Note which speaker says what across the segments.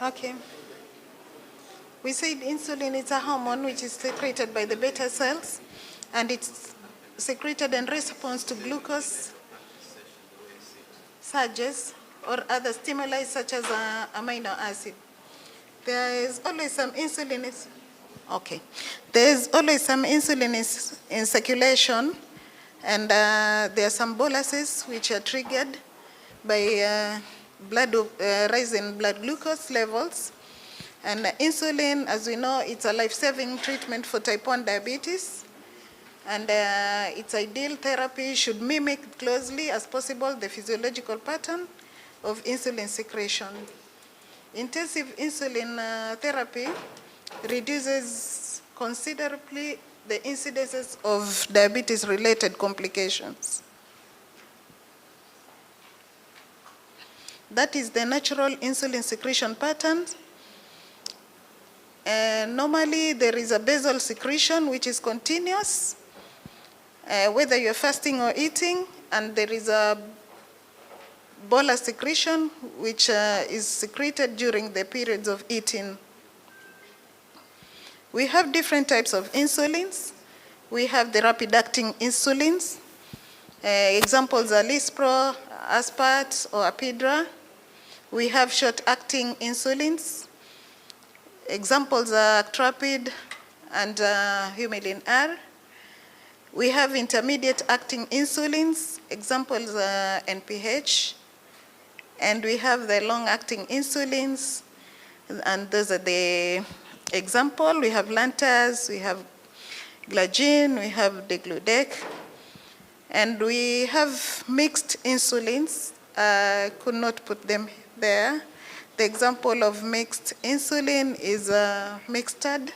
Speaker 1: Okay. We said insulin is a hormone which is secreted by the beta cells, and it's secreted in response to glucose surges or other stimuli such as amino acid. There is always some insulin. There is always some insulin in circulation, and there are some boluses which are triggered by rise in blood glucose levels. And insulin, as we know, it's a life-saving treatment for type 1 diabetes. And its ideal therapy should mimic closely as possible the physiological pattern of insulin secretion. Intensive insulin therapy reduces considerably the incidences of diabetes-related complications. That is the natural insulin secretion pattern. Normally, there is a basal secretion which is continuous, whether you're fasting or eating, and there is a bolus secretion which is secreted during the periods of eating. We have different types of insulins. We have the rapid-acting insulins. Examples are Lispro, Aspart, or Apidra. We have short-acting insulins. Examples are Actrapid and Humulin R. We have intermediate-acting insulins. Examples are NPH. And we have the long-acting insulins. And those are the example. We have Lantus, we have Glargine, we have Degludec. And we have mixed insulins. Could not put them there. The example of mixed insulin is Mixtad.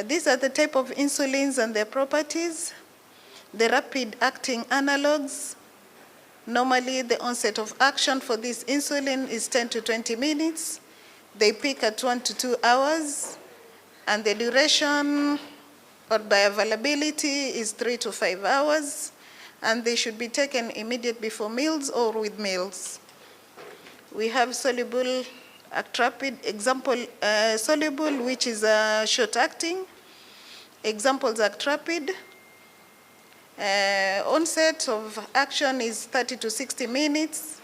Speaker 1: These are the type of insulins and their properties. The rapid-acting analogs, normally the onset of action for this insulin is 10 to 20 minutes. They peak at 1 to 2 hours, and the duration or bioavailability is 3 to 5 hours. And they should be taken immediate before meals or with meals. We have soluble Actrapid, example soluble, which is short-acting. Examples Actrapid. Onset of action is 30 to 60 minutes.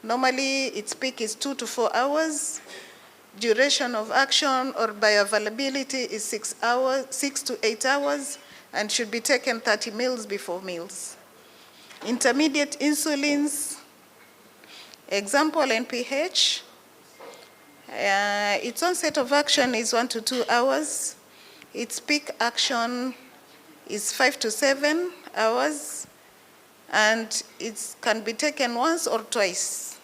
Speaker 1: Normally, its peak is 2 to 4 hours. Duration of action or bioavailability is 6 to 8 hours, and should be taken 30 meals before meals. Intermediate insulins, example NPH. Its onset of action is 1 to 2 hours. Its peak action is 5 to 7 hours, and it can be taken once or twice.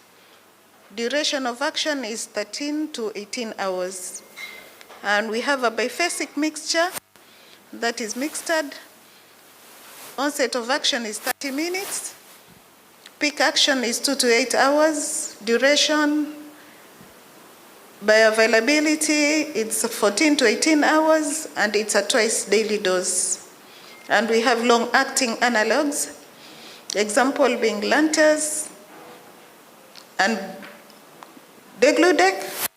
Speaker 1: Duration of action is 13 to 18 hours. And we have a biphasic mixture, that is Mixtad. Onset of action is 30 minutes. Peak action is 2 to 8 hours. Duration, bioavailability, it's 14 to 18 hours, and it's a twice daily dose. And we have long-acting analogs, example being Lantus and Degludec.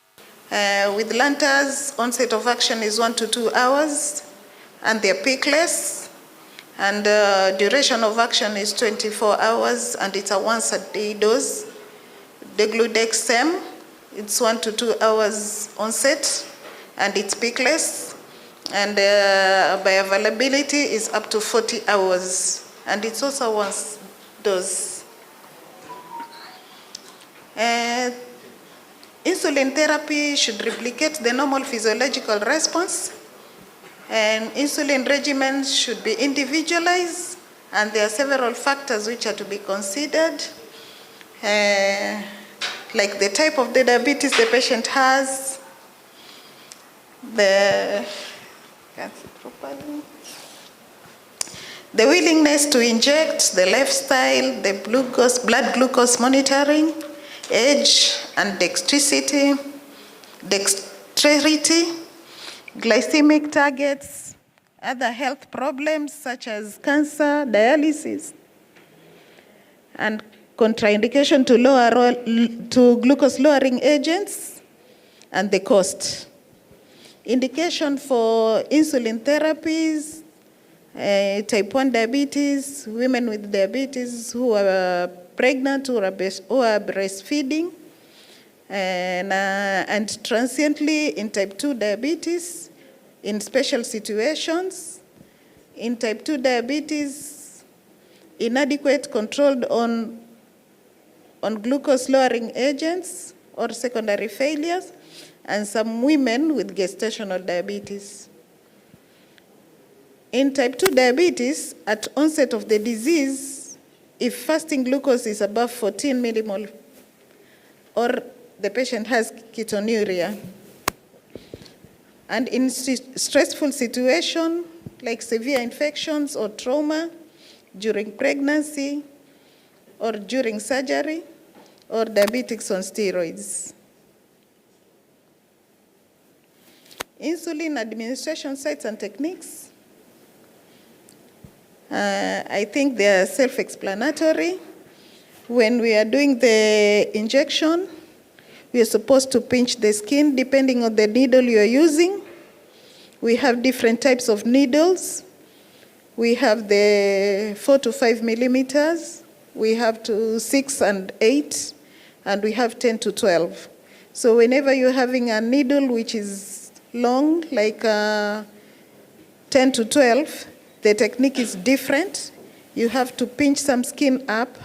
Speaker 1: With Lantus, onset of action is 1 to 2 hours, and they're peakless. And duration of action is 24 hours, and it's a once-a-day dose. Degludec same, it's 1 to 2 hours onset, and it's peakless. And bioavailability is up to 40 hours, and it's also once dose. Insulin therapy should replicate the normal physiological response, and insulin regimens should be individualized, and there are several factors which are to be considered, like the type of the diabetes the patient has, the willingness to inject, the lifestyle, the blood glucose monitoring, age and dexterity, glycemic targets, other health problems such as cancer, dialysis, and contraindication to glucose-lowering agents, and the cost. Indication for insulin therapies, type 1 diabetes, women with diabetes who are pregnant or who are breastfeeding, and transiently in type 2 diabetes, in special situations. In type 2 diabetes, inadequate controlled on glucose-lowering agents or secondary failures, and some women with gestational diabetes. In type 2 diabetes, at onset of the disease, if fasting glucose is above 14 millimole, or the patient has ketonuria. And in stressful situation, like severe infections or trauma during pregnancy or during surgery, or diabetics on steroids. Insulin administration sites and techniques. I think they are self-explanatory. When we are doing the injection, we are supposed to pinch the skin depending on the needle you are using. We have different types of needles. We have the 4 to 5 millimeters. We have to 6 and 8, and we have 10 to 12. So whenever you're having a needle which is long, like 10 to 12, the technique is different. You have to pinch some skin up,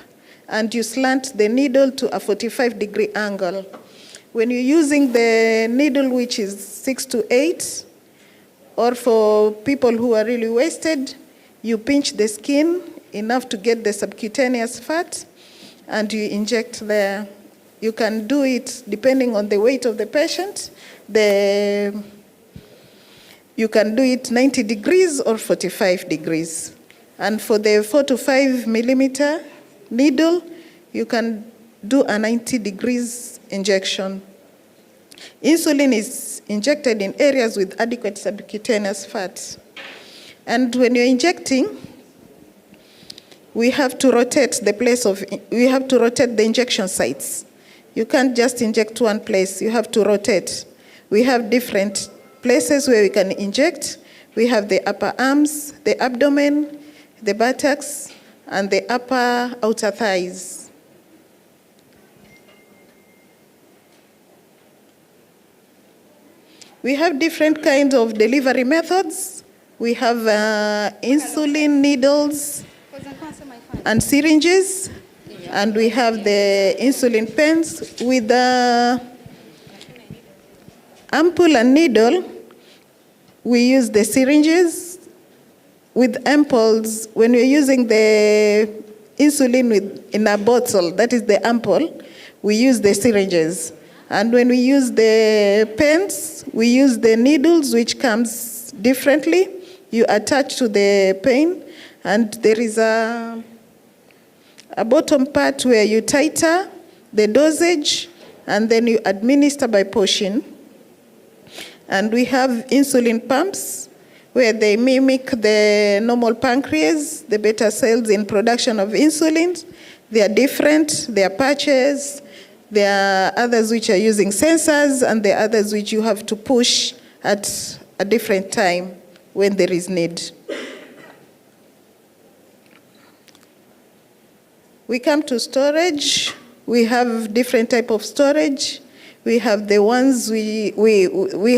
Speaker 1: and you slant the needle to a 45-degree angle. When you're using the needle which is 6 to 8, or for people who are really wasted, you pinch the skin enough to get the subcutaneous fat, and you inject there. You can do it depending on the weight of the patient. You can do it 90 degrees or 45 degrees. And for the 4 to 5 millimeter needle, you can do a 90 degrees injection. Insulin is injected in areas with adequate subcutaneous fat. And when you're injecting, we have to rotate the injection sites. You can't just inject one place, you have to rotate. We have different places where we can inject. We have the upper arms, the abdomen, the buttocks, and the upper outer thighs. We have different kinds of delivery methods. We have insulin needles and syringes, and we have the insulin pens with the ampoule and needle. We use the syringes with ampoules. When we're using the insulin in a bottle, that is the ampoule, we use the syringes. And when we use the pens, we use the needles, which comes differently. You attach to the pen, and there is a bottom part where you titrate the dosage, and then you administer by portion. And we have insulin pumps, where they mimic the normal pancreas, the beta cells in production of insulin. They are different, they are patches. There are others which are using sensors, and there are others which you have to push at a different time when there is need. We come to storage. We have different type of storage. We have the ones we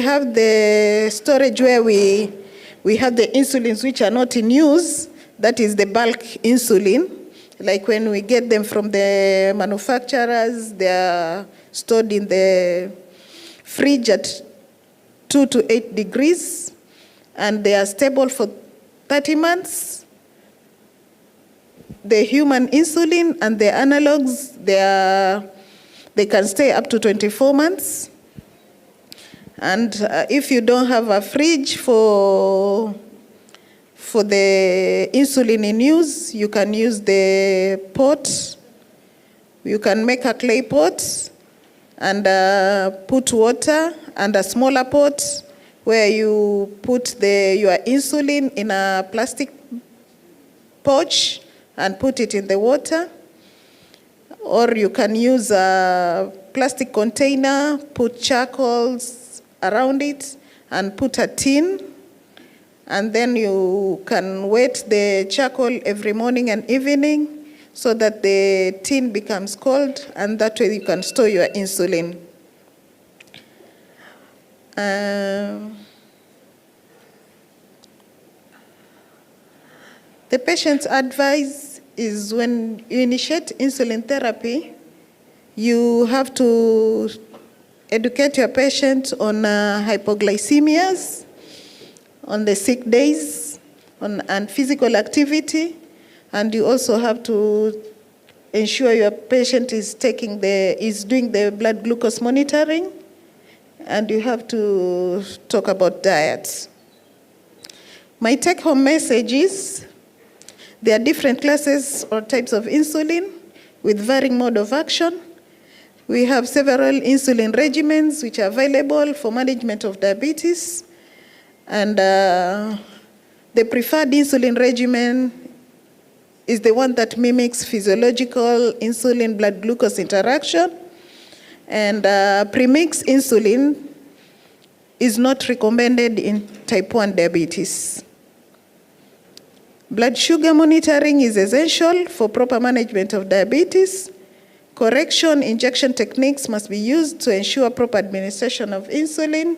Speaker 1: have the storage where we have the insulins which are not in use. That is the bulk insulin. Like when we get them from the manufacturers, they are stored in the fridge at 2 to 8 degrees, and they are stable for 30 months. The human insulin and the analogs, they can stay up to 24 months. And if you don't have a fridge for the insulin in use, you can use the pot. You can make a clay pot and put water, and a smaller pot where you put your insulin in a plastic pouch and put it in the water. Or you can use a plastic container, put charcoals around it, and put a tin. And then you can wet the charcoal every morning and evening so that the tin becomes cold, and that way you can store your insulin. The patient's advice is when you initiate insulin therapy, you have to educate your patient on hypoglycemias, on the sick days, and physical activity, and you also have to ensure your patient is doing the blood glucose monitoring, and you have to talk about diet. My take-home message is there are different classes or types of insulin with varying mode of action. We have several insulin regimens which are available for management of diabetes. And the preferred insulin regimen is the one that mimics physiological insulin blood glucose interaction. And premixed insulin is not recommended in type 1 diabetes. Blood sugar monitoring is essential for proper management of diabetes. Correction injection techniques must be used to ensure proper administration of insulin.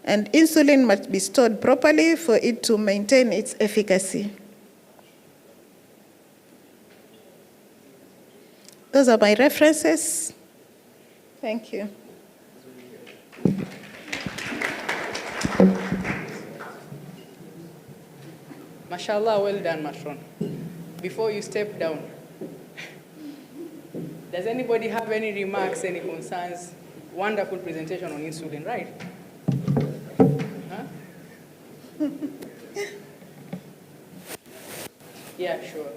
Speaker 1: And insulin must be stored properly for it to maintain its efficacy. Those are my references. Thank you.
Speaker 2: Mashallah, well done, Matron. Before you step down, does anybody have any remarks, any concerns? Wonderful presentation on insulin, right? Huh? Yeah, sure.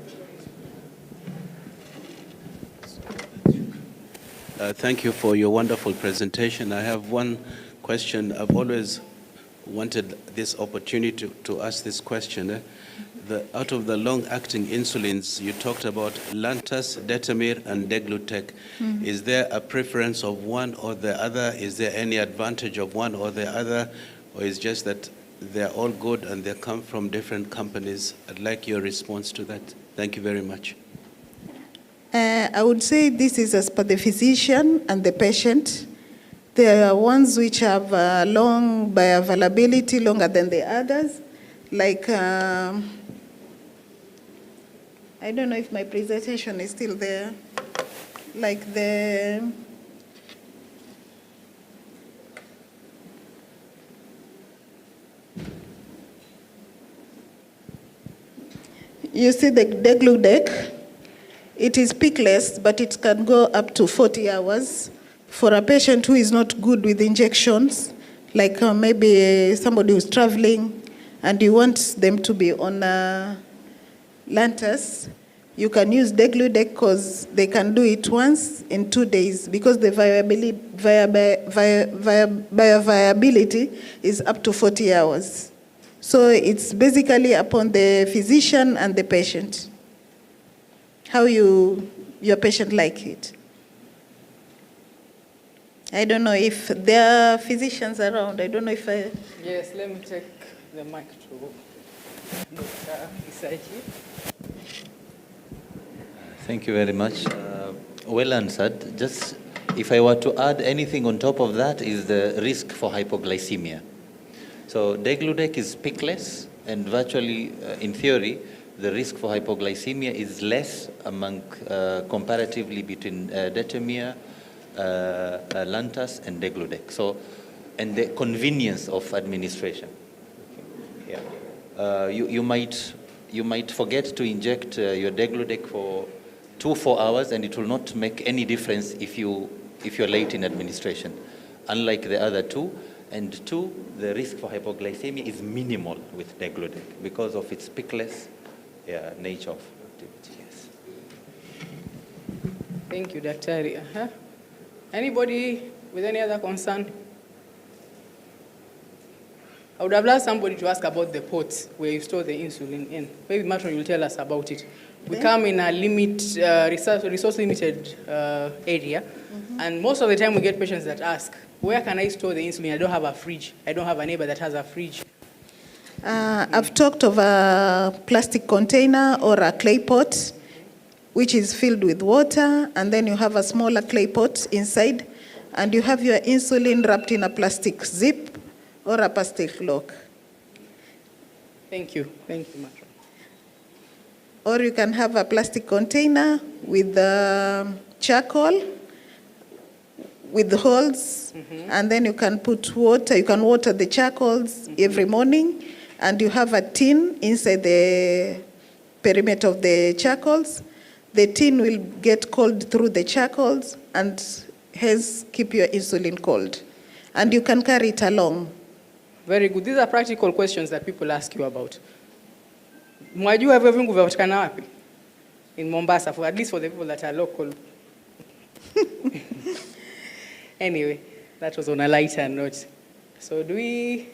Speaker 3: Thank you for your wonderful presentation. I have one question. I've always wanted this opportunity to ask this question. Out of the long-acting insulins, you talked about Lantus, Detamir, and Degludec. Mm-hmm. Is there a preference of one or the other? Is there any advantage of one or the other? Or is it just that they're all good and they come from different companies? I'd like your response to that. Thank you very much.
Speaker 1: I would say this is as per the physician and the patient. There are ones which have long bioavailability, longer than the others. Like, I don't know if my presentation is still there. Like you see the Degludec, it is peakless, but it can go up to 40 hours. For a patient who is not good with injections, like maybe somebody who's traveling and you want them to be on Lantus, you can use Degludec because they can do it once in 2 days because the bioavailability is up to 40 hours. So it's basically upon the physician and the patient, how your patient like it. I don't know if there are physicians around. I don't know if I...
Speaker 2: Yes, let me take the mic to Dr. Isachi.
Speaker 4: Thank you very much. Well answered. Just if I were to add anything on top of that is the risk for hypoglycemia. So Degludec is peakless, and virtually, in theory, the risk for hypoglycemia is less among comparatively between Detamir, Lantus, and Degludec. So, and the convenience of administration. Okay. Yeah. You might forget to inject your Degludec for 2-4 hours, and it will not make any difference if you're late in administration. Unlike the other two. And two, the risk for hypoglycemia is minimal with Degludec because of its peakless nature of activity. Yes.
Speaker 2: Thank you, Dr. Anybody with any other concern? I would have loved somebody to ask about the pots where you store the insulin in. Maybe Matron will tell us about it. We come in a resource limited area, and most of the time we get patients that ask, where can I store the insulin? I don't have a fridge. I don't have a neighbor that has a fridge.
Speaker 1: I've talked of a plastic container or a clay pot, which is filled with water, and then you have a smaller clay pot inside, and you have your insulin wrapped in a plastic zip or a plastic lock.
Speaker 2: Thank you. Thank you, Matron.
Speaker 1: Or you can have a plastic container with charcoal, with the holes, and then you can put water. You can water the charcoals every morning, and you have a tin inside the perimeter of the charcoals. The tin will get cold through the charcoals and hence keep your insulin cold. And you can carry it along.
Speaker 2: Very good. These are practical questions that people ask you about. Mwajua hivyo vingu vyapatikana wapi? In Mombasa, at least for the people that are local. Anyway, that was on a lighter note. So do we...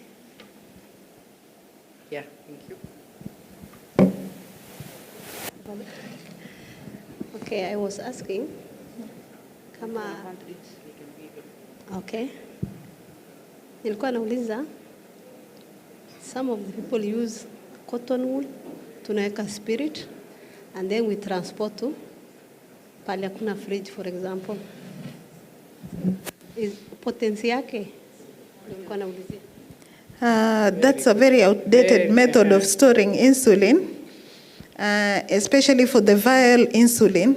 Speaker 2: Yeah, thank you.
Speaker 5: Okay, I was asking, kama... Okay. Nilikuwa nauliza, some of the people use cotton wool, tunaweka spirit, and then we transport to pale hakuna fridge, for example. Is potensi yake? Nilikuwa naulizia.
Speaker 1: That's a very outdated method of storing insulin, especially for the vial insulin.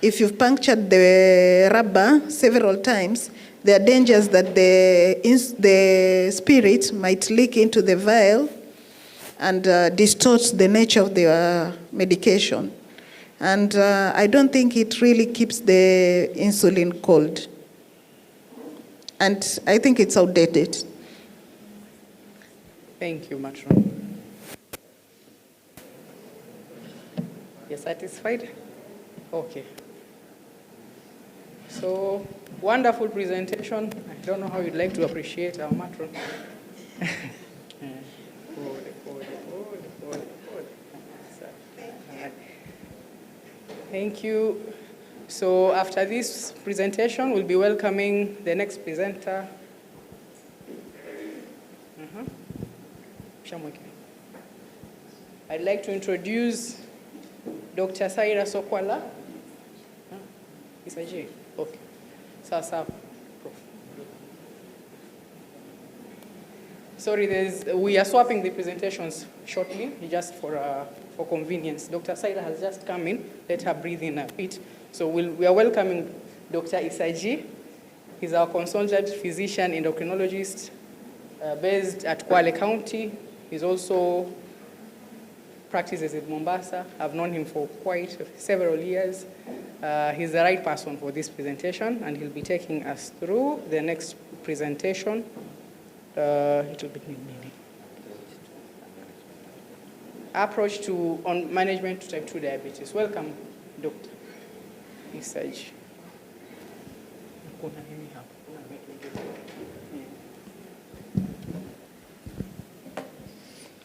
Speaker 1: If you've punctured the rubber several times, there are dangers that the spirit might leak into the vial and distort the nature of the medication. And I don't think it really keeps the insulin cold. And I think it's outdated.
Speaker 2: Thank you, Matron. You're satisfied? Okay. So, wonderful presentation. I don't know how you'd like to appreciate our Matron. Thank you. So after this presentation, we'll be welcoming the next presenter. I'd like to introduce Dr. Saira Sokwala. Is a J? Okay. Sasa, Prof. Sorry, we are swapping the presentations shortly, just for convenience. Dr. Saira has just come in. Let her breathe in a bit. So we are welcoming Dr. Isaji. He's our consultant physician endocrinologist based at Kwale County. He's also practices in Mombasa. I've known him for quite several years. He's the right person for this presentation, and he'll be taking us through the next presentation. It'll be approach on management to type 2 diabetes. Welcome, Dr. Isaji.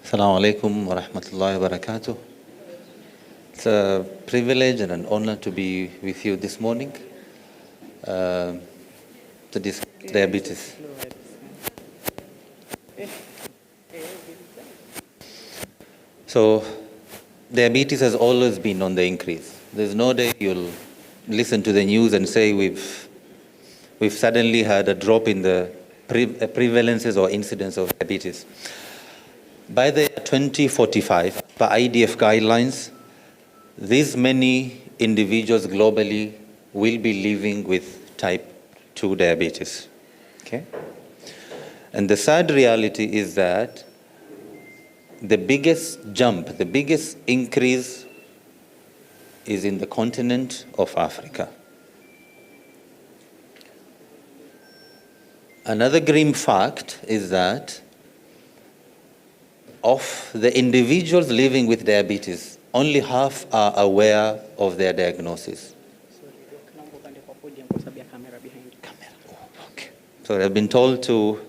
Speaker 4: Assalamu alaikum wa rahmatullahi wa barakatuh. It's a privilege and an honor to be with you this morning to discuss diabetes. So, diabetes has always been on the increase. There's no day you'll listen to the news and say we've suddenly had a drop in the prevalences or incidence of diabetes. By the year 2045, by IDF guidelines, these many individuals globally will be living with type 2 diabetes. Okay? And the sad reality is that the biggest jump, the biggest increase is in the continent of Africa. Another grim fact is that of the individuals living with diabetes, only half are aware of their diagnosis. Okay. So they've been told to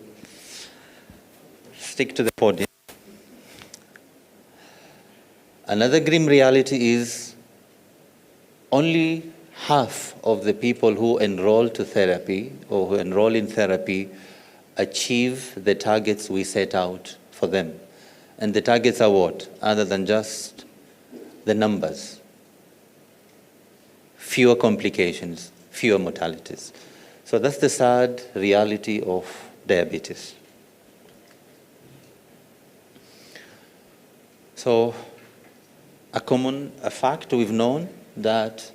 Speaker 4: stick to the podium. Another grim reality is only half of the people who enroll to therapy or who enroll in therapy achieve the targets we set out for them. And the targets are what? Other than just the numbers. Fewer complications, fewer mortalities. So that's the sad reality of diabetes. So a fact we've known that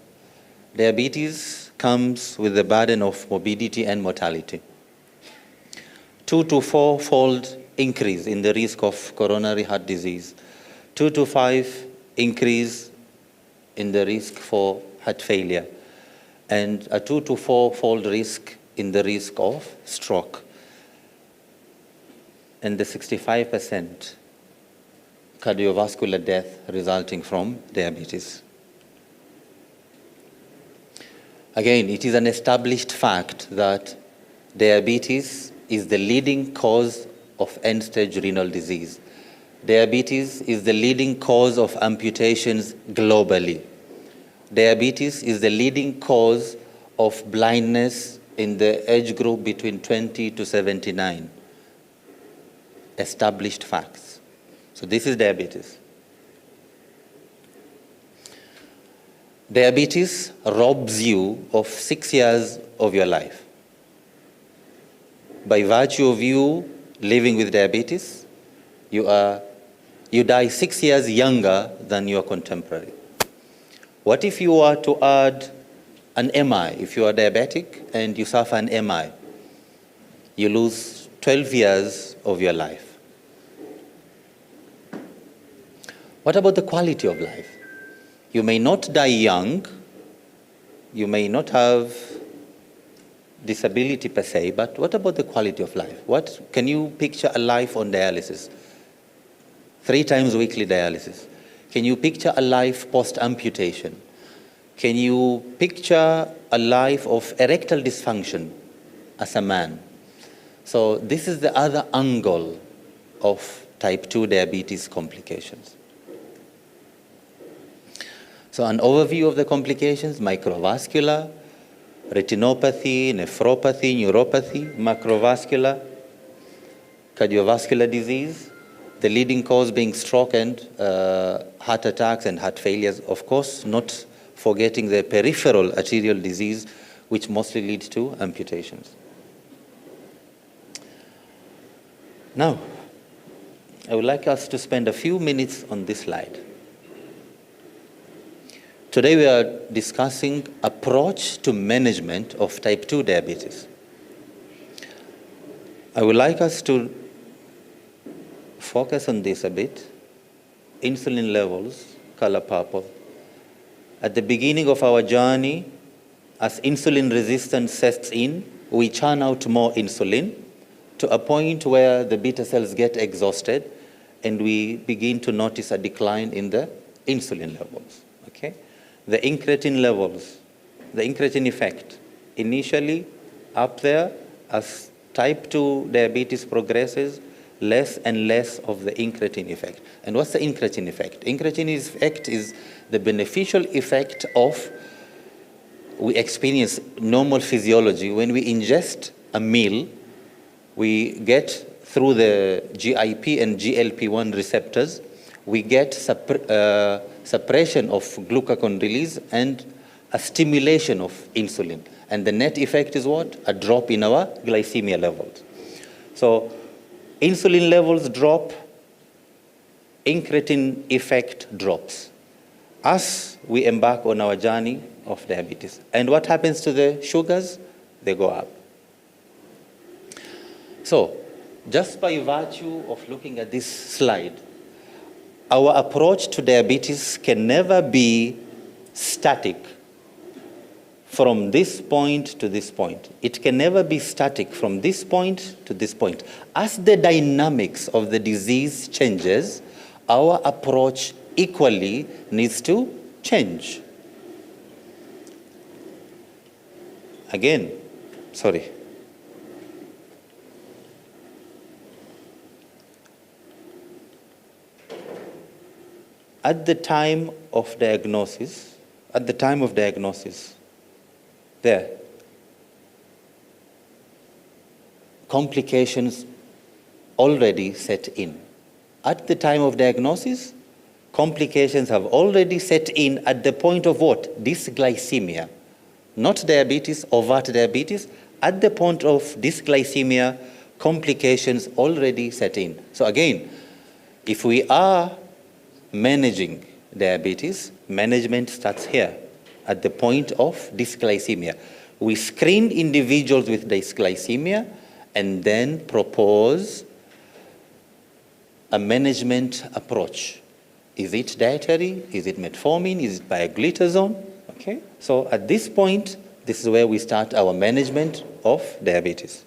Speaker 4: diabetes comes with the burden of morbidity and mortality. 2 to 4-fold increase in the risk of coronary heart disease, 2 to 5 increase in the risk for heart failure, and a 2 to 4-fold risk in the risk of stroke, and the 65% cardiovascular death resulting from diabetes. Again, it is an established fact that diabetes is the leading cause of end-stage renal disease. Diabetes is the leading cause of amputations globally. Diabetes is the leading cause of blindness in the age group between 20 to 79. Established facts. So this is diabetes. Diabetes robs you of 6 years of your life. By virtue of you living with diabetes, you die 6 years younger than your contemporary. What if you were to add an MI? If you are diabetic and you suffer an MI, you lose 12 years of your life. What about the quality of life? You may not die young, you may not have disability per se, but what about the quality of life? What can you picture a life on dialysis? 3 times weekly dialysis. Can you picture a life post-amputation? Can you picture a life of erectile dysfunction as a man? So this is the other angle of type 2 diabetes complications. So an overview of the complications: microvascular, retinopathy, nephropathy, neuropathy, macrovascular, cardiovascular disease, the leading cause being stroke and heart attacks and heart failures, of course, not forgetting the peripheral arterial disease, which mostly leads to amputations. Now, I would like us to spend a few minutes on this slide. Today we are discussing approach to management of type 2 diabetes. I would like us to focus on this a bit. Insulin levels, color purple. At the beginning of our journey, as insulin resistance sets in, we churn out more insulin to a point where the beta cells get exhausted and we begin to notice a decline in the insulin levels. Okay? The incretin levels, the incretin effect, initially up there. As type 2 diabetes progresses, less and less of the incretin effect. And what's the incretin effect? Incretin effect is the beneficial effect of, we experience normal physiology. When we ingest a meal, we get through the GIP and GLP-1 receptors, we get suppression of glucagon release and a stimulation of insulin. And the net effect is what? A drop in our glycemia levels. So insulin levels drop, incretin effect drops as we embark on our journey of diabetes. And what happens to the sugars? They go up. So just by virtue of looking at this slide, our approach to diabetes can never be static from this point to this point. It can never be static from this point to this point. As the dynamics of the disease changes, our approach equally needs to change. Again, sorry. At the time of diagnosis, at the time of diagnosis. There. Complications already set in. At the time of diagnosis, complications have already set in at the point of what? Dysglycemia. Not diabetes, overt diabetes. At the point of dysglycemia, complications already set in. So again, if we are managing diabetes, management starts here, at the point of dysglycemia. We screen individuals with dysglycemia and then propose a management approach. Is it dietary? Is it metformin? Is it pioglitazone? Okay. So at this point, this is where we start our management of diabetes.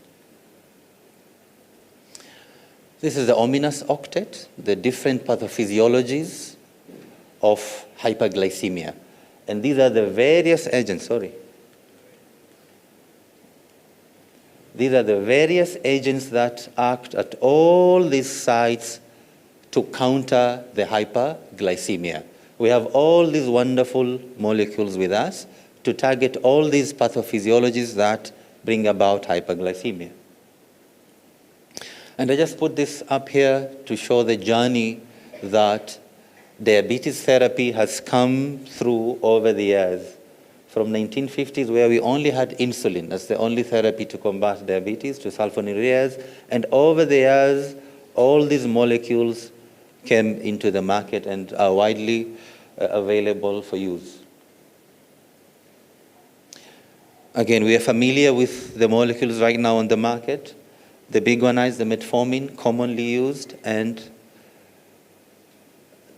Speaker 4: This is the ominous octet, the different pathophysiologies of hyperglycemia. And these are the various agents, These are the various agents that act at all these sites to counter the hyperglycemia. We have all these wonderful molecules with us to target all these pathophysiologies that bring about hyperglycemia. And I just put this up here to show the journey that diabetes therapy has come through over the years. From 1950s, where we only had insulin as the only therapy to combat diabetes, to sulfonylureas, and over the years, all these molecules came into the market and are widely available for use. Again, we are familiar with the molecules right now on the market. The big one is the metformin, commonly used, and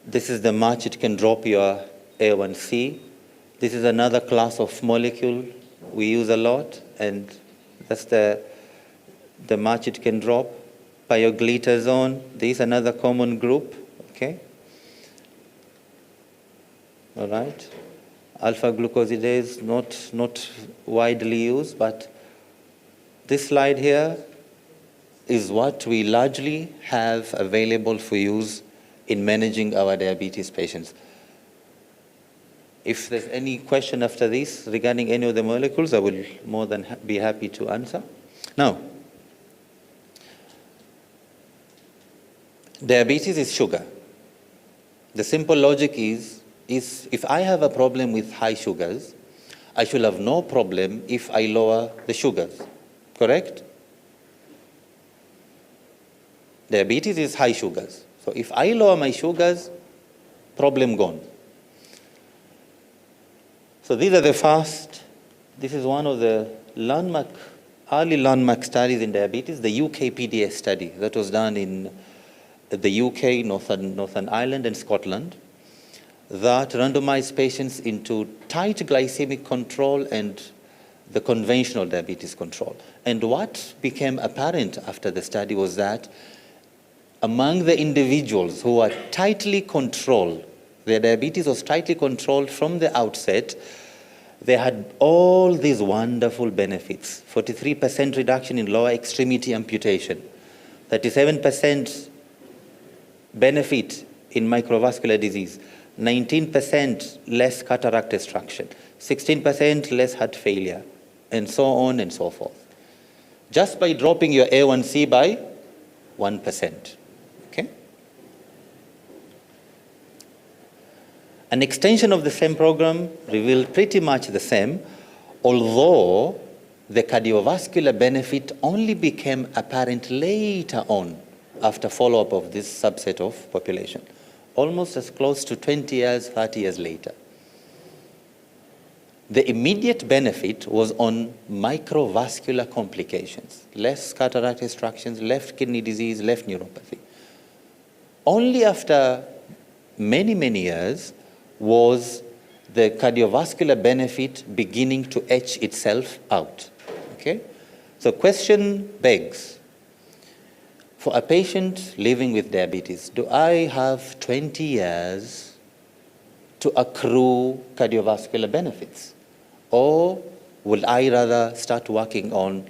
Speaker 4: this is the much it can drop your A1C. This is another class of molecule we use a lot, and that's the much it can drop. Pioglitazone, this is another common group, okay? All right. Alpha-glucosidase, not widely used, but this slide here is what we largely have available for use in managing our diabetes patients. If there's any question after this regarding any of the molecules, I will more than be happy to answer. Now, diabetes is sugar. The simple logic is if I have a problem with high sugars, I should have no problem if I lower the sugars, correct? Diabetes is high sugars. So if I lower my sugars, problem gone. So these are the first, this is one of the early landmark studies in diabetes, the UK PDS study that was done in the UK, Northern Ireland and Scotland, that randomized patients into tight glycemic control and the conventional diabetes control. And what became apparent after the study was that among the individuals who were tightly controlled, their diabetes was tightly controlled from the outset, they had all these wonderful benefits. 43% reduction in lower extremity amputation, 37% benefit in microvascular disease, 19% less cataract destruction, 16% less heart failure, and so on and so forth. Just by dropping your A1C by 1%. Okay? An extension of the same program revealed pretty much the same, although the cardiovascular benefit only became apparent later on after follow-up of this subset of population, almost as close to 20 years, 30 years later. The immediate benefit was on microvascular complications, less cataract destructions, left kidney disease, left neuropathy. Only after many, many years was the cardiovascular benefit beginning to etch itself out. Okay? So question begs, for a patient living with diabetes, do I have 20 years to accrue cardiovascular benefits? Or will I rather start working on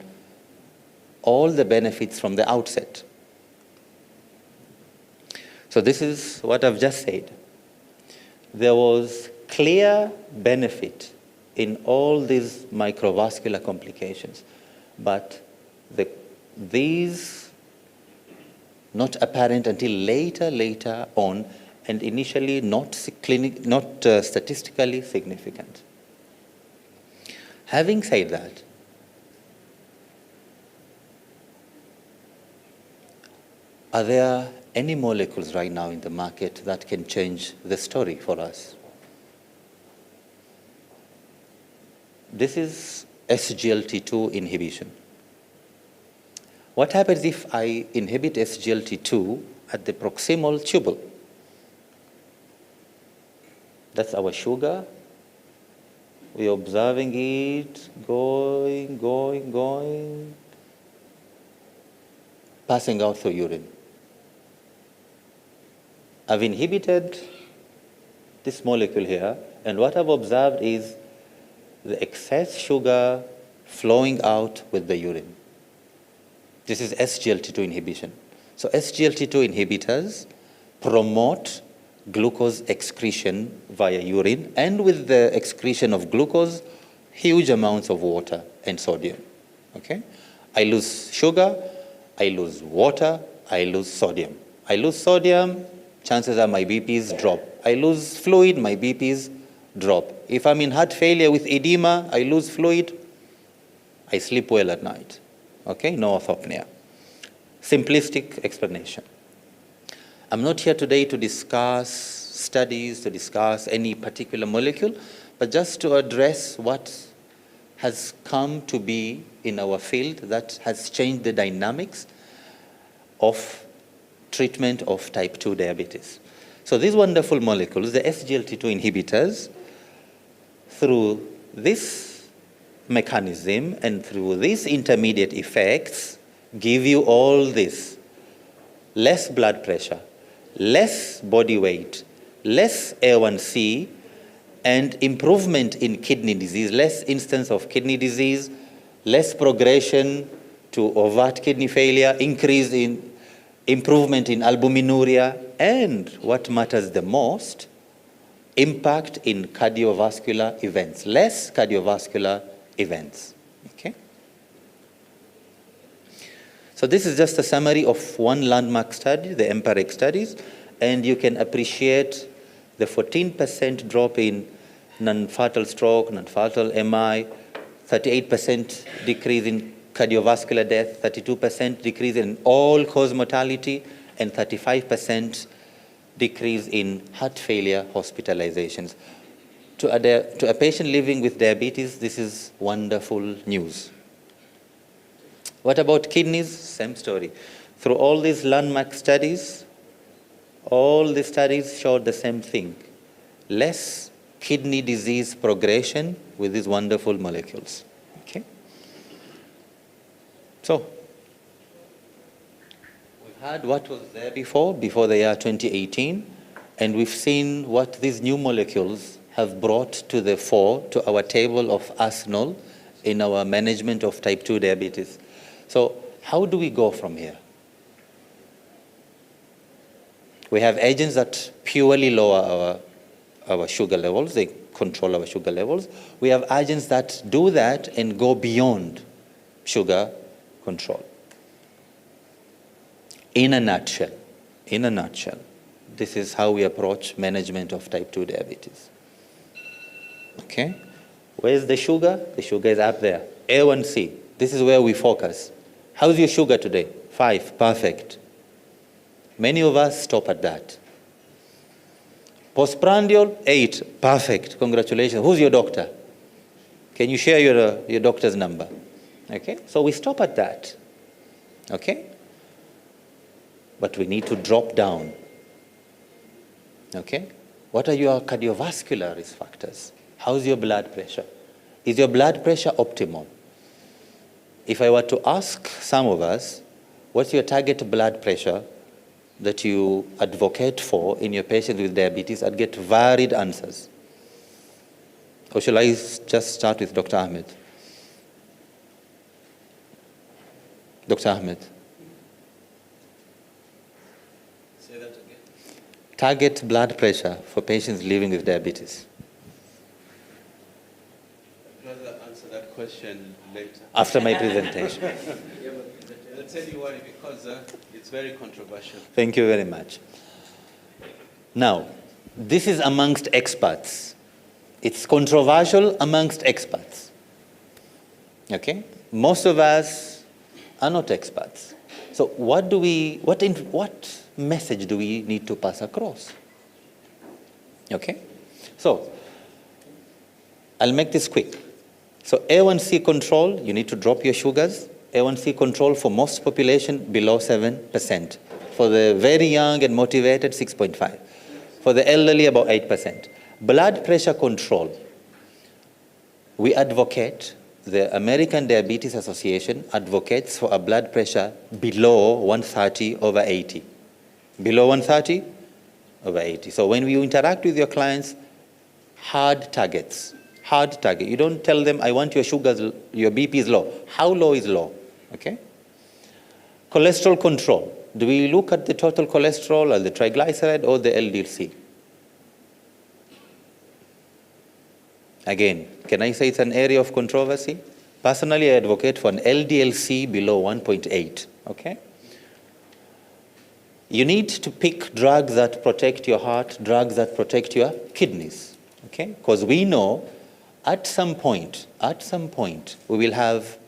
Speaker 4: all the benefits from the outset? So this is what I've just said. There was clear benefit in all these microvascular complications, but these not apparent until later on, and initially not statistically significant. Having said that, are there any molecules right now in the market that can change the story for us? This is SGLT2 inhibition. What happens if I inhibit SGLT2 at the proximal tubule? That's our sugar. We're observing it going, passing out through urine. I've inhibited this molecule here, and what I've observed is the excess sugar flowing out with the urine. This is SGLT2 inhibition. So SGLT2 inhibitors promote glucose excretion via urine, and with the excretion of glucose, huge amounts of water and sodium. Okay? I lose sugar, I lose water, I lose sodium. I lose sodium, chances are my BPs drop. I lose fluid, my BPs drop. If I'm in heart failure with edema, I lose fluid, I sleep well at night. Okay, no orthopnea. Simplistic explanation. I'm not here today to discuss studies, to discuss any particular molecule, but just to address what has come to be in our field that has changed the dynamics of treatment of type 2 diabetes. So these wonderful molecules, the SGLT2 inhibitors, through this mechanism and through these intermediate effects, give you all this: less blood pressure, less body weight, less A1C, and improvement in kidney disease, less instance of kidney disease, less progression to overt kidney failure, improvement in albuminuria, and what matters the most, impact in cardiovascular events, less cardiovascular events. Okay? So this is just a summary of one landmark study, the EMPIREC studies, and you can appreciate the 14% drop in non-fatal stroke, non-fatal MI, 38% decrease in cardiovascular death, 32% decrease in all-cause mortality, and 35% decrease in heart failure hospitalizations. To a patient living with diabetes, this is wonderful news. What about kidneys? Same story. Through all these landmark studies, all the studies showed the same thing: less kidney disease progression with these wonderful molecules. Okay? So, we've had what was there before the year 2018, and we've seen what these new molecules have brought to the fore, to our table of arsenal in our management of type 2 diabetes. So, how do we go from here? We have agents that purely lower our sugar levels, they control our sugar levels. We have agents that do that and go beyond sugar control. In a nutshell, this is how we approach management of type 2 diabetes. Okay? Where's the sugar? The sugar is up there. A1C, this is where we focus. How's your sugar today? 5, perfect. Many of us stop at that. Postprandial, 8, perfect, congratulations. Who's your doctor? Can you share your doctor's number? Okay, so we stop at that. Okay? But we need to drop down. Okay? What are your cardiovascular risk factors? How's your blood pressure? Is your blood pressure optimal? If I were to ask some of us, what's your target blood pressure that you advocate for in your patients with diabetes, I'd get varied answers. Or shall I just start with Dr. Ahmed? Dr. Ahmed.
Speaker 3: Say that again.
Speaker 4: Target blood pressure for patients living with diabetes.
Speaker 3: question later.
Speaker 4: After my presentation.
Speaker 3: I'll tell you why, because it's very controversial.
Speaker 4: Thank you very much. Now, this is amongst experts. It's controversial amongst experts. Okay? Most of us are not experts. So what message do we need to pass across? Okay? So, I'll make this quick. So A1C control, you need to drop your sugars. A1C control for most population below 7%. For the very young and motivated, 6.5. For the elderly, about 8%. Blood pressure control. We advocate, the American Diabetes Association advocates for a blood pressure below 130/80. Below 130/80. So when you interact with your clients, hard targets. Hard target. You don't tell them, I want your sugars, your BP is low. How low is low? Okay? Cholesterol control. Do we look at the total cholesterol or the triglyceride or the LDL-C? Again, can I say it's an area of controversy? Personally, I advocate for an LDL-C below 1.8. Okay? You need to pick drugs that protect your heart, drugs that protect your kidneys. Okay? Because we know at some point, we will have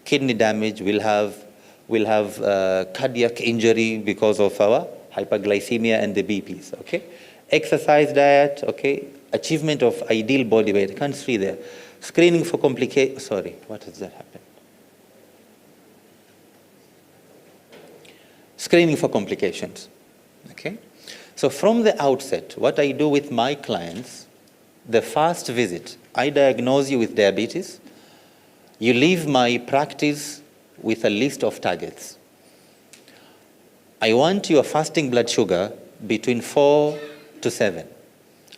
Speaker 4: kidney damage, we'll have cardiac injury because of our hyperglycemia and the BPs. Okay? Exercise, diet, okay? Achievement of ideal body weight. I can't see there. Screening for complications. Sorry, what has that happened? Screening for complications. Okay? So from the outset, what I do with my clients, the first visit, I diagnose you with diabetes. You leave my practice with a list of targets. I want your fasting blood sugar between 4 to 7.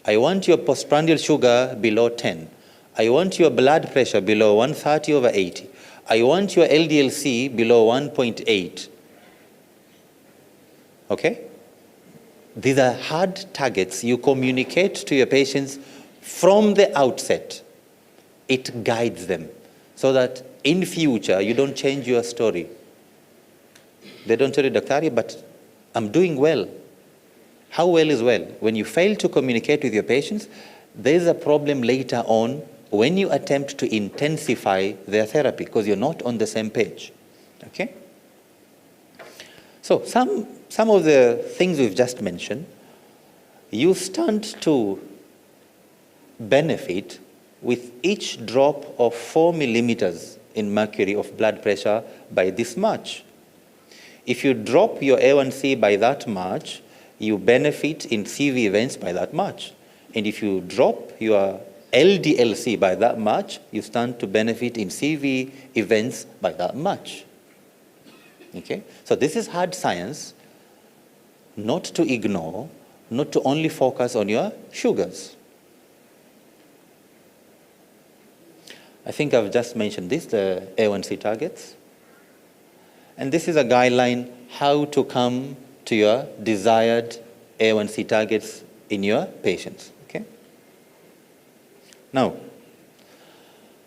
Speaker 4: I want your postprandial sugar below 10. I want your blood pressure below 130/80. I want your LDL-C below 1.8. Okay? These are hard targets. You communicate to your patients from the outset. It guides them so that in future you don't change your story. They don't tell you, Dr. but I'm doing well. How well is well? When you fail to communicate with your patients, there's a problem later on when you attempt to intensify their therapy because you're not on the same page. Okay? So some of the things we've just mentioned, you stand to benefit with each drop of 4 millimeters in mercury of blood pressure by this much. If you drop your A1C by that much, you benefit in CV events by that much. And if you drop your LDL-C by that much, you stand to benefit in CV events by that much. Okay? So this is hard science, not to ignore, not to only focus on your sugars. I think I've just mentioned this, the A1C targets. And this is a guideline how to come to your desired A1C targets in your patients. Okay? Now,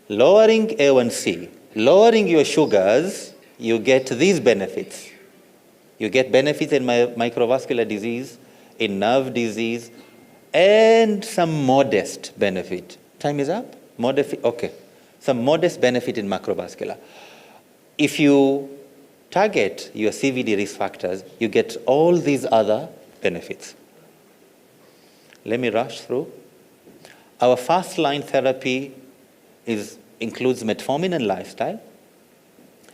Speaker 4: lowering A1C, lowering your sugars, you get these benefits. You get benefits in microvascular disease, in nerve disease, and some modest benefit. Time is up? Okay. Some modest benefit in macrovascular. If you target your CVD risk factors, you get all these other benefits. Let me rush through. Our first-line therapy includes metformin and lifestyle.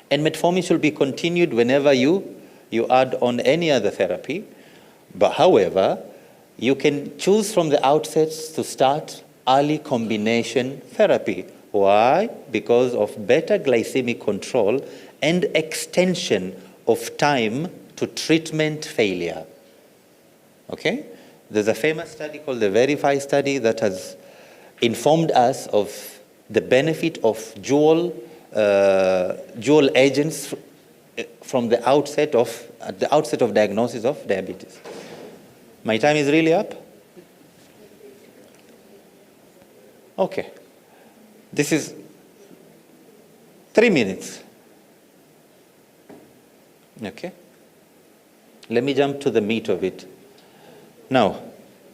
Speaker 4: And metformin should be continued whenever you add on any other therapy. But however, you can choose from the outset to start early combination therapy. Why? Because of better glycemic control and extension of time to treatment failure. Okay? There's a famous study called the Verify study that has informed us of the benefit of dual agents from the outset of diagnosis of diabetes. My time is really up? Okay. This is 3 minutes. Okay. Let me jump to the meat of it. Now,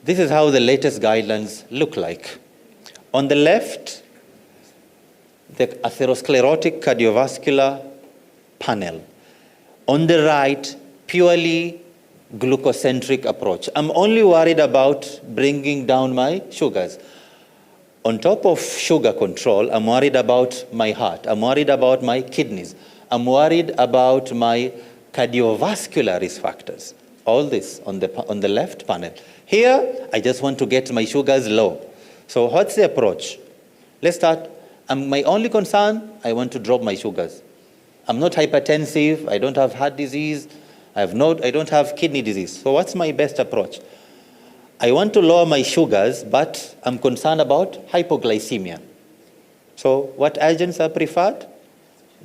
Speaker 4: this is how the latest guidelines look like. On the left, the atherosclerotic cardiovascular panel. On the right, purely glucocentric approach. I'm only worried about bringing down my sugars. On top of sugar control, I'm worried about my heart. I'm worried about my kidneys. I'm worried about my cardiovascular risk factors. All this on the left panel. Here, I just want to get my sugars low. So what's the approach? Let's start. My only concern, I want to drop my sugars. I'm not hypertensive. I don't have heart disease. I don't have kidney disease. So what's my best approach? I want to lower my sugars, but I'm concerned about hypoglycemia. So what agents are preferred?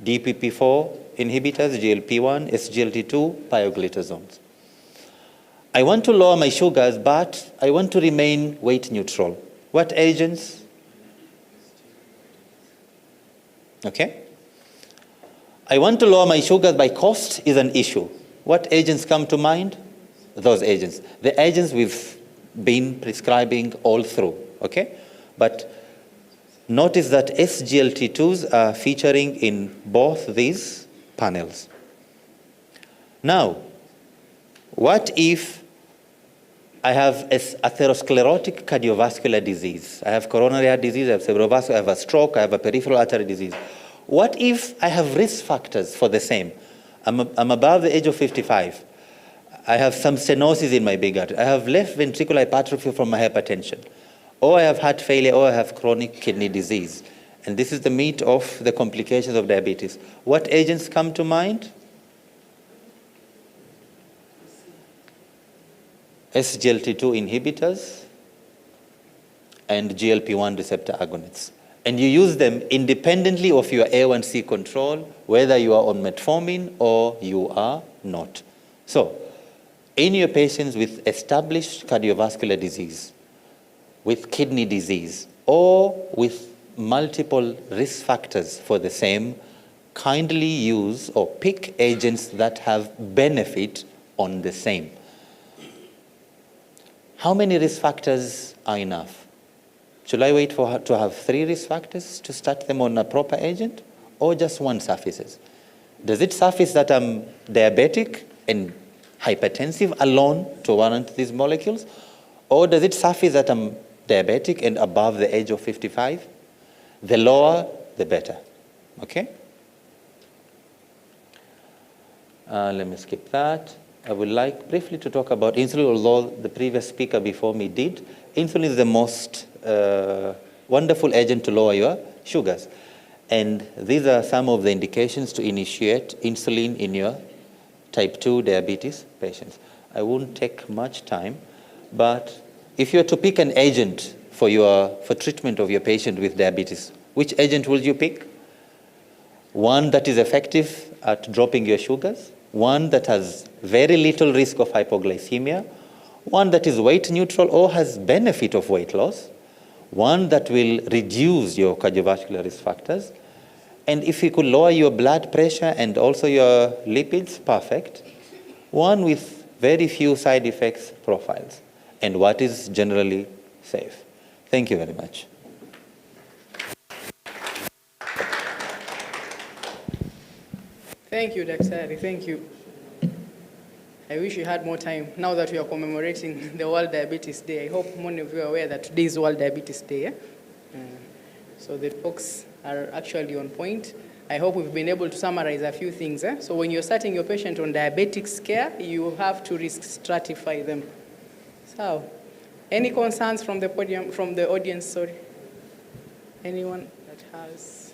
Speaker 4: DPP-4 inhibitors, GLP-1, SGLT2, pioglitazones. I want to lower my sugars, but I want to remain weight neutral. What agents? Okay. I want to lower my sugars by cost is an issue. What agents come to mind? Those agents. The agents we've been prescribing all through. Okay. But notice that SGLT2s are featuring in both these panels. Now, what if I have atherosclerotic cardiovascular disease? I have coronary heart disease, I have cerebral vascular, I have a stroke, I have a peripheral artery disease. What if I have risk factors for the same? I'm above the age of 55. I have some stenosis in my big artery. I have left ventricular hypertrophy from my hypertension. Or I have heart failure, or I have chronic kidney disease. And this is the meat of the complications of diabetes. What agents come to mind? SGLT2 inhibitors and GLP-1 receptor agonists. And you use them independently of your A1C control, whether you are on metformin or you are not. So, in your patients with established cardiovascular disease, with kidney disease, or with multiple risk factors for the same, kindly use or pick agents that have benefit on the same. How many risk factors are enough? Should I wait to have 3 risk factors to start them on a proper agent, or just one suffices? Does it suffice that I'm diabetic and hypertensive alone to warrant these molecules? Or does it suffice that I'm diabetic and above the age of 55? The lower, the better. Okay? Let me skip that. I would like briefly to talk about insulin, although the previous speaker before me did. Insulin is the most wonderful agent to lower your sugars. And these are some of the indications to initiate insulin in your type 2 diabetes patients. I won't take much time, but if you were to pick an agent for treatment of your patient with diabetes, which agent will you pick? One that is effective at dropping your sugars, one that has very little risk of hypoglycemia, one that is weight neutral or has benefit of weight loss, one that will reduce your cardiovascular risk factors, and if you could lower your blood pressure and also your lipids, perfect. One with very few side effects profiles, and what is generally safe. Thank you very much.
Speaker 2: Thank you, Dr. Thank you. I wish we had more time now that we are commemorating the World Diabetes Day. I hope many of you are aware that today is World Diabetes Day. So the talks are actually on point. I hope we've been able to summarize a few things. So when you're starting your patient on diabetics care, you have to risk stratify them. So, any concerns from the podium, from the audience, sorry? Anyone that has?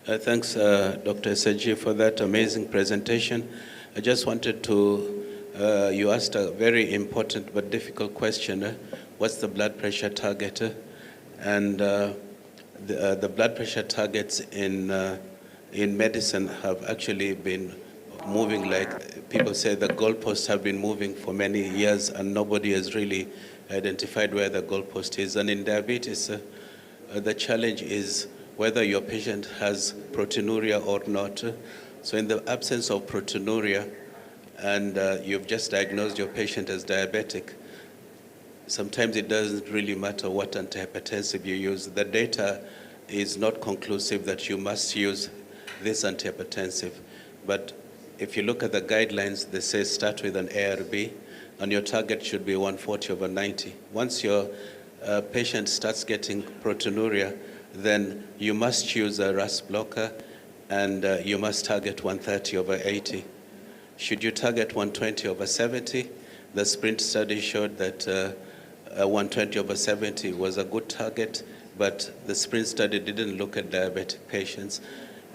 Speaker 3: Thanks, Dr. Isaji, for that amazing presentation. I just wanted to, you asked a very important but difficult question. What's the blood pressure target? And the blood pressure targets in medicine have actually been moving like people say the goalposts have been moving for many years and nobody has really identified where the goalpost is. And in diabetes, the challenge is whether your patient has proteinuria or not. So in the absence of proteinuria, and you've just diagnosed your patient as diabetic, sometimes it doesn't really matter what antihypertensive you use. The data is not conclusive that you must use this antihypertensive. But if you look at the guidelines, they say start with an ARB, and your target should be 140/90. Once your patient starts getting proteinuria, then you must choose a RAS blocker, and you must target 130/80. Should you target 120/70? The SPRINT study showed that 120/70 was a good target, but the SPRINT study didn't look at diabetic patients,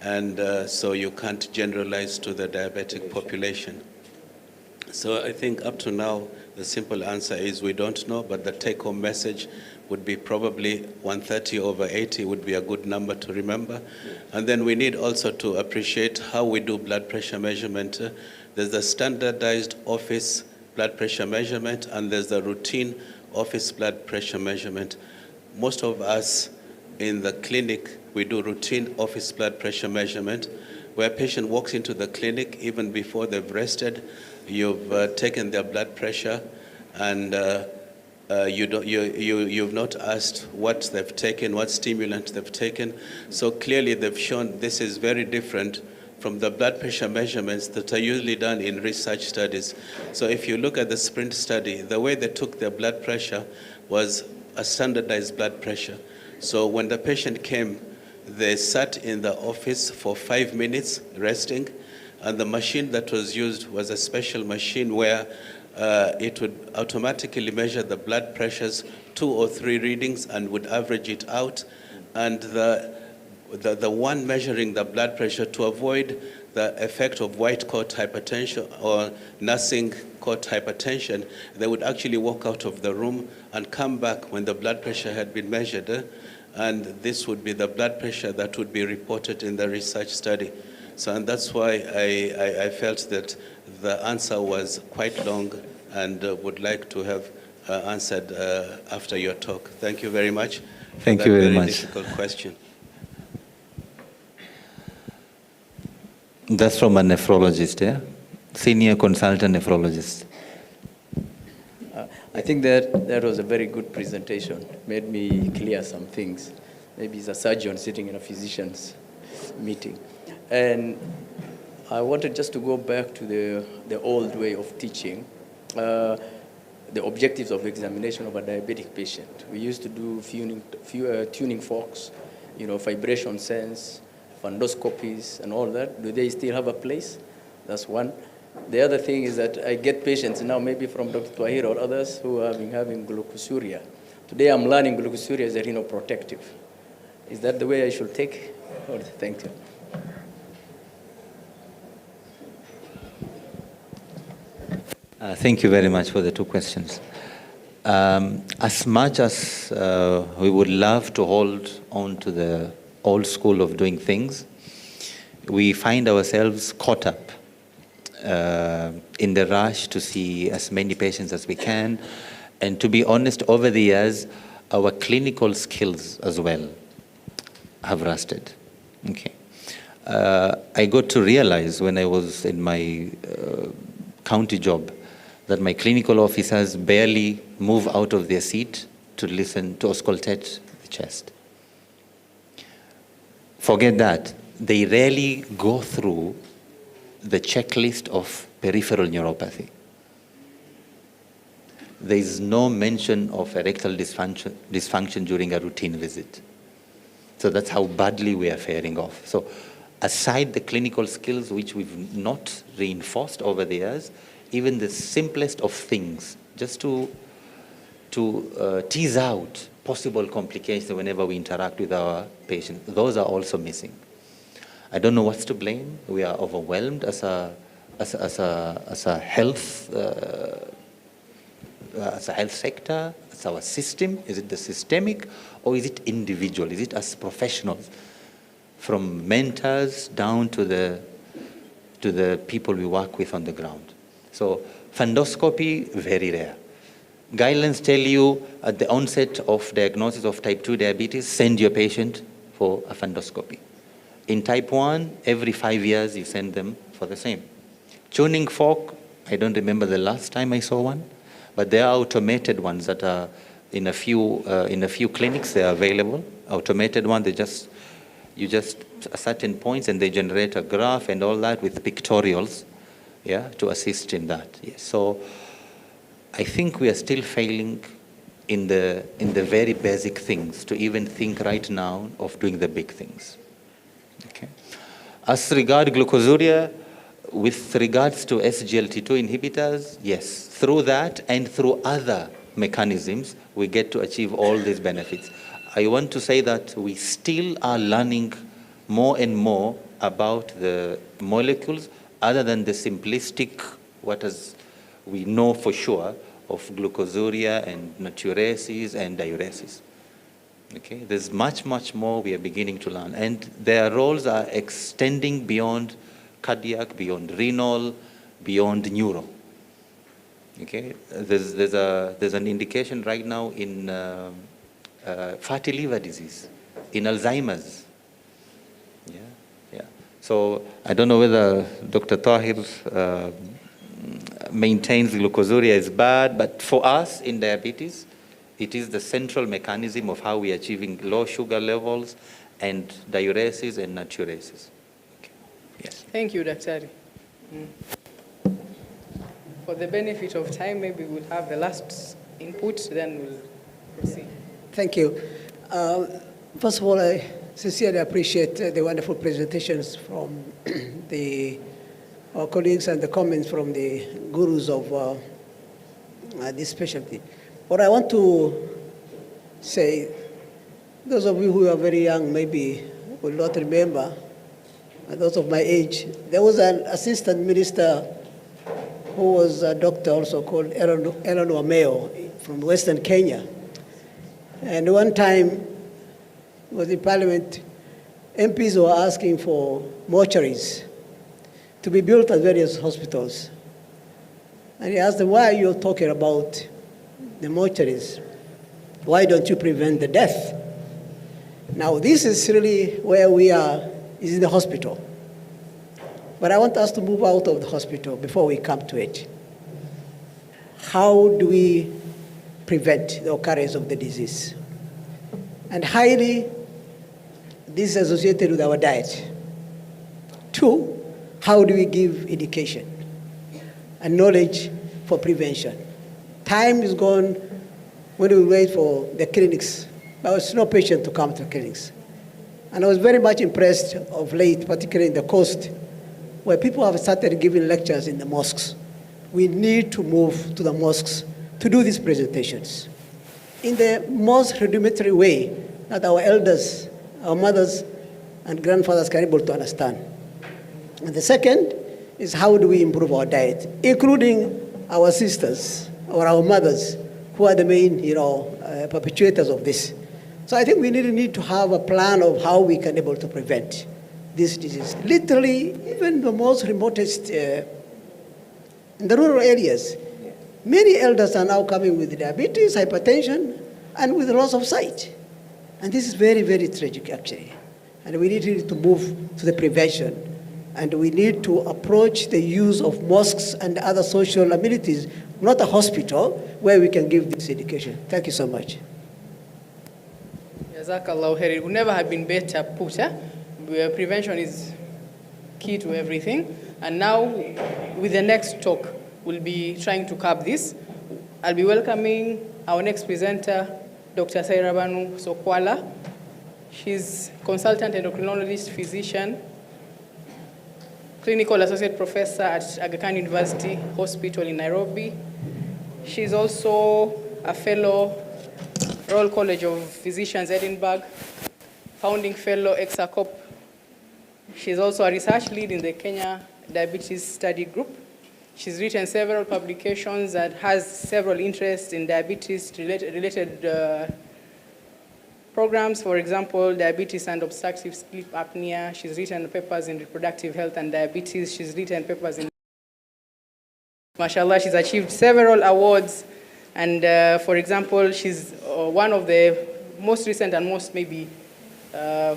Speaker 3: and so you can't generalize to the diabetic population. So I think up to now, the simple answer is we don't know, but the take-home message would be probably 130/80 would be a good number to remember. And then we need also to appreciate how we do blood pressure measurement. There's the standardized office blood pressure measurement, and there's the routine office blood pressure measurement. Most of us in the clinic, we do routine office blood pressure measurement, where a patient walks into the clinic even before they've rested. You've taken their blood pressure, and you've not asked what they've taken, what stimulant they've taken. So clearly they've shown this is very different from the blood pressure measurements that are usually done in research studies. So if you look at the SPRINT study, the way they took their blood pressure was a standardized blood pressure. So when the patient came, they sat in the office for 5 minutes resting, and the machine that was used was a special machine where it would automatically measure the blood pressures, 2 or 3 readings, and would average it out. And the one measuring the blood pressure, to avoid the effect of white coat hypertension or nursing coat hypertension, they would actually walk out of the room and come back when the blood pressure had been measured. And this would be the blood pressure that would be reported in the research study. So, and that's why I felt that the answer was quite long, and would like to have answered after your talk. Thank you very much.
Speaker 4: Thank you very much.
Speaker 3: Difficult question.
Speaker 4: That's from a nephrologist, yeah? Senior consultant nephrologist.
Speaker 6: I think that was a very good presentation. Made me clear some things. Maybe he's a surgeon sitting in a physician's meeting. And I wanted just to go back to the old way of teaching, the objectives of examination of a diabetic patient. We used to do tuning forks, vibration sense, fundoscopies, and all that. Do they still have a place? That's one. The other thing is that I get patients now, maybe from Dr. Twahir or others, who have been having glucosuria. Today I'm learning glucosuria is a renoprotective. Is that the way I should take? Oh, thank you.
Speaker 4: Thank you very much for the 2 questions. As much as we would love to hold on to the old school of doing things, we find ourselves caught up in the rush to see as many patients as we can. And to be honest, over the years, our clinical skills as well have rusted. Okay. I got to realize when I was in my county job that my clinical officers barely move out of their seat to listen, to auscultate the chest. Forget that. They rarely go through the checklist of peripheral neuropathy. There is no mention of erectile dysfunction during a routine visit. So that's how badly we are faring off. So aside the clinical skills which we've not reinforced over the years, even the simplest of things, just to tease out possible complications whenever we interact with our patients, those are also missing. I don't know what's to blame. We are overwhelmed as a health sector, as our system. Is it the systemic, or is it individual? Is it as professionals, from mentors down to to the people we work with on the ground. So fundoscopy, very rare. Guidelines tell you at the onset of diagnosis of type 2 diabetes, send your patient for a fundoscopy. In type 1, every 5 years you send them for the same. Tuning fork, I don't remember the last time I saw one, but there are automated ones that are in a few clinics. They are available. Automated one, you just certain points and they generate a graph and all that with pictorials, yeah, to assist in that. Yes. So I think we are still failing in the very basic things to even think right now of doing the big things. Okay. As regard glucosuria, with regards to SGLT2 inhibitors, yes, through that and through other mechanisms, we get to achieve all these benefits. I want to say that we still are learning more and more about the molecules other than the simplistic, we know for sure of glucosuria and natriuresis and diuresis. Okay, there's much, much more we are beginning to learn. And their roles are extending beyond cardiac, beyond renal, beyond neuro. Okay, there's an indication right now in fatty liver disease, in Alzheimer's. Yeah. So I don't know whether Dr. Tahir maintains glucosuria is bad, but for us in diabetes, it is the central mechanism of how we are achieving low sugar levels and diuresis and natriuresis. Okay. Yes.
Speaker 2: Thank you, Dr. For the benefit of time, maybe we'll have the last input, then we'll proceed.
Speaker 7: Thank you. First of all, I sincerely appreciate the wonderful presentations from our colleagues and the comments from the gurus of this specialty. What I want to say, those of you who are very young maybe will not remember, and those of my age, there was an assistant minister who was a doctor also called Eleanor Mayo from Western Kenya. And one time, was in Parliament, MPs were asking for mortuaries to be built at various hospitals. And he asked them, why are you talking about the mortuaries? Why don't you prevent the death? Now, this is really where we are, is in the hospital. But I want us to move out of the hospital before we come to it. How do we prevent the occurrence of the disease? And highly, this is associated with our diet. 2, how do we give education and knowledge for prevention? Time is gone when we wait for the clinics. There was no patient to come to clinics. And I was very much impressed of late, particularly in the coast, where people have started giving lectures in the mosques. We need to move to the mosques to do these presentations in the most rudimentary way that our elders, our mothers and grandfathers can be able to understand. And the second is how do we improve our diet, including our sisters or our mothers who are the main, perpetuators of this. So I think we need to have a plan of how we can be able to prevent this disease. Literally, even the most remotest, in the rural areas, many elders are now coming with diabetes, hypertension, and with loss of sight. And this is very, very tragic, actually. And we need to move to the prevention. And we need to approach the use of mosques and other social amenities, not a hospital, where we can give this education. Thank you so much.
Speaker 2: Jazakallah khair. It would never have been better put. Prevention is key to everything. And now, with the next talk, we'll be trying to curb this. I'll be welcoming our next presenter, Dr. Sairabanu Sokwala. She's consultant endocrinologist, physician, clinical associate professor at Aga Khan University Hospital in Nairobi. She's also a fellow, Royal College of Physicians, Edinburgh, founding fellow, Kammp. She's also a research lead in the Kenya Diabetes Study Group. She's written several publications and has several interests in diabetes related programs, for example, diabetes and obstructive sleep apnea. She's written papers in reproductive health and diabetes. She's written papers in... Mashallah, she's achieved several awards. And for example, she's one of the most recent and most maybe,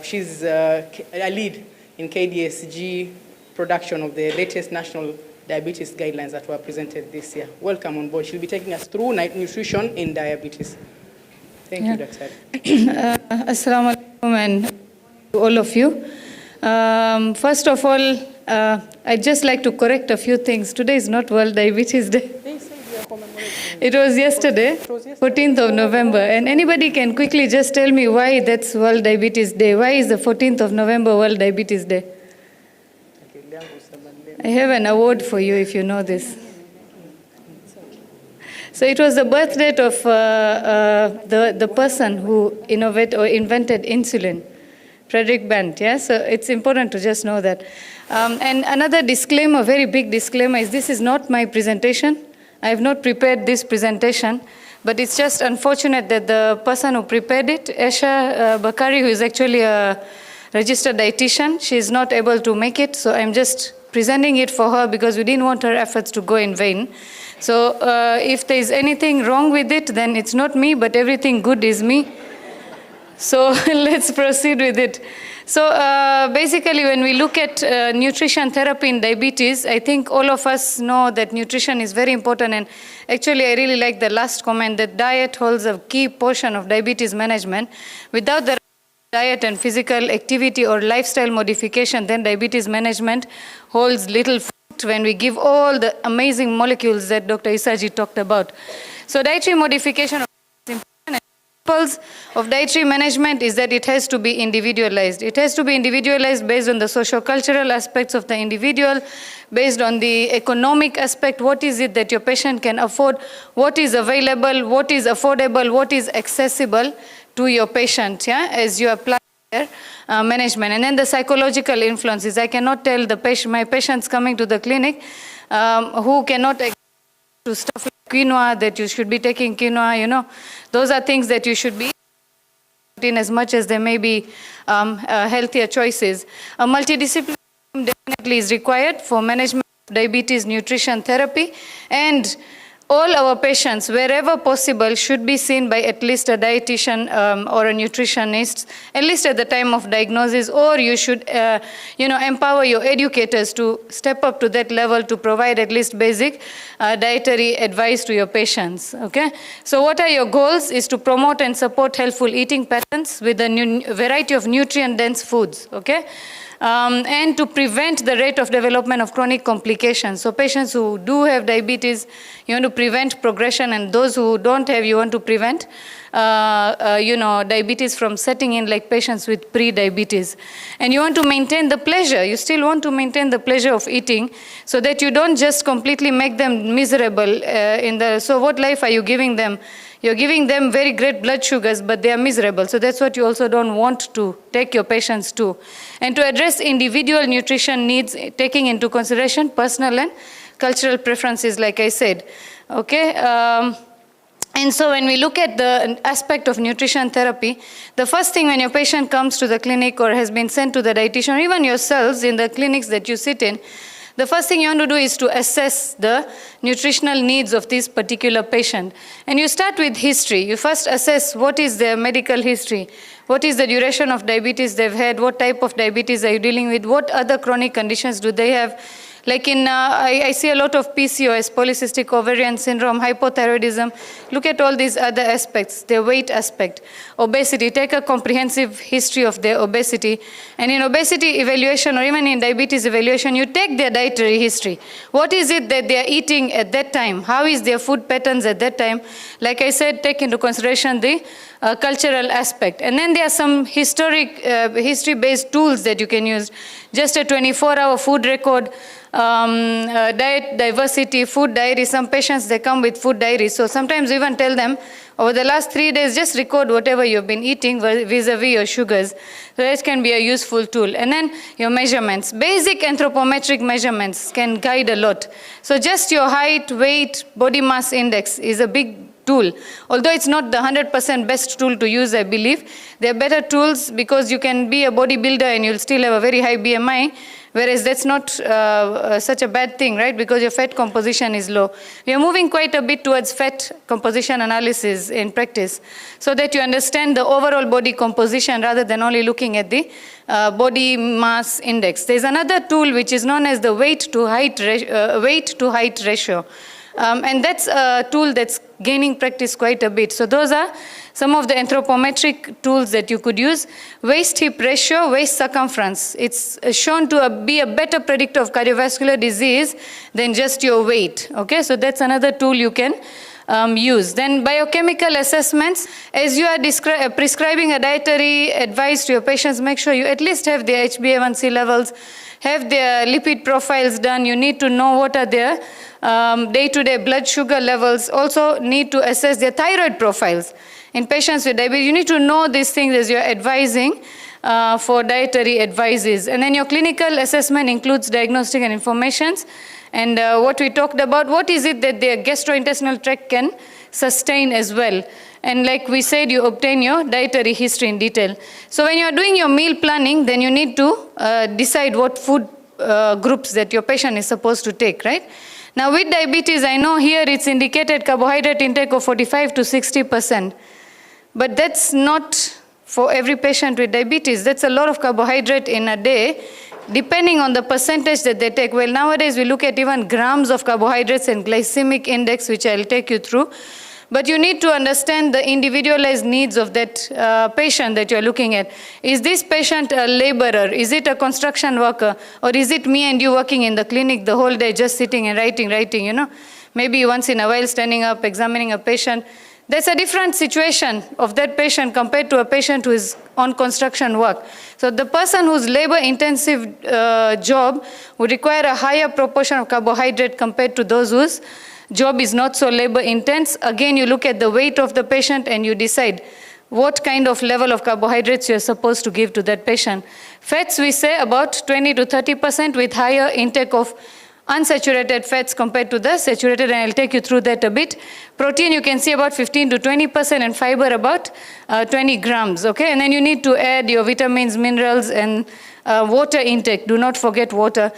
Speaker 2: she's a lead in KDSG production of the latest national diabetes guidelines that were presented this year. Welcome on board. She'll be taking us through nutrition in diabetes. Thank you, Dr.
Speaker 8: Assalamu alaikum and to all of you. First of all, I'd just like to correct a few things. Today is not World Diabetes Day. It was yesterday, 14th of November. And anybody can quickly just tell me why that's World Diabetes Day. Why is the 14th of November World Diabetes Day? I have an award for you if you know this. So it was the birth date of the person who invented insulin, Frederick Bent. Yeah? So it's important to just know that. And another disclaimer, very big disclaimer, is this is not my presentation. I have not prepared this presentation, but it's just unfortunate that the person who prepared it, Esha Bakari, who is actually a registered dietitian, she is not able to make it, so I'm just presenting it for her because we didn't want her efforts to go in vain. So if there is anything wrong with it, then it's not me, but everything good is me. So let's proceed with it. So basically, when we look at nutrition therapy in diabetes, I think all of us know that nutrition is very important. And actually, I really like the last comment that diet holds a key portion of diabetes management. Without the diet and physical activity or lifestyle modification, then diabetes management holds little fruit when we give all the amazing molecules that Dr. Isaji talked about. So dietary modification is important. Principles of dietary management is that it has to be individualized. It has to be individualized based on the socio-cultural aspects of the individual, based on the economic aspect. What is it that your patient can afford? What is available? What is affordable? What is accessible to your patient, yeah, as you apply their management. And then the psychological influences. I cannot tell the patient, my patients coming to the clinic who cannot to stuff like quinoa, that you should be taking quinoa, you know. Those are things that you should be in as much as there may be healthier choices. A multidisciplinary team definitely is required for management of diabetes nutrition therapy, and all our patients, wherever possible, should be seen by at least a dietitian or a nutritionist, at least at the time of diagnosis, or you should empower your educators to step up to that level to provide at least basic dietary advice to your patients, okay? So what are your goals? Is to promote and support healthful eating patterns with a variety of nutrient-dense foods, okay? And to prevent the rate of development of chronic complications. So patients who do have diabetes, you want to prevent progression, and those who don't have, you want to prevent diabetes from setting in, like patients with pre-diabetes. And you want to maintain the pleasure. You still want to maintain the pleasure of eating so that you don't just completely make them miserable so what life are you giving them? You're giving them very great blood sugars, but they are miserable. So that's what you also don't want to take your patients to. And to address individual nutrition needs, taking into consideration personal and cultural preferences, like I said. Okay. And so when we look at the aspect of nutrition therapy, the first thing when your patient comes to the clinic or has been sent to the dietitian, or even yourselves in the clinics that you sit in, the first thing you want to do is to assess the nutritional needs of this particular patient. And you start with history. You first assess what is their medical history, what is the duration of diabetes they've had, what type of diabetes are you dealing with, what other chronic conditions do they have. Like I see a lot of PCOS, polycystic ovarian syndrome, hypothyroidism. Look at all these other aspects, their weight aspect. Obesity, take a comprehensive history of their obesity. And in obesity evaluation, or even in diabetes evaluation, you take their dietary history. What is it that they are eating at that time? How is their food patterns at that time? Like I said, take into consideration the cultural aspect. And then there are some history-based tools that you can use. Just a 24-hour food record, diet diversity, food diary. Some patients, they come with food diaries. So sometimes we even tell them, over the last 3 days, just record whatever you've been eating vis-a-vis your sugars. So that can be a useful tool. And then your measurements. Basic anthropometric measurements can guide a lot. So just your height, weight, body mass index is a big tool. Although it's not the 100% best tool to use, I believe. There are better tools because you can be a bodybuilder and you'll still have a very high BMI, whereas that's not such a bad thing, right? Because your fat composition is low. We are moving quite a bit towards fat composition analysis in practice so that you understand the overall body composition rather than only looking at the body mass index. There's another tool which is known as the weight to height ratio. And that's a tool that's gaining practice quite a bit. So those are some of the anthropometric tools that you could use. Waist-hip ratio, waist circumference. It's shown to be a better predictor of cardiovascular disease than just your weight. Okay, so that's another tool you can use. Then biochemical assessments. As you are prescribing a dietary advice to your patients, make sure you at least have their HbA1c levels, have their lipid profiles done. You need to know what are their day-to-day blood sugar levels. Also need to assess their thyroid profiles. In patients with diabetes, you need to know these things as you're advising for dietary advices. And then your clinical assessment includes diagnostic and informations. And what we talked about, what is it that their gastrointestinal tract can sustain as well. And like we said, you obtain your dietary history in detail. So when you're doing your meal planning, then you need to decide what food groups that your patient is supposed to take, right? Now with diabetes, I know here it's indicated carbohydrate intake of 45 to 60%. But that's not for every patient with diabetes. That's a lot of carbohydrate in a day, depending on the percentage that they take. Well, nowadays we look at even grams of carbohydrates and glycemic index, which I'll take you through. But you need to understand the individualized needs of that patient that you're looking at. Is this patient a laborer? Is it a construction worker? Or is it me and you working in the clinic the whole day, just sitting and writing, you know? Maybe once in a while standing up, examining a patient. There's a different situation of that patient compared to a patient who is on construction work. So the person whose labor-intensive job would require a higher proportion of carbohydrate compared to those whose job is not so labor-intense. Again, you look at the weight of the patient and you decide what kind of level of carbohydrates you're supposed to give to that patient. Fats, we say about 20 to 30% with higher intake of unsaturated fats compared to the saturated, and I'll take you through that a bit. Protein, you can see about 15 to 20%, and fiber about 20 grams, okay? And then you need to add your vitamins, minerals, and water intake. Do not forget water.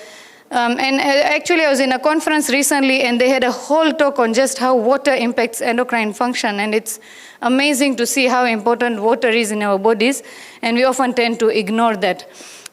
Speaker 8: Actually, I was in a conference recently, and they had a whole talk on just how water impacts endocrine function, and it's amazing to see how important water is in our bodies, and we often tend to ignore that.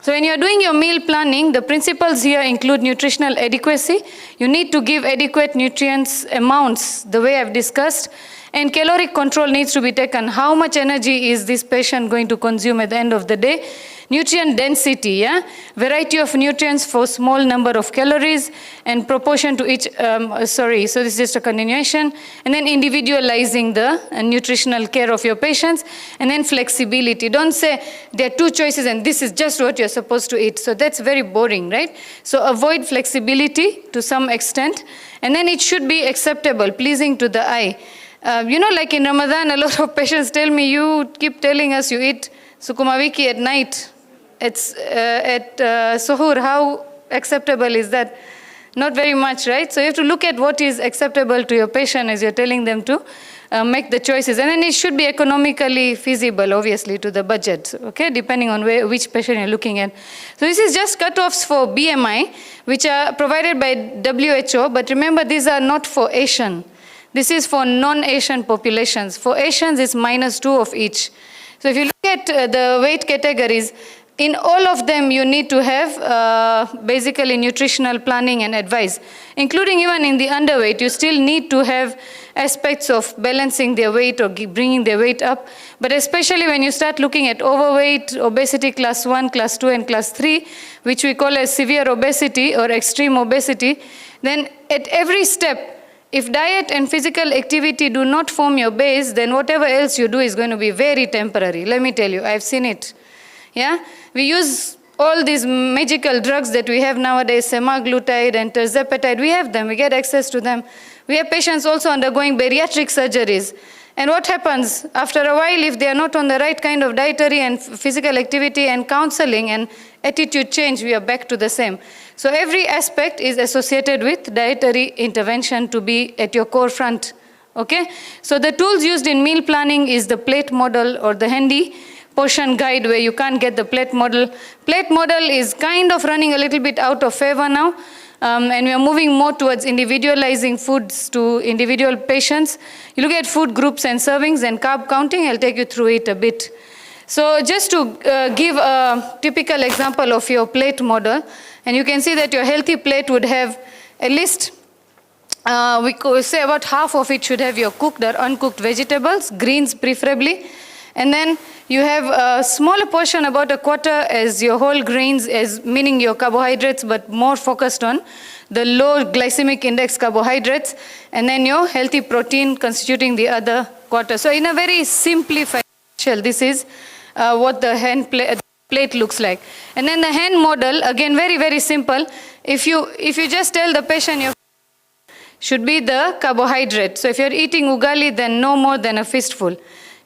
Speaker 8: So when you're doing your meal planning, the principles here include nutritional adequacy. You need to give adequate nutrients amounts, the way I've discussed, and caloric control needs to be taken. How much energy is this patient going to consume at the end of the day? Nutrient density, yeah? Variety of nutrients for small number of calories and proportion to each, so this is just a continuation. And then individualizing the nutritional care of your patients. And then flexibility. Don't say there are two choices and this is just what you're supposed to eat. So that's very boring, right? So avoid flexibility to some extent. And then it should be acceptable, pleasing to the eye. You know, like in Ramadan, a lot of patients tell me, you keep telling us you eat sukuma wiki at night. It's at suhoor. How acceptable is that? Not very much, right? So you have to look at what is acceptable to your patient as you're telling them to make the choices. And then it should be economically feasible, obviously, to the budget, okay, depending on which patient you're looking at. So this is just cutoffs for BMI, which are provided by WHO, but remember, these are not for Asian. This is for non-Asian populations. For Asians, it's -2 of each. So if you look at the weight categories, in all of them, you need to have basically nutritional planning and advice, including even in the underweight. You still need to have aspects of balancing their weight or bringing their weight up. But especially when you start looking at overweight, obesity class 1, class 2, and class 3, which we call as severe obesity or extreme obesity, then at every step, if diet and physical activity do not form your base, then whatever else you do is going to be very temporary. Let me tell you, I've seen it. Yeah? We use all these magical drugs that we have nowadays, semaglutide and tirzepatide. We have them. We get access to them. We have patients also undergoing bariatric surgeries. And what happens? After a while, if they are not on the right kind of dietary and physical activity and counseling and attitude change, we are back to the same. So every aspect is associated with dietary intervention to be at your core front Okay, so the tools used in meal planning is the plate model or the handy portion guide where you can't get the plate model. Plate model is kind of running a little bit out of favor now, and we are moving more towards individualizing foods to individual patients. You look at food groups and servings and carb counting, I'll take you through it a bit. So just to give a typical example of your plate model, and you can see that your healthy plate would have at least, we could say about half of it should have your cooked or uncooked vegetables, greens preferably, and then you have a smaller portion, about a quarter, as your whole grains, as meaning your carbohydrates, but more focused on the low glycemic index carbohydrates, and then your healthy protein constituting the other quarter. So in a very simplified shell, this is what the hand plate looks like. And then the hand model, again, very, very simple. If you just tell the patient your should be the carbohydrate. So if you're eating ugali, then no more than a fistful.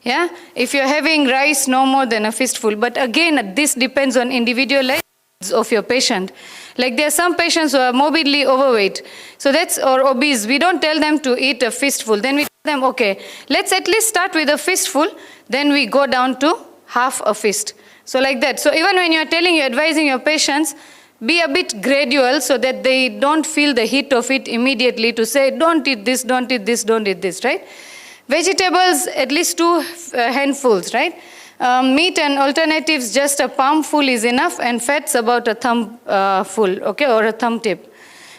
Speaker 8: Yeah? If you're having rice, no more than a fistful. But again, this depends on individual needs of your patient. Like there are some patients who are morbidly overweight, so or obese. We don't tell them to eat a fistful. Then we tell them, okay, let's at least start with a fistful, then we go down to half a fist. So like that. So even when you're advising your patients, be a bit gradual so that they don't feel the heat of it immediately to say, don't eat this, don't eat this, don't eat this, right? Vegetables, at least 2 handfuls, right? Meat and alternatives, just a palm full is enough, and fats about a thumb full, okay, or a thumb tip.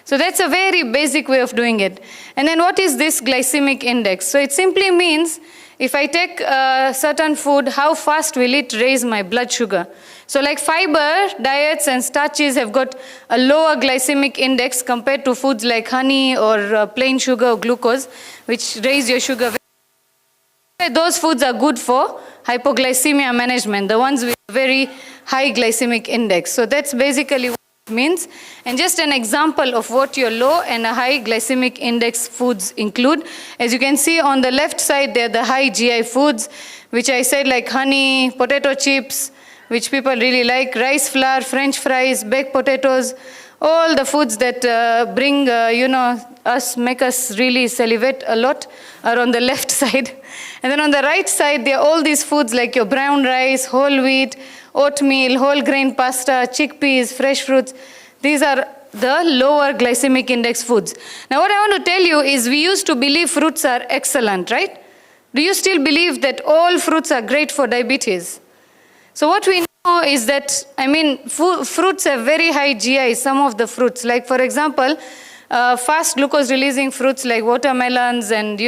Speaker 8: So that's a very basic way of doing it. And then what is this glycemic index? So it simply means if I take a certain food, how fast will it raise my blood sugar? So like fiber diets and starches have got a lower glycemic index compared to foods like honey or plain sugar or glucose, which raise your sugar. Those foods are good for hypoglycemia management, the ones with very high glycemic index. So that's basically what it means. And just an example of what your low and a high glycemic index foods include. As you can see on the left side, they're the high GI foods, which I said like honey, potato chips, which people really like, rice flour, French fries, baked potatoes, all the foods that bring, make us really salivate a lot are on the left side. And then on the right side, there are all these foods like your brown rice, whole wheat, oatmeal, whole grain pasta, chickpeas, fresh fruits. These are the lower glycemic index foods. Now what I want to tell you is we used to believe fruits are excellent, right? Do you still believe that all fruits are great for diabetes? So what we know is that, fruits have very high GI, some of the fruits. Like for example, fast glucose releasing fruits like watermelons and,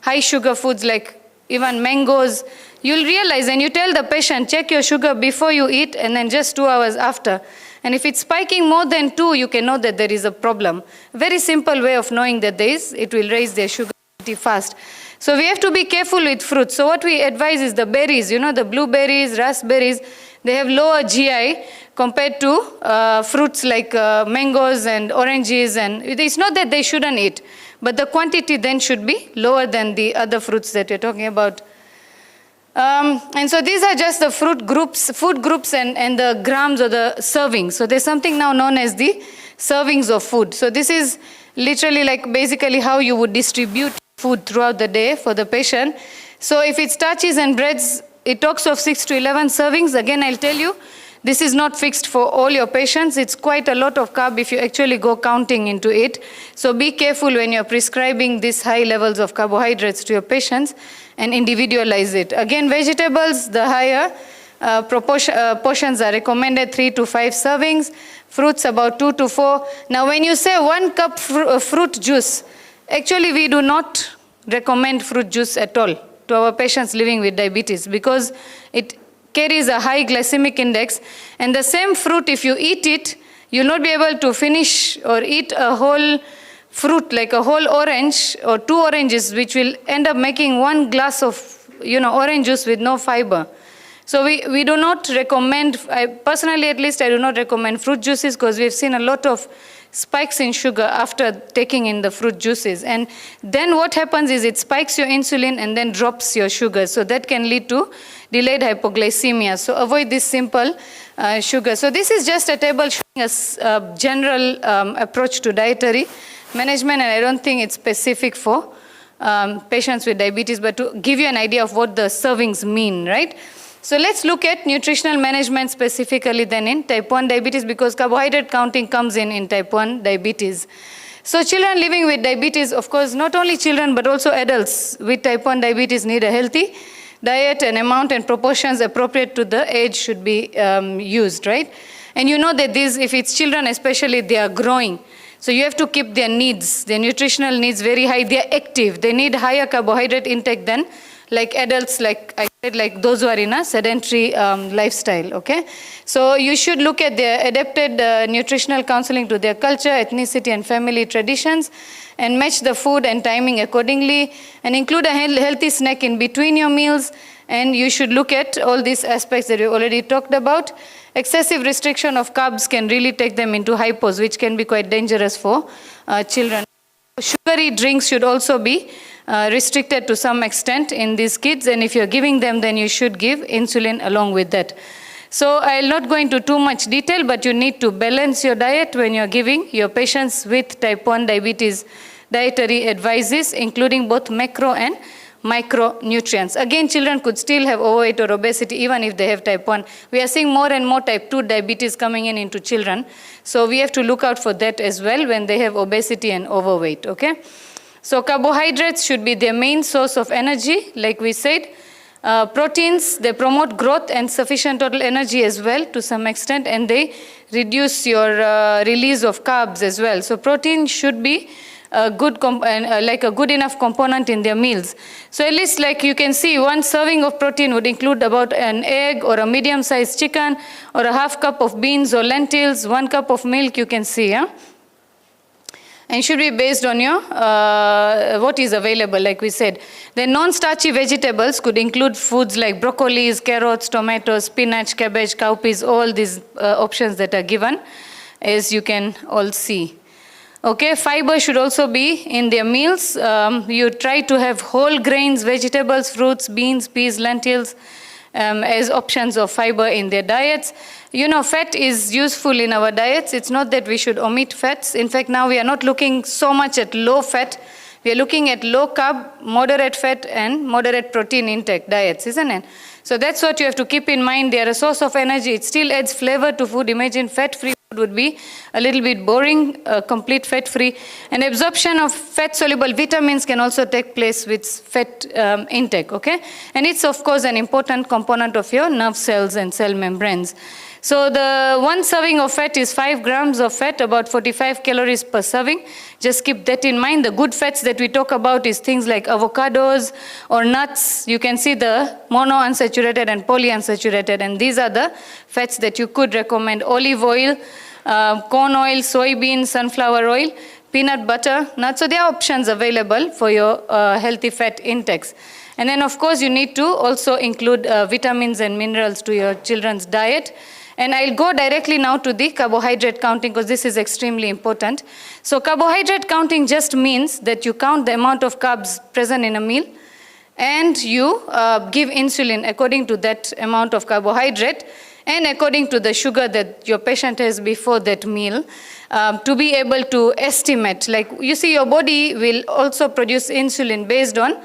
Speaker 8: high sugar foods like even mangoes. You'll realize, and you tell the patient, check your sugar before you eat and then just 2 hours after. And if it's spiking more than 2, you can know that there is a problem. Very simple way of knowing that it will raise their sugar pretty fast. So we have to be careful with fruits. So what we advise is the berries, the blueberries, raspberries, they have lower GI compared to fruits like mangoes and oranges. And it's not that they shouldn't eat, but the quantity then should be lower than the other fruits that you're talking about. And so these are just the food groups and the grams or the servings. So there's something now known as the servings of food. So this is literally like basically how you would distribute food throughout the day for the patient. So if it's starches and breads, it talks of 6 to 11 servings. Again, I'll tell you, this is not fixed for all your patients. It's quite a lot of carb if you actually go counting into it. So be careful when you're prescribing these high levels of carbohydrates to your patients and individualize it. Again, vegetables, the higher portions are recommended, 3 to 5 servings. Fruits, about 2 to 4. Now, when you say 1 cup fruit juice, actually, we do not recommend fruit juice at all to our patients living with diabetes because it carries a high glycemic index. And the same fruit, if you eat it, you'll not be able to finish or eat a whole fruit, like a whole orange or 2 oranges, which will end up making 1 glass of, orange juice with no fiber. So we do not recommend, personally at least, I do not recommend fruit juices because we've seen a lot of spikes in sugar after taking in the fruit juices. And then what happens is it spikes your insulin and then drops your sugar. So that can lead to delayed hypoglycemia. So avoid this simple sugar. So this is just a table showing us a general approach to dietary management, and I don't think it's specific for patients with diabetes, but to give you an idea of what the servings mean, right? So let's look at nutritional management specifically then in type 1 diabetes, because carbohydrate counting comes in type 1 diabetes. So children living with diabetes, of course, not only children, but also adults with type 1 diabetes need a healthy diet, and amount and proportions appropriate to the age should be used, right? And you know that these, if it's children especially, they are growing. So you have to keep their needs, their nutritional needs very high. They are active. They need higher carbohydrate intake than like adults, like I said, like those who are in a sedentary lifestyle, okay? So you should look at their adapted nutritional counseling to their culture, ethnicity, and family traditions, and match the food and timing accordingly, and include a healthy snack in between your meals. And you should look at all these aspects that we already talked about. Excessive restriction of carbs can really take them into hypos, which can be quite dangerous for children. Sugary drinks should also be restricted to some extent in these kids, and if you're giving them, then you should give insulin along with that. So I'll not go into too much detail, but you need to balance your diet when you're giving your patients with type 1 diabetes dietary advices, including both macro and micronutrients. Again, children could still have overweight or obesity even if they have type 1. We are seeing more and more type 2 diabetes coming into children. So we have to look out for that as well when they have obesity and overweight, okay? So carbohydrates should be their main source of energy, like we said. Proteins, they promote growth and sufficient total energy as well to some extent, and they reduce your release of carbs as well. So protein should be a good like a good enough component in their meals. So at least, like you can see, one serving of protein would include about an egg or a medium-sized chicken or a half cup of beans or lentils, 1 cup of milk, you can see, yeah? And should be based on your what is available, like we said. The non-starchy vegetables could include foods like broccolis, carrots, tomatoes, spinach, cabbage, cowpeas, all these options that are given, as you can all see. Okay, fiber should also be in their meals. You try to have whole grains, vegetables, fruits, beans, peas, lentils, as options of fiber in their diets. You know, fat is useful in our diets. It's not that we should omit fats. In fact, now we are not looking so much at low fat. We are looking at low carb, moderate fat, and moderate protein intake diets, isn't it? So that's what you have to keep in mind. They are a source of energy. It still adds flavor to food. Imagine fat-free food would be a little bit boring, complete fat-free. And absorption of fat-soluble vitamins can also take place with fat intake, okay? And it's, of course, an important component of your nerve cells and cell membranes. So the one serving of fat is 5 grams of fat, about 45 calories per serving. Just keep that in mind. The good fats that we talk about is things like avocados or nuts. You can see the monounsaturated and polyunsaturated, and these are the fats that you could recommend. Olive oil, corn oil, soybean, sunflower oil, peanut butter, nuts. So there are options available for your healthy fat intakes. And then, of course, you need to also include vitamins and minerals to your children's diet. And I'll go directly now to the carbohydrate counting, because this is extremely important. So carbohydrate counting just means that you count the amount of carbs present in a meal, and you give insulin according to that amount of carbohydrate and according to the sugar that your patient has before that meal, to be able to estimate. Like, you see, your body will also produce insulin based on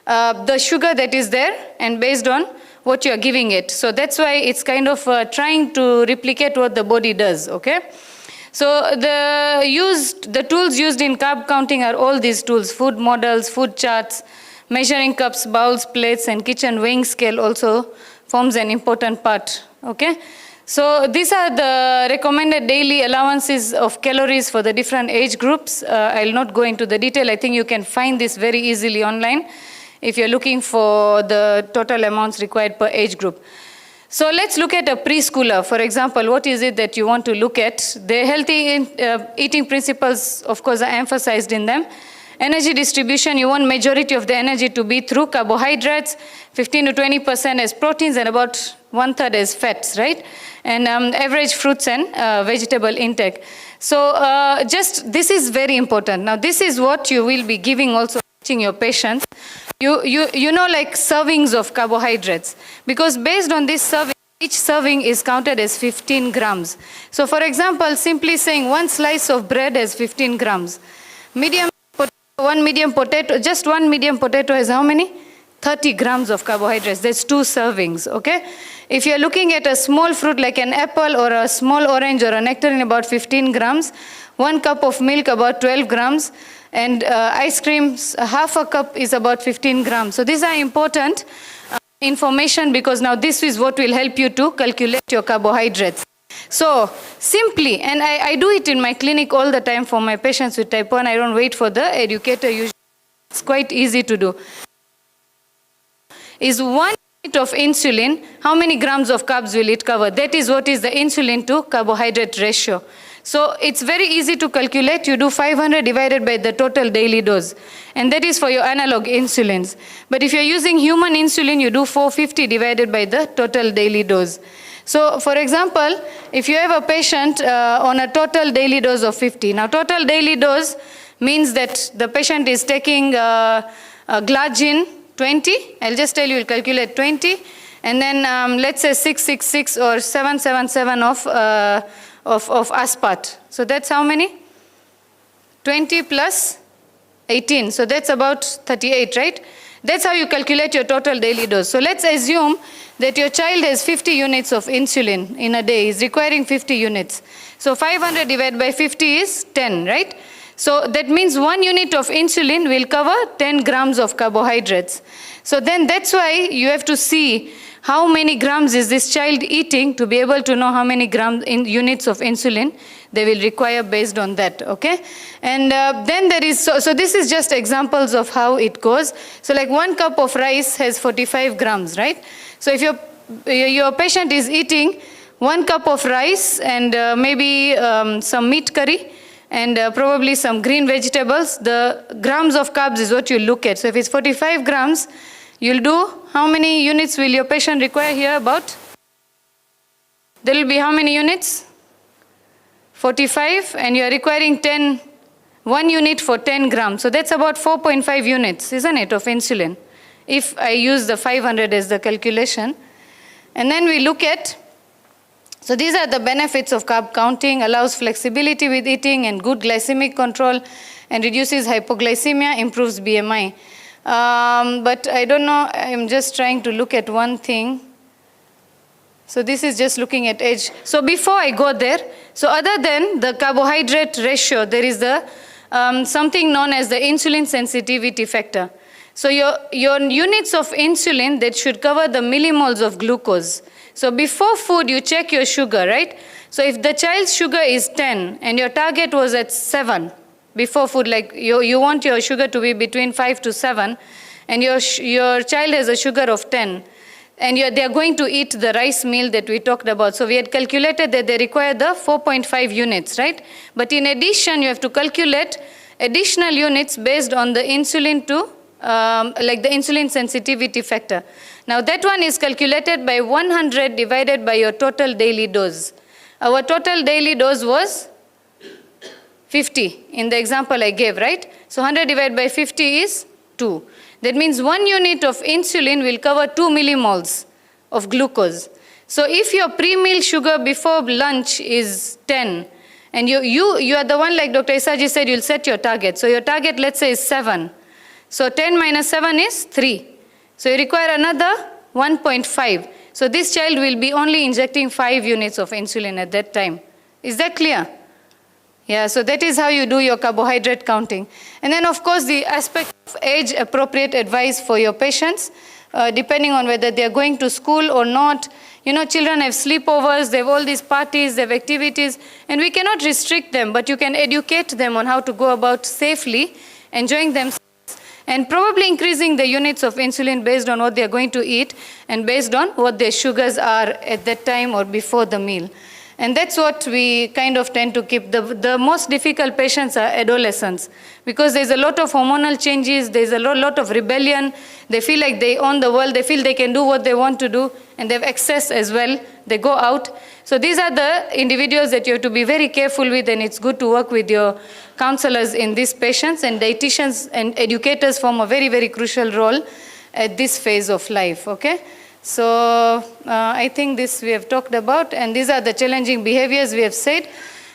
Speaker 8: the sugar that is there and based on what you're giving it. So that's why it's kind of trying to replicate what the body does, okay? So the tools used in carb counting are all these tools: food models, food charts, measuring cups, bowls, plates, and kitchen weighing scale also forms an important part, okay? So these are the recommended daily allowances of calories for the different age groups. I'll not go into the detail. I think you can find this very easily online if you're looking for the total amounts required per age group. So let's look at a preschooler. For example, what is it that you want to look at? The healthy eating principles, of course, are emphasized in them. Energy distribution, you want majority of the energy to be through carbohydrates, 15 to 20% as proteins, and about 1/3 as fats, right? And average fruits and vegetable intake. So this is very important. Now, this is what you will be giving also, teaching your patients. You know, like servings of carbohydrates, because based on this serving, each serving is counted as 15 grams. So for example, simply saying 1 slice of bread has 15 grams. Medium potato One medium potato, just one medium potato has how many? 30 grams of carbohydrates. That's 2 servings, okay? If you're looking at a small fruit like an apple or a small orange or a nectarine, about 15 grams, 1 cup of milk, about 12 grams, and ice creams, half a cup is about 15 grams. So these are important information, because now this is what will help you to calculate your carbohydrates. So simply, and I do it in my clinic all the time for my patients with type 1, I don't wait for the educator usually. It's quite easy to do. Is 1 unit of insulin, how many grams of carbs will it cover? That is what is the insulin to carbohydrate ratio. So it's very easy to calculate. You do 500 divided by the total daily dose. And that is for your analog insulins. But if you're using human insulin, you do 450 divided by the total daily dose. So for example, if you have a patient on a total daily dose of 50. Now total daily dose means that the patient is taking glargine 20. I'll just tell you, we'll calculate 20. And then let's say 666 or 777 of aspart. So that's how many? 20 plus 18. So that's about 38, right? That's how you calculate your total daily dose. So let's assume that your child has 50 units of insulin in a day. He's requiring 50 units. So 500 divided by 50 is 10, right? So that means 1 unit of insulin will cover 10 grams of carbohydrates. So then that's why you have to see how many grams is this child eating to be able to know how many units of insulin they will require based on that, okay? And then there is, so this is just examples of how it goes. So like 1 cup of rice has 45 grams, right? So if your patient is eating 1 cup of rice and maybe some meat curry, and probably some green vegetables, the grams of carbs is what you look at. So if it's 45 grams, you'll do, how many units will your patient require here? About? There will be how many units? 45, and you're requiring 1 unit for 10 grams. So that's about 4.5 units, isn't it, of insulin? If I use the 500 as the calculation. And then we look at, so these are the benefits of carb counting, allows flexibility with eating and good glycemic control, and reduces hypoglycemia, improves BMI. But I don't know, I'm just trying to look at one thing. So this is just looking at age. So before I go there, so other than the carbohydrate ratio, there is the something known as the insulin sensitivity factor. So your units of insulin that should cover the millimoles of glucose. So before food, you check your sugar, right? So if the child's sugar is 10 and your target was at 7 before food, like you want your sugar to be between 5 to 7, and your child has a sugar of 10, and they are going to eat the rice meal that we talked about. So we had calculated that they require the 4.5 units, right? But in addition, you have to calculate additional units based on the insulin to like the insulin sensitivity factor. Now that one is calculated by 100 divided by your total daily dose. Our total daily dose was 50 in the example I gave, right? So 100 divided by 50 is 2. That means 1 unit of insulin will cover 2 millimoles of glucose. So if your pre-meal sugar before lunch is 10, and you are the one, like Dr. Isaji said, you'll set your target. So your target, let's say, is 7. So 10 minus 7 is 3. So you require another 1.5. So this child will be only injecting 5 units of insulin at that time. Is that clear? Yeah, so that is how you do your carbohydrate counting. And then, of course, the aspect of age-appropriate advice for your patients, depending on whether they are going to school or not. You know, children have sleepovers, they have all these parties, they have activities, and we cannot restrict them, but you can educate them on how to go about safely enjoying themselves, and probably increasing the units of insulin based on what they are going to eat and based on what their sugars are at that time or before the meal. And that's what we kind of tend to keep. The most difficult patients are adolescents, because there's a lot of hormonal changes, there's a lot of rebellion, they feel like they own the world, they feel they can do what they want to do, and they have access as well, they go out. So these are the individuals that you have to be very careful with, and it's good to work with your counselors in these patients, and dietitians and educators form a very, very crucial role at this phase of life, okay? So I think this we have talked about, and these are the challenging behaviors we have said.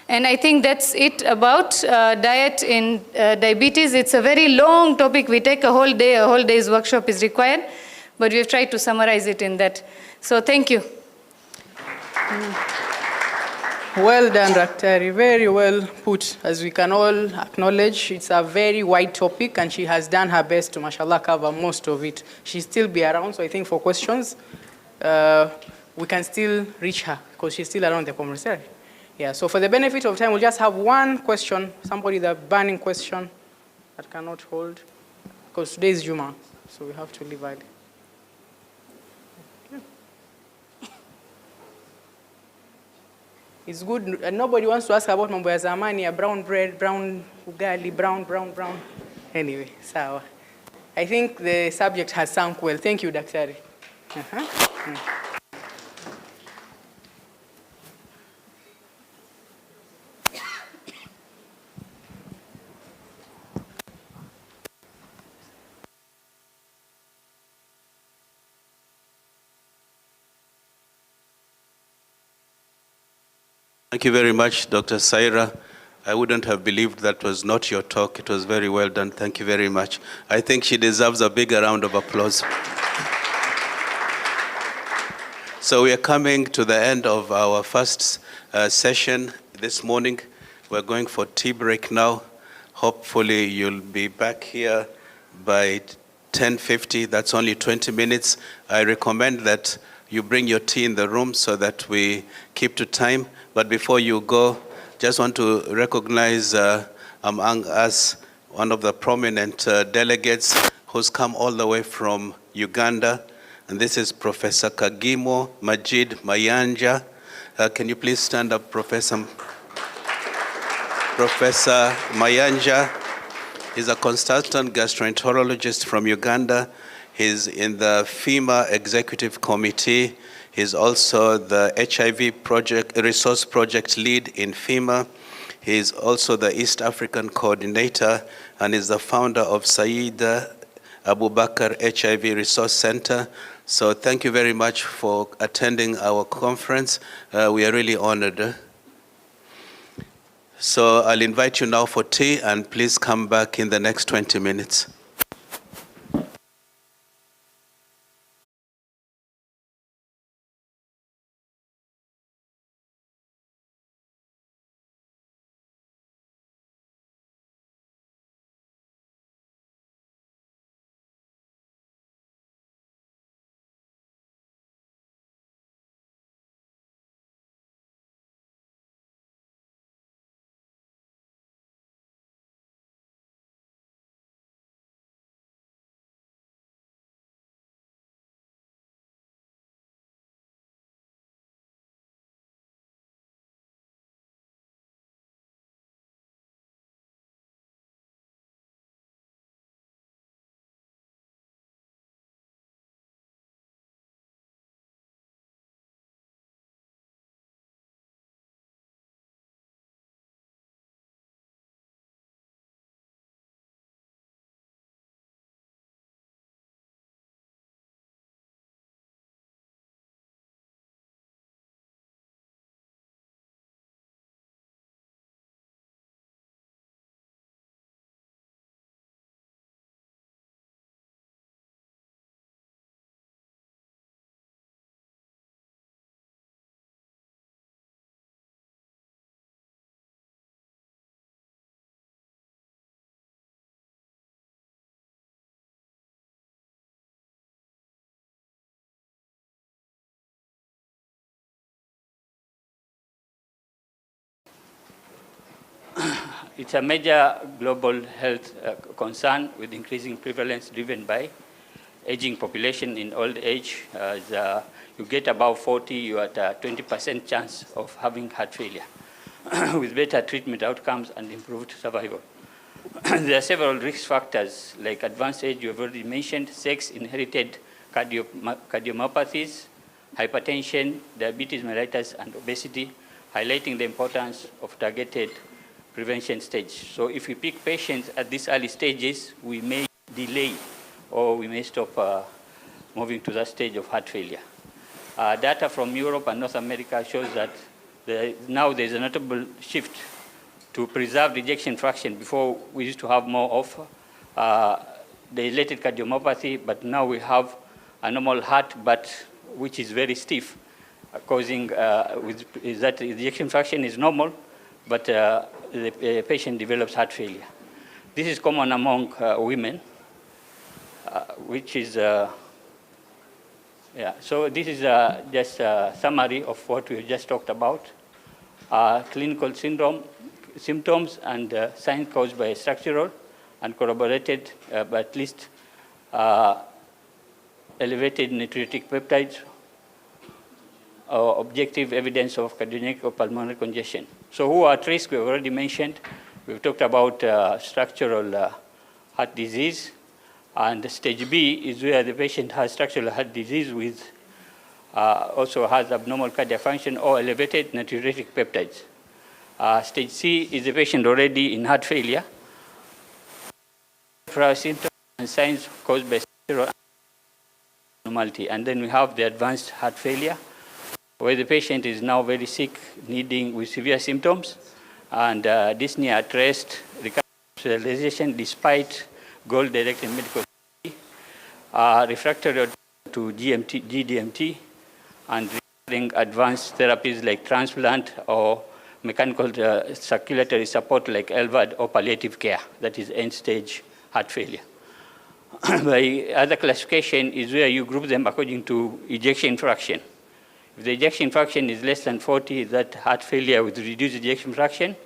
Speaker 8: And I think that's it about diet in diabetes. It's a very long topic. We take a whole day's workshop is required, but we've tried to summarize it in that. So thank you.
Speaker 2: Well done, Daktari. Very well put. As we can all acknowledge, it's a very wide topic, and she has done her best to, mashallah, cover most of it. She'll still be around, so I think for questions, we can still reach her, because she's still around the commissary. Yeah, so for the benefit of time, we'll just have one question, somebody with a burning question that cannot hold, because today is Juma, so we have to leave early. It's good, and nobody wants to ask about mambo ya zamani, brown bread, brown ugali, brown. Anyway, sawa. I think the subject has sunk well. Thank you, Daktari.
Speaker 3: Thank you very much, Dr. Saira. I wouldn't have believed that was not your talk. It was very well done. Thank you very much. I think she deserves a bigger round of applause. So we are coming to the end of our first session this morning. We're going for tea break now. Hopefully you'll be back here by 10:50. That's only 20 minutes. I recommend that you bring your tea in the room so that we keep to time. But before you go, just want to recognize among us one of the prominent delegates who's come all the way from Uganda, and this is Professor Kagimo Majid Mayanja. Can you please stand up, Professor? Professor Mayanja is a consultant gastroenterologist from Uganda. He's in the FEMA Executive Committee. He's also the HIV project, resource project lead in FEMA. He's also the East African coordinator and is the founder of Saida Abubakar HIV Resource Center. So thank you very much for attending our conference. We are really honored. So I'll invite you now for tea, and please come back in the next 20 minutes.
Speaker 9: It's a major global health concern with increasing prevalence driven by aging population in old age. You get above 40, you're at a 20% chance of having heart failure with better treatment outcomes and improved survival. There are several risk factors like advanced age, you have already mentioned, sex, inherited cardiomyopathies, hypertension, diabetes mellitus, and obesity, highlighting the importance of targeted prevention stage. So if we pick patients at these early stages, we may delay or we may stop moving to that stage of heart failure. Data from Europe and North America shows that Now there's a notable shift to preserve ejection fraction. Before, we used to have more of dilated cardiomyopathy, but now we have a normal heart, but which is very stiff, causing is that ejection fraction is normal, but the patient develops heart failure. This is common among women, which is, so this is just a summary of what we just talked about. Clinical symptoms and signs caused by structural and corroborated by at least elevated natriuretic peptides or objective evidence of cardiogenic or pulmonary congestion. So who are at risk? We've already mentioned. We've talked about structural heart disease. And stage B is where the patient has structural heart disease with also has abnormal cardiac function or elevated natriuretic peptides. Stage C is the patient already in heart failure. Symptoms and signs caused by structural abnormality. And then we have the advanced heart failure, where the patient is now very sick, with severe symptoms, and dyspnea at rest, recurrent hospitalization despite goal-directed medical therapy, refractory to GDMT, and requiring advanced therapies like transplant or mechanical circulatory support like LVAD or palliative care, that is end-stage heart failure. By other classification is where you group them according to ejection fraction. If the ejection fraction is less than 40, that heart failure with reduced ejection fraction.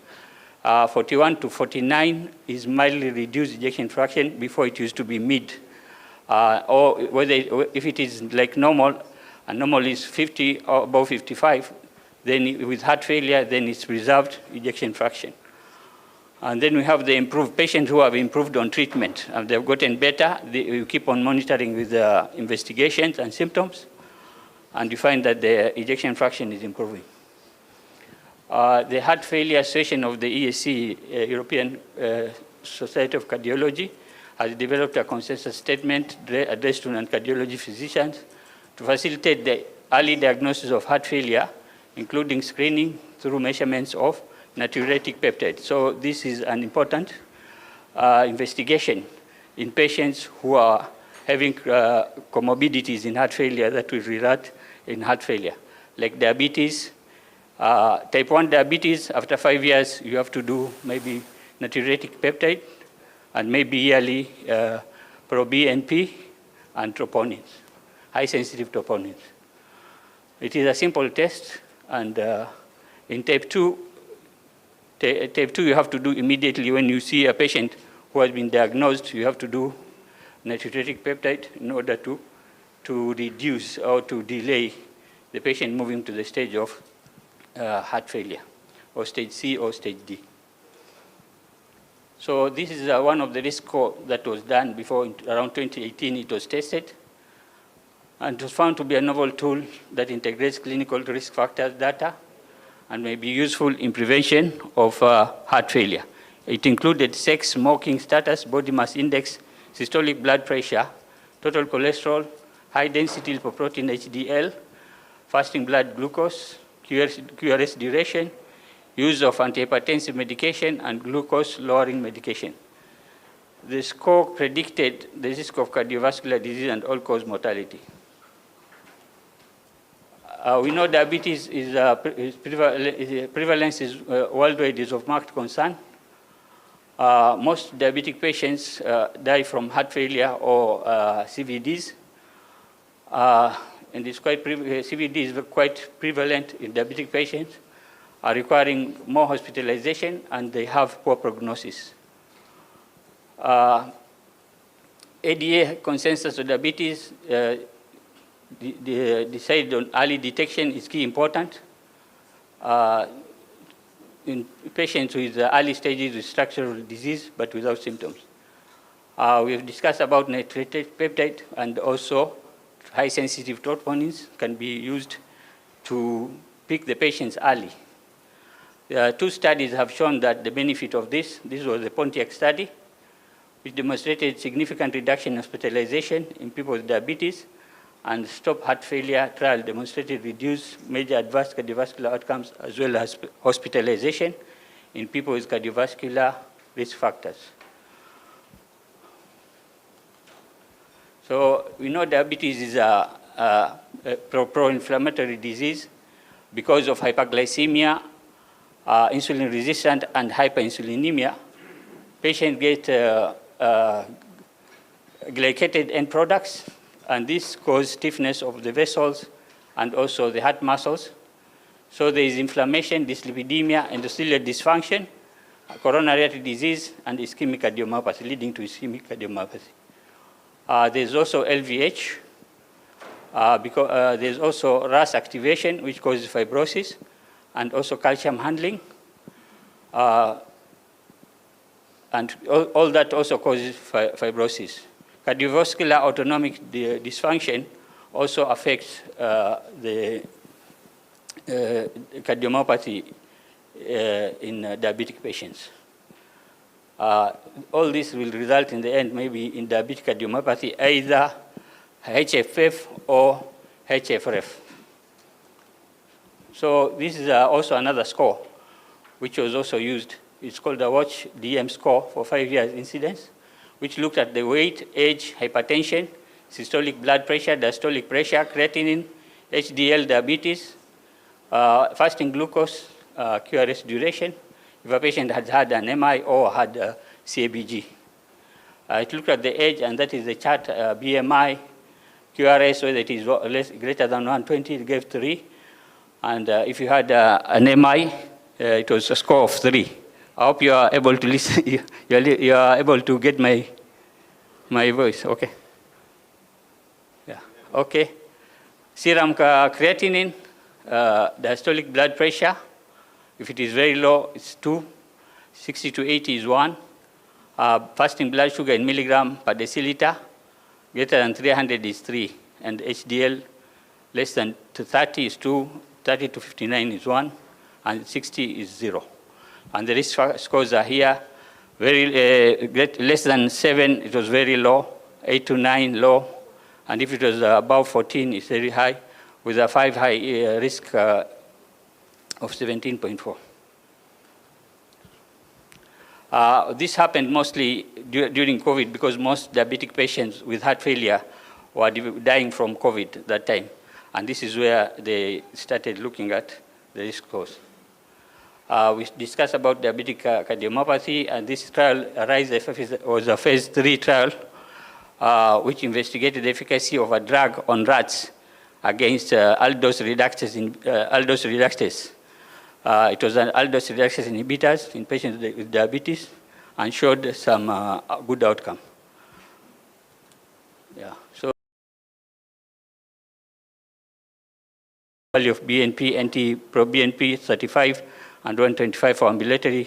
Speaker 9: 41 to 49 is mildly reduced ejection fraction. Before it used to be mid. Or whether if it is like normal, and normal is 50 or above 55, then with heart failure, then it's preserved ejection fraction. And then we have the improved patients who have improved on treatment. And they've gotten better. We keep on monitoring with investigations and symptoms. And you find that the ejection fraction is improving. The heart failure session of the ESC, European Society of Cardiology, has developed a consensus statement addressed to non-cardiology physicians to facilitate the early diagnosis of heart failure, including screening through measurements of natriuretic peptides. So this is an important investigation in patients who are having comorbidities in heart failure that will result in heart failure, like diabetes. Type 1 diabetes, after 5 years, you have to do maybe natriuretic peptide and maybe yearly pro-BNP and troponins, high-sensitive troponins. It is a simple test, and in type 2, you have to do immediately when you see a patient who has been diagnosed. You have to do natriuretic peptide in order to reduce or to delay the patient moving to the stage of heart failure, or stage C or stage D. So this is one of the risk score that was done before. Around 2018, it was tested, and it was found to be a novel tool that integrates clinical risk factors data and may be useful in prevention of heart failure. It included sex, smoking status, body mass index, systolic blood pressure, total cholesterol, high-density lipoprotein HDL, fasting blood glucose, QRS duration, use of antihypertensive medication, and glucose-lowering medication. The score predicted the risk of cardiovascular disease and all-cause mortality. We know diabetes prevalence is worldwide is of marked concern. Most diabetic patients die from heart failure or CVDs. And it's CVD is quite prevalent in diabetic patients, are requiring more hospitalization, and they have poor prognosis. ADA consensus of diabetes decided on early detection is key important in patients with early stages with structural disease but without symptoms. We have discussed about natriuretic peptide, and also high-sensitive troponins can be used to pick the patients early. Two studies have shown that the benefit of this. This was the Pontiac study, which demonstrated significant reduction in hospitalization in people with diabetes, and Stop Heart Failure trial demonstrated reduced major adverse cardiovascular outcomes as well as hospitalization in people with cardiovascular risk factors. So we know diabetes is a pro-inflammatory disease because of hyperglycemia, insulin resistant, and hyperinsulinemia. Patients get glycated end products, and this causes stiffness of the vessels and also the heart muscles. So there is inflammation, dyslipidemia, endothelial dysfunction, coronary artery disease, and ischemic cardiomyopathy, leading to ischemic cardiomyopathy. There's also LVH, because there's also RAS activation, which causes fibrosis, and also calcium handling. And all that also causes fibrosis. Cardiovascular autonomic dysfunction also affects the cardiomyopathy in diabetic patients. All this will result in the end maybe in diabetic cardiomyopathy, either HFF or HFrEF. So this is also another score, which was also used. It's called the Watch DM score for 5 years incidence, which looked at the weight, age, hypertension, systolic blood pressure, diastolic pressure, creatinine, HDL, diabetes, fasting glucose, QRS duration, if a patient had had an MI or had CABG. It looked at the age, and that is the chart, BMI, QRS, whether it is greater than 120, it gave 3. And if you had an MI, it was a score of 3. I hope you are able to listen, you are able to get my voice, okay? Yeah, okay. Serum creatinine, diastolic blood pressure, if it is very low, it's 2. 60 to 80 is 1. Fasting blood sugar in milligram per deciliter, greater than 300 is 3. And HDL less than 30 is 2, 30 to 59 is 1, and 60 is 0. And the risk scores are here. Very less than 7, it was very low. 8 to 9, low. And if it was above 14, it's very high, with a 5 high risk of 17.4. This happened mostly during COVID because most diabetic patients with heart failure were dying from COVID at that time. And this is where they started looking at the risk scores. We discussed about diabetic cardiomyopathy, and this trial, ARISE, was a phase 3 trial which investigated the efficacy of a drug on rats against aldose reductase. It was an aldose reductase inhibitors in patients with diabetes and showed some good outcome. Yeah. So value of BNP, NT-proBNP 35 and 125 for ambulatory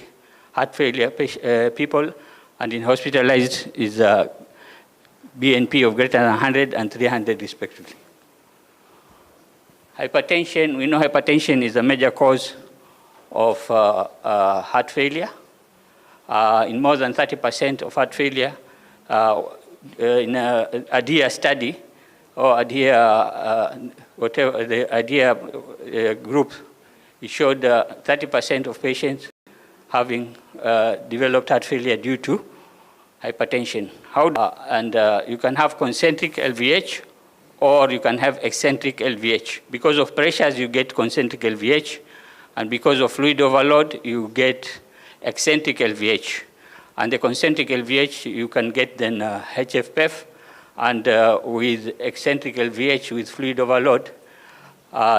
Speaker 9: heart failure people, and in hospitalized is BNP of greater than 100 and 300 respectively. Hypertension, we know hypertension is a major cause of heart failure. In more than 30% of heart failure, in a ADHERE study, or ADHERE, whatever, the ADHERE group, it showed 30% of patients having developed heart failure due to hypertension. You can have concentric LVH, or you can have eccentric LVH. Because of pressures, you get concentric LVH, and because of fluid overload, you get eccentric LVH. And the concentric LVH, you can get then HFpEF, and with eccentric LVH with fluid overload,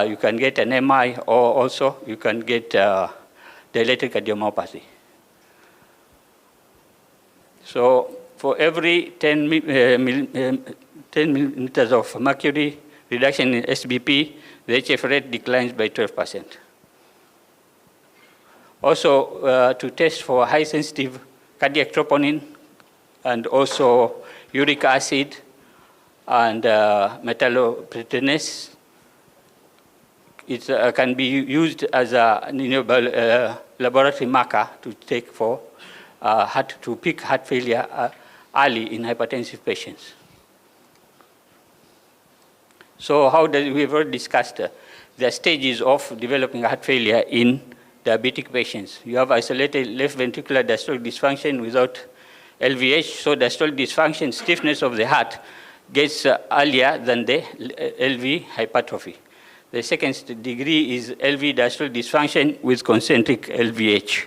Speaker 9: you can get an MI, or also you can get dilated cardiomyopathy. So for every 10 millimeters of mercury reduction in SBP, the HF rate declines by 12%. Also, to test for high sensitive cardiac troponin and also uric acid and metalloproteinase, it can be used as a laboratory marker to take for to pick heart failure early in hypertensive patients. So we've already discussed the stages of developing heart failure in diabetic patients. You have isolated left ventricular diastolic dysfunction without LVH, so diastolic dysfunction, stiffness of the heart, gets earlier than the LV hypertrophy. The second degree is LV diastolic dysfunction with concentric LVH.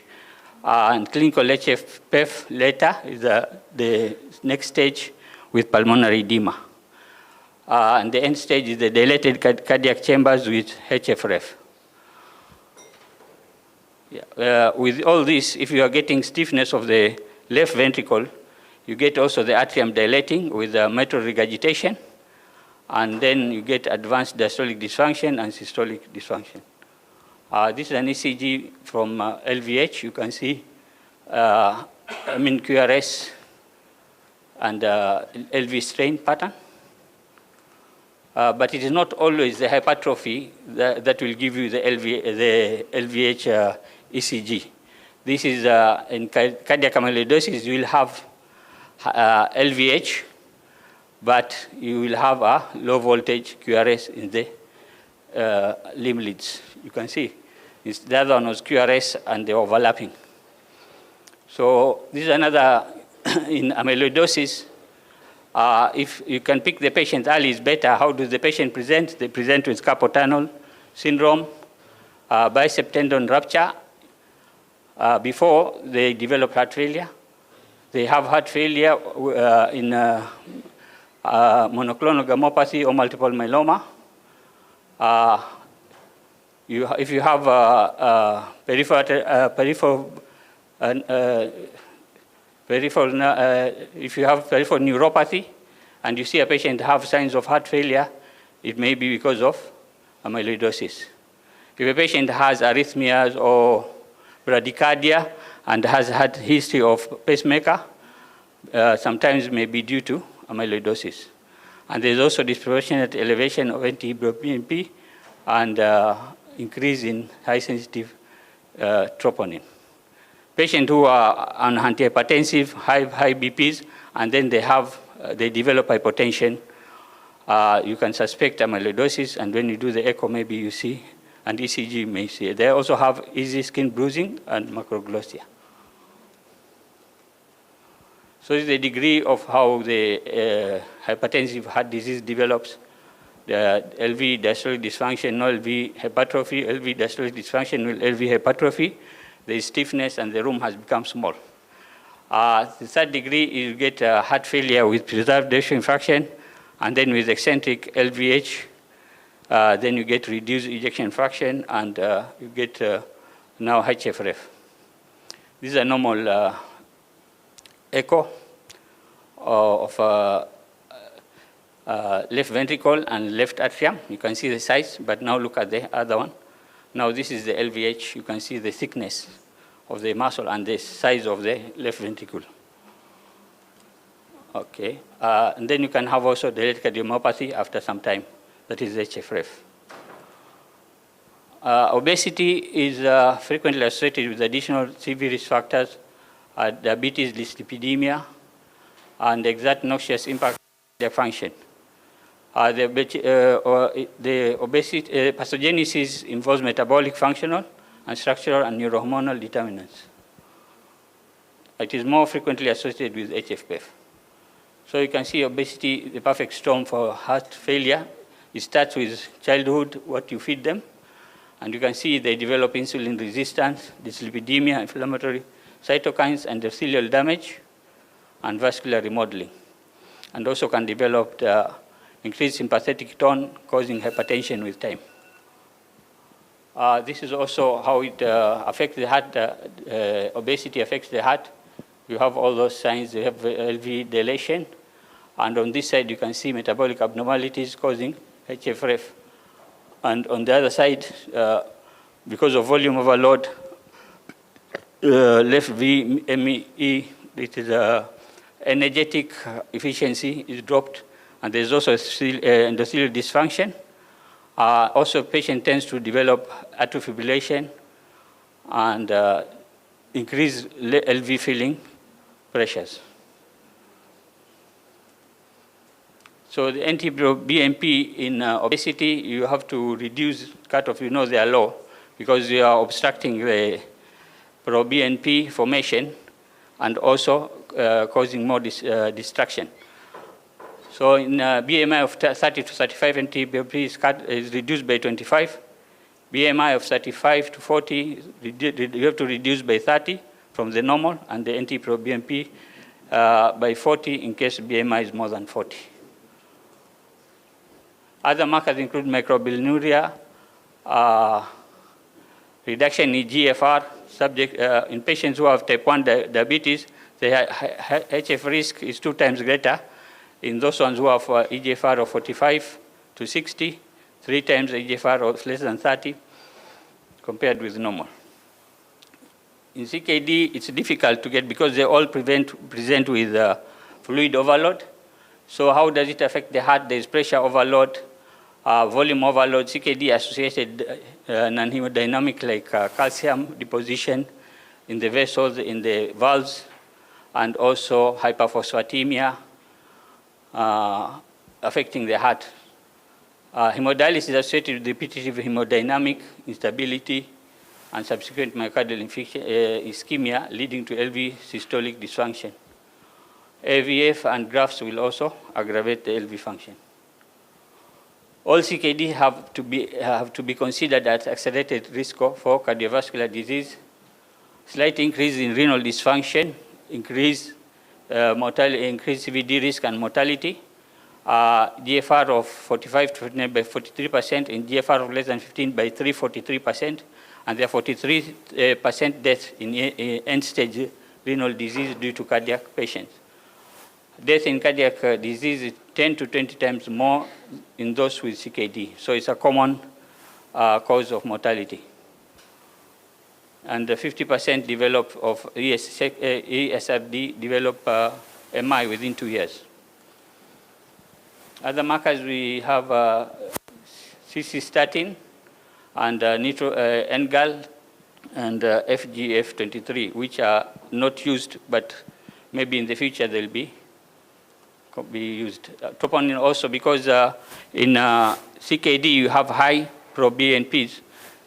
Speaker 9: And clinical HFpEF later is the next stage with pulmonary edema. And the end stage is the dilated cardiac chambers with HFrEF. Yeah. With all this, if you are getting stiffness of the left ventricle, you get also the atrium dilating with mitral regurgitation, and then you get advanced diastolic dysfunction and systolic dysfunction. This is an ECG from LVH. You can see QRS and LV strain pattern. But it is not always the hypertrophy that will give you the LVH ECG. This is in cardiac amyloidosis, you will have LVH, but you will have a low voltage QRS in the limb leads. You can see the other one was QRS and they were overlapping. So this is another in amyloidosis. If you can pick the patient early, is better. How does the patient present? They present with carpal tunnel syndrome, bicep tendon rupture before they develop heart failure. They have heart failure in monoclonal gammopathy or multiple myeloma. If you have if you have peripheral neuropathy and you see a patient have signs of heart failure, it may be because of amyloidosis. If a patient has arrhythmias or bradycardia and has had history of pacemaker, sometimes it may be due to amyloidosis. And there's also disproportionate elevation of NT-proBNP and increase in high-sensitive troponin. Patients who are on antihypertensive, high BPs, and then they develop hypotension, you can suspect amyloidosis, and when you do the echo, maybe you see, and ECG you may see. They also have easy skin bruising and macroglossia. So this is the degree of how the hypertensive heart disease develops. The LV diastolic dysfunction, no LV hypertrophy, LV diastolic dysfunction with LV hypertrophy. There is stiffness and the room has become small. The third degree, you get heart failure with preserved ejection fraction, and then with eccentric LVH, then you get reduced ejection fraction, and you get now HFrEF. This is a normal echo of left ventricle and left atrium. You can see the size, but now look at the other one. Now this is the LVH. You can see the thickness of the muscle and the size of the left ventricle. Okay, and then you can have also dilated cardiomyopathy after some time. That is HFrEF. Obesity is frequently associated with additional CV risk factors, diabetes, dyslipidemia, and exert noxious impact on their function. The obesity pathogenesis involves metabolic, functional, and structural and neurohormonal determinants. It is more frequently associated with HFpEF. So you can see obesity, the perfect storm for heart failure. It starts with childhood, what you feed them, and you can see they develop insulin resistance, dyslipidemia, inflammatory cytokines, endothelial damage, and vascular remodeling, and also can develop increased sympathetic tone, causing hypertension with time. This is also how it affects the heart. Obesity affects the heart. You have all those signs. You have LV dilation. And on this side, you can see metabolic abnormalities causing HFrEF. And on the other side, because of volume overload, left VME, it is energetic efficiency is dropped. And there's also endothelial dysfunction. Also, patient tends to develop atrial fibrillation and increased LV filling pressures. So the NT-proBNP in obesity, you have to reduce cutoff, you know they are low, because you are obstructing the proBNP formation and also causing more distraction. So in BMI of 30 to 35, NT-proBNP is reduced by 25. BMI of 35 to 40, you have to reduce by 30 from the normal, and the NT-proBNP by 40 in case BMI is more than 40. Other markers include microbilinuria, reduction in GFR. In patients who have type 1 diabetes, the HF risk is 2 times greater. In those ones who have eGFR of 45 to 60, 3 times eGFR of less than 30 compared with normal. In CKD, it's difficult to get because they all present with fluid overload. So how does it affect the heart? There is pressure overload, volume overload, CKD-associated non-hemodynamic like calcium deposition in the vessels, in the valves, and also hyperphosphatemia affecting the heart. Hemodialysis is associated with repetitive hemodynamic instability and subsequent myocardial ischemia leading to LV systolic dysfunction. AVF and grafts will also aggravate the LV function. All CKD have to be considered as accelerated risk for cardiovascular disease, slight increase in renal dysfunction, increased CVD risk and mortality, GFR of 45 to 59 by 43%, and GFR of less than 15 by 43%, and there are 43% deaths in end-stage renal disease due to cardiac patients. Death in cardiac disease is 10 to 20 times more in those with CKD. So it's a common cause of mortality. And 50% develop of ESRD develop MI within 2 years. Other markers, we have CC-statin and NGAL and FGF23, which are not used, but maybe in the future they'll be used. Troponin also, because in CKD you have high proBNPs.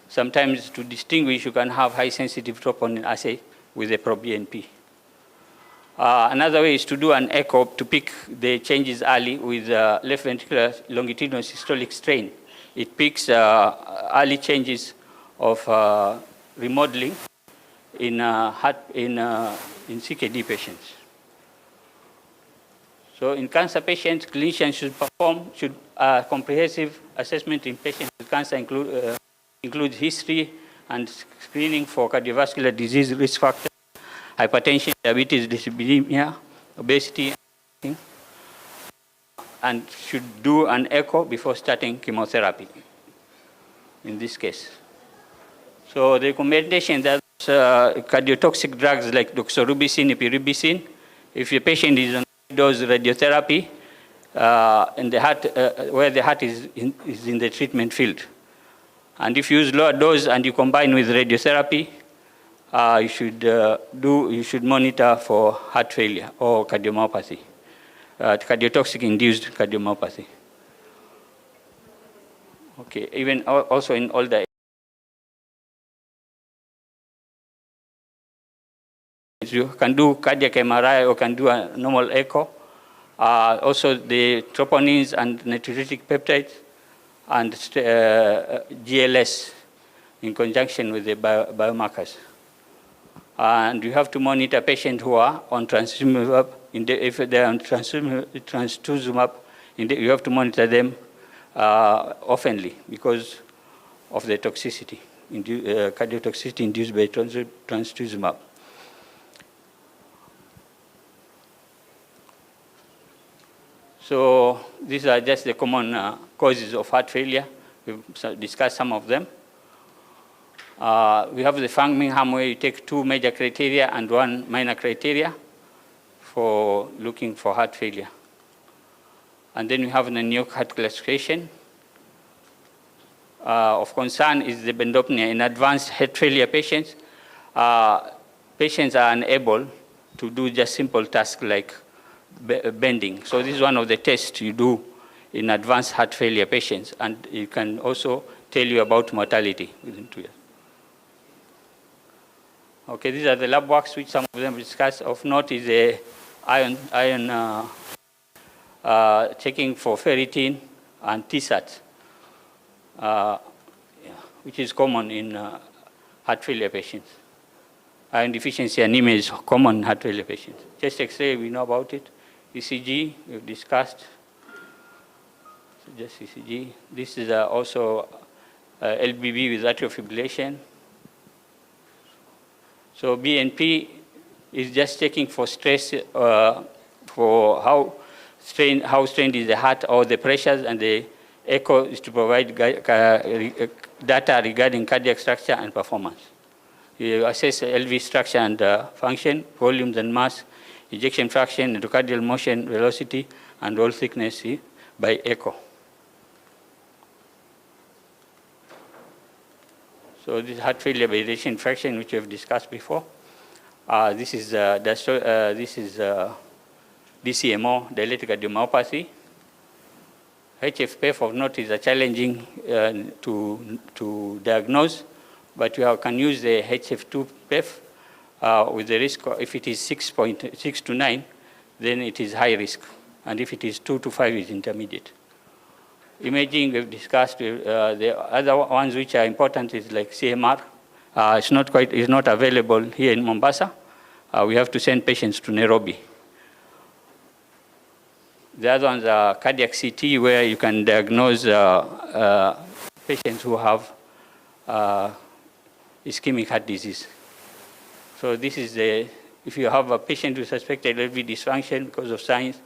Speaker 9: Sometimes to distinguish, you can have high sensitive troponin assay with a proBNP. Another way is to do an echo to pick the changes early with left ventricular longitudinal systolic strain. It picks early changes of remodeling in CKD patients. So in cancer patients, clinicians should perform comprehensive assessment in patients with cancer, include history and screening for cardiovascular disease risk factors, hypertension, diabetes, dyslipidemia, obesity, and should do an echo before starting chemotherapy in this case. So the recommendation that cardiotoxic drugs like doxorubicin, epirubicin, if your patient is on dose radiotherapy in the heart, where the heart is in the treatment field. And if you use lower dose and you combine with radiotherapy, you should monitor for heart failure or cardiomyopathy, cardiotoxic-induced cardiomyopathy. Okay, even also in older age, you can do cardiac MRI or can do a normal echo. Also the troponins and natriuretic peptides and GLS in conjunction with the biomarkers. And you have to monitor patients who are on trastuzumab. If they are on trastuzumab, you have to monitor them oftenly because of the toxicity, cardiotoxicity induced by trastuzumab. So these are just the common causes of heart failure. We've discussed some of them. We have the Framingham, where you take 2 major criteria and 1 minor criteria for looking for heart failure. And then we have the New York Heart Classification. Of concern is the bendopnea. In advanced heart failure patients, patients are unable to do just simple tasks like bending. So this is one of the tests you do in advanced heart failure patients, and it can also tell you about mortality within 2 years. Okay, these are the lab works which some of them discussed. Of note is a iron checking for ferritin and TSAT, which is common in heart failure patients. Iron deficiency anemia is common in heart failure patients. Chest X-ray, we know about it. ECG, we've discussed. So just ECG. This is also LBB with atrial fibrillation. So BNP is just checking for stress, for how strained is the heart or the pressures, and the echo is to provide data regarding cardiac structure and performance. You assess LV structure and function, volumes and mass, ejection fraction, endocardial motion, velocity, and wall thickness by echo. So this heart failure by ejection fraction, which we have discussed before. This is DCMO, dilated cardiomyopathy. HFpEF of note is challenging to diagnose, but you can use the HF2 PEF with the risk. If it is 6.6 to 9, then it is high risk, and if it is 2 to 5, is intermediate. Imaging, we've discussed. The other ones which are important is like CMR. It's not available here in Mombasa. We have to send patients to Nairobi. The other ones are cardiac CT, where you can diagnose patients who have ischemic heart disease. So this is if you have a patient with suspected LV dysfunction because of signs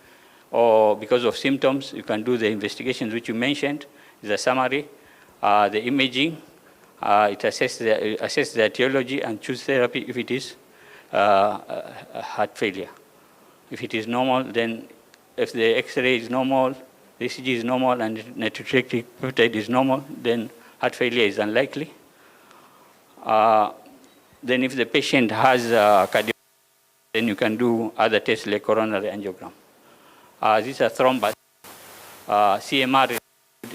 Speaker 9: or because of symptoms, you can do the investigations which you mentioned. Is a summary. The imaging, it assesses the etiology and choose therapy if it is heart failure. If it is normal, then if the X-ray is normal, the ECG is normal, and natriuretic peptide is normal, then heart failure is unlikely. Then if the patient has cardiomyopathy, then you can do other tests like coronary angiogram. These are thrombus. CMR is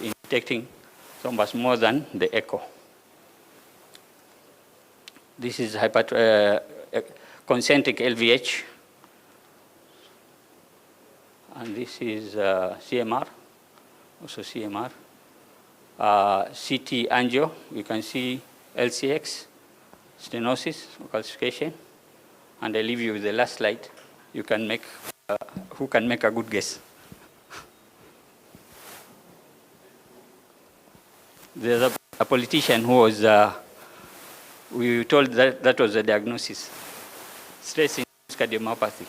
Speaker 9: in detecting thrombus more than the echo. This is concentric LVH. And this is CMR, also CMR. CT angio, you can see LCX, stenosis, calcification. And I leave you with the last slide. You can make, who can make a good guess? There's a politician who was, we were told that was the diagnosis. Stress-induced cardiomyopathy,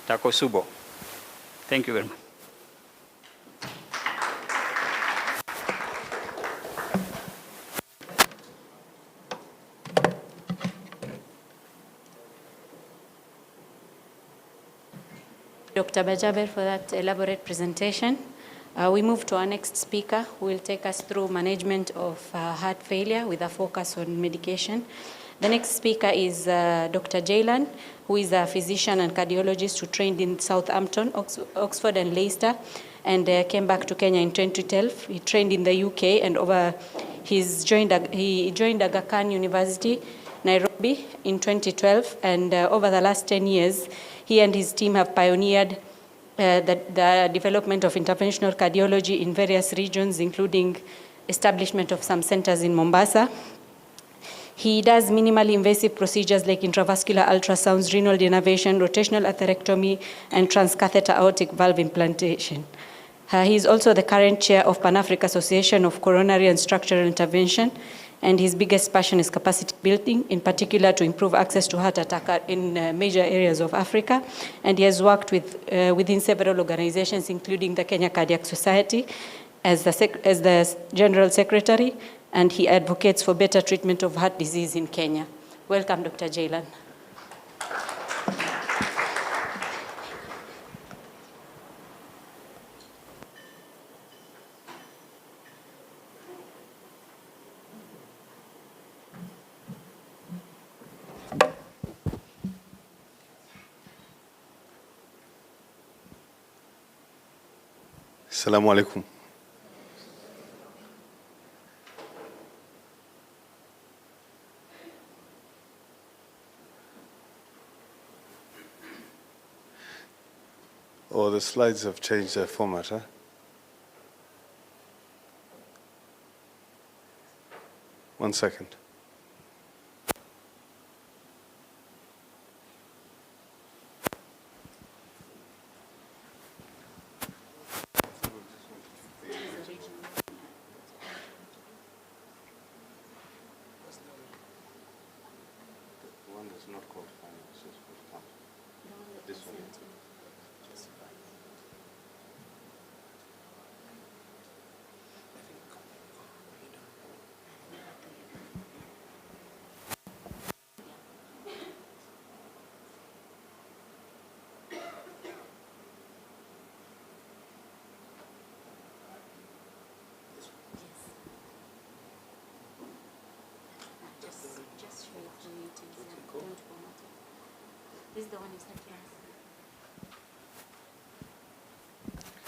Speaker 9: Takotsubo. Thank you very much.
Speaker 10: Dr. Bajaber for that elaborate presentation. We move to our next speaker, who will take us through management of heart failure with a focus on medication. The next speaker is Dr. Jaylan, who is a physician and cardiologist who trained in Southampton, Oxford and Leicester, and came back to Kenya in 2012. He trained in the UK, and he joined Aga Khan University, Nairobi in 2012, and over the last 10 years, he and his team have pioneered the development of interventional cardiology in various regions, including establishment of some centers in Mombasa. He does minimally invasive procedures like intravascular ultrasounds, renal denervation, rotational atherectomy, and transcatheter aortic valve implantation. He is also the current chair of Pan-African Association of Coronary and Structural Intervention, and his biggest passion is capacity building, in particular to improve access to heart attack in major areas of Africa. And he has worked within several organizations, including the Kenya Cardiac Society as the General Secretary, and he advocates for better treatment of heart disease in Kenya. Welcome, Dr. Jaylan.
Speaker 11: Assalamu alaikum. Oh, the slides have changed their format, huh? One second.
Speaker 10: This is the one you sent to us.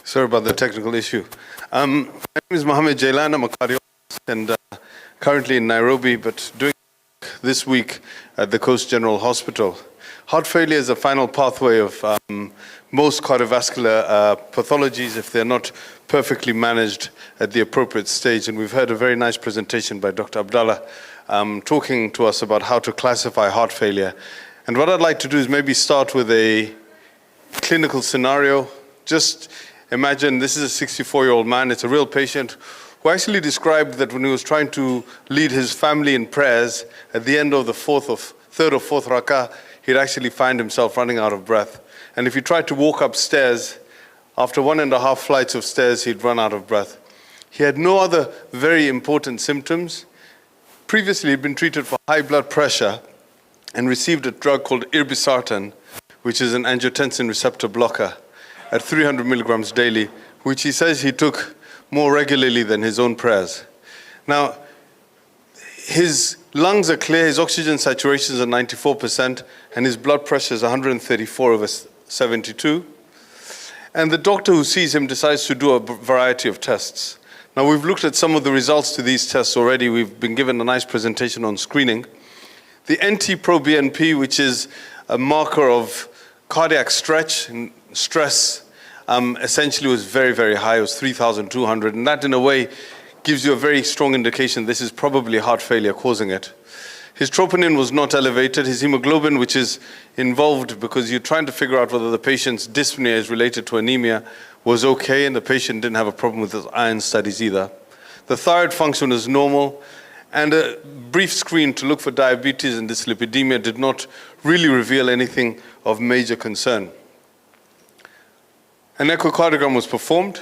Speaker 11: Sorry about the technical issue. My name is Mohammed Jailan. I'm a cardiologist and currently in Nairobi, but doing this week at the Coast General Hospital. Heart failure is a final pathway of most cardiovascular pathologies if they're not perfectly managed at the appropriate stage. And we've heard a very nice presentation by Dr. Abdallah talking to us about how to classify heart failure. And what I'd like to do is maybe start with a clinical scenario. Just imagine this is a 64-year-old man. It's a real patient who actually described that when he was trying to lead his family in prayers, at the end of the third or fourth rakah, he'd actually find himself running out of breath. And if he tried to walk upstairs, after 1.5 flights of stairs, he'd run out of breath. He had no other very important symptoms. Previously, he'd been treated for high blood pressure and received a drug called irbesartan, which is an angiotensin receptor blocker, at 300 milligrams daily, which he says he took more regularly than his own prayers. Now, his lungs are clear, his oxygen saturation is at 94%, and his blood pressure is 134/72. And the doctor who sees him decides to do a variety of tests. Now, we've looked at some of the results to these tests already. We've been given a nice presentation on screening. The NT-proBNP, which is a marker of cardiac stretch and stress, essentially was very, very high. It was 3,200. And that, in a way, gives you a very strong indication this is probably heart failure causing it. His troponin was not elevated. His hemoglobin, which is involved because you're trying to figure out whether the patient's dyspnea is related to anemia, was okay, and the patient didn't have a problem with his iron studies either. The thyroid function was normal. And a brief screen to look for diabetes and dyslipidemia did not really reveal anything of major concern. An echocardiogram was performed,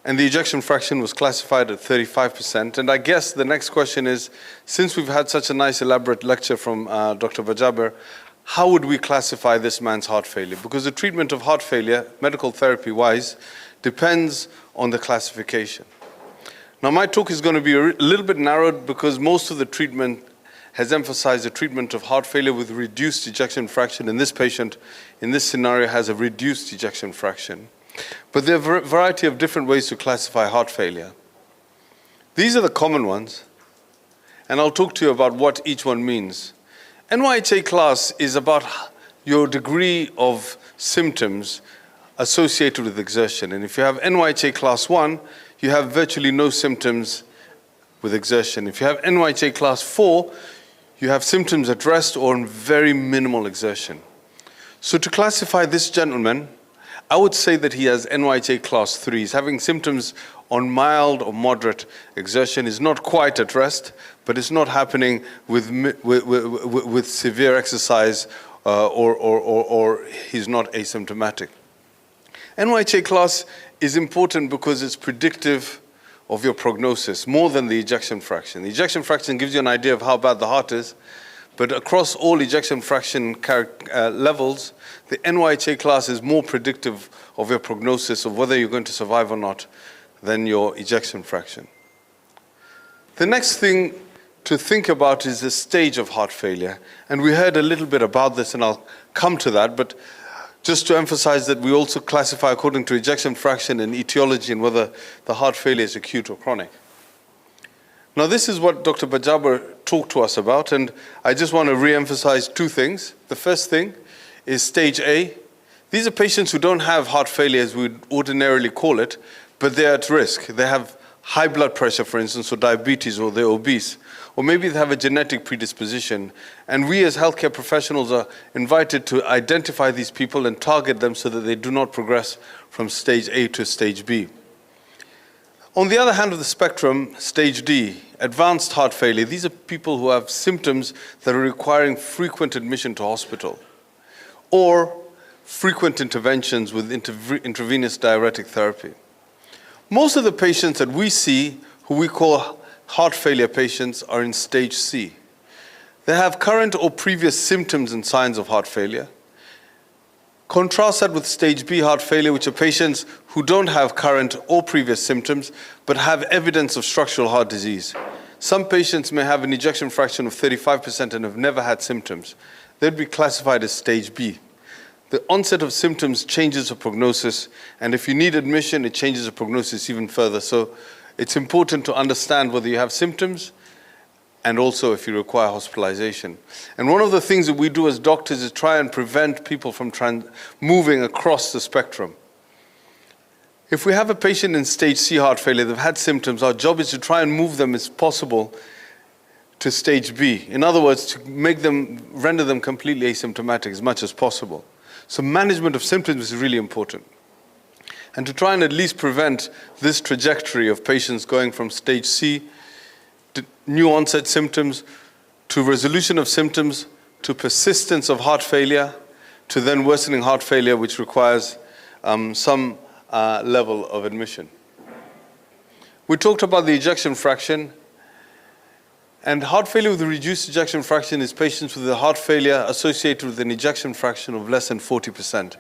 Speaker 11: and the ejection fraction was classified at 35%. And I guess the next question is, since we've had such a nice elaborate lecture from Dr. Bajaber, how would we classify this man's heart failure? Because the treatment of heart failure, medical therapy-wise, depends on the classification. Now, my talk is going to be a little bit narrowed because most of the treatment has emphasized the treatment of heart failure with reduced ejection fraction. And this patient, in this scenario, has a reduced ejection fraction. But there are a variety of different ways to classify heart failure. These are the common ones, and I'll talk to you about what each one means. NYHA class is about your degree of symptoms associated with exertion. And if you have NYHA class 1, you have virtually no symptoms with exertion. If you have NYHA class 4, you have symptoms at rest or in very minimal exertion. So to classify this gentleman, I would say that he has NYHA class 3. He's having symptoms on mild or moderate exertion. He's not quite at rest, but it's not happening with severe exercise or he's not asymptomatic. NYHA class is important because it's predictive of your prognosis more than the ejection fraction. The ejection fraction gives you an idea of how bad the heart is, but across all ejection fraction levels, the NYHA class is more predictive of your prognosis of whether you're going to survive or not than your ejection fraction. The next thing to think about is the stage of heart failure. And we heard a little bit about this, and I'll come to that, but Just to emphasize that we also classify according to ejection fraction and etiology and whether the heart failure is acute or chronic. Now this is what Dr. Bajaber talked to us about, and I just want to re-emphasize two things. The first thing is stage A. These are patients who don't have heart failure as we would ordinarily call it, but they're at risk. They have high blood pressure, for instance, or diabetes, or they're obese, or maybe they have a genetic predisposition. And we as healthcare professionals are invited to identify these people and target them so that they do not progress from stage A to stage B. On the other hand of the spectrum, stage D, advanced heart failure. These are people who have symptoms that are requiring frequent admission to hospital or frequent interventions with intravenous diuretic therapy. Most of the patients that we see, who we call heart failure patients, are in stage C. They have current or previous symptoms and signs of heart failure. Contrast that with stage B heart failure, which are patients who don't have current or previous symptoms, but have evidence of structural heart disease. Some patients may have an ejection fraction of 35% and have never had symptoms. They'd be classified as stage B. The onset of symptoms changes the prognosis, and if you need admission, it changes the prognosis even further. So it's important to understand whether you have symptoms and also if you require hospitalization. And one of the things that we do as doctors is try and prevent people from moving across the spectrum. If we have a patient in stage C heart failure, they've had symptoms, our job is to try and move them as possible to stage B. In other words, to render them completely asymptomatic as much as possible. So management of symptoms is really important. And to try and at least prevent this trajectory of patients going from stage C to new onset symptoms, to resolution of symptoms, to persistence of heart failure, to then worsening heart failure, which requires some level of admission. We talked about the ejection fraction, and heart failure with a reduced ejection fraction is patients with a heart failure associated with an ejection fraction of less than 40%.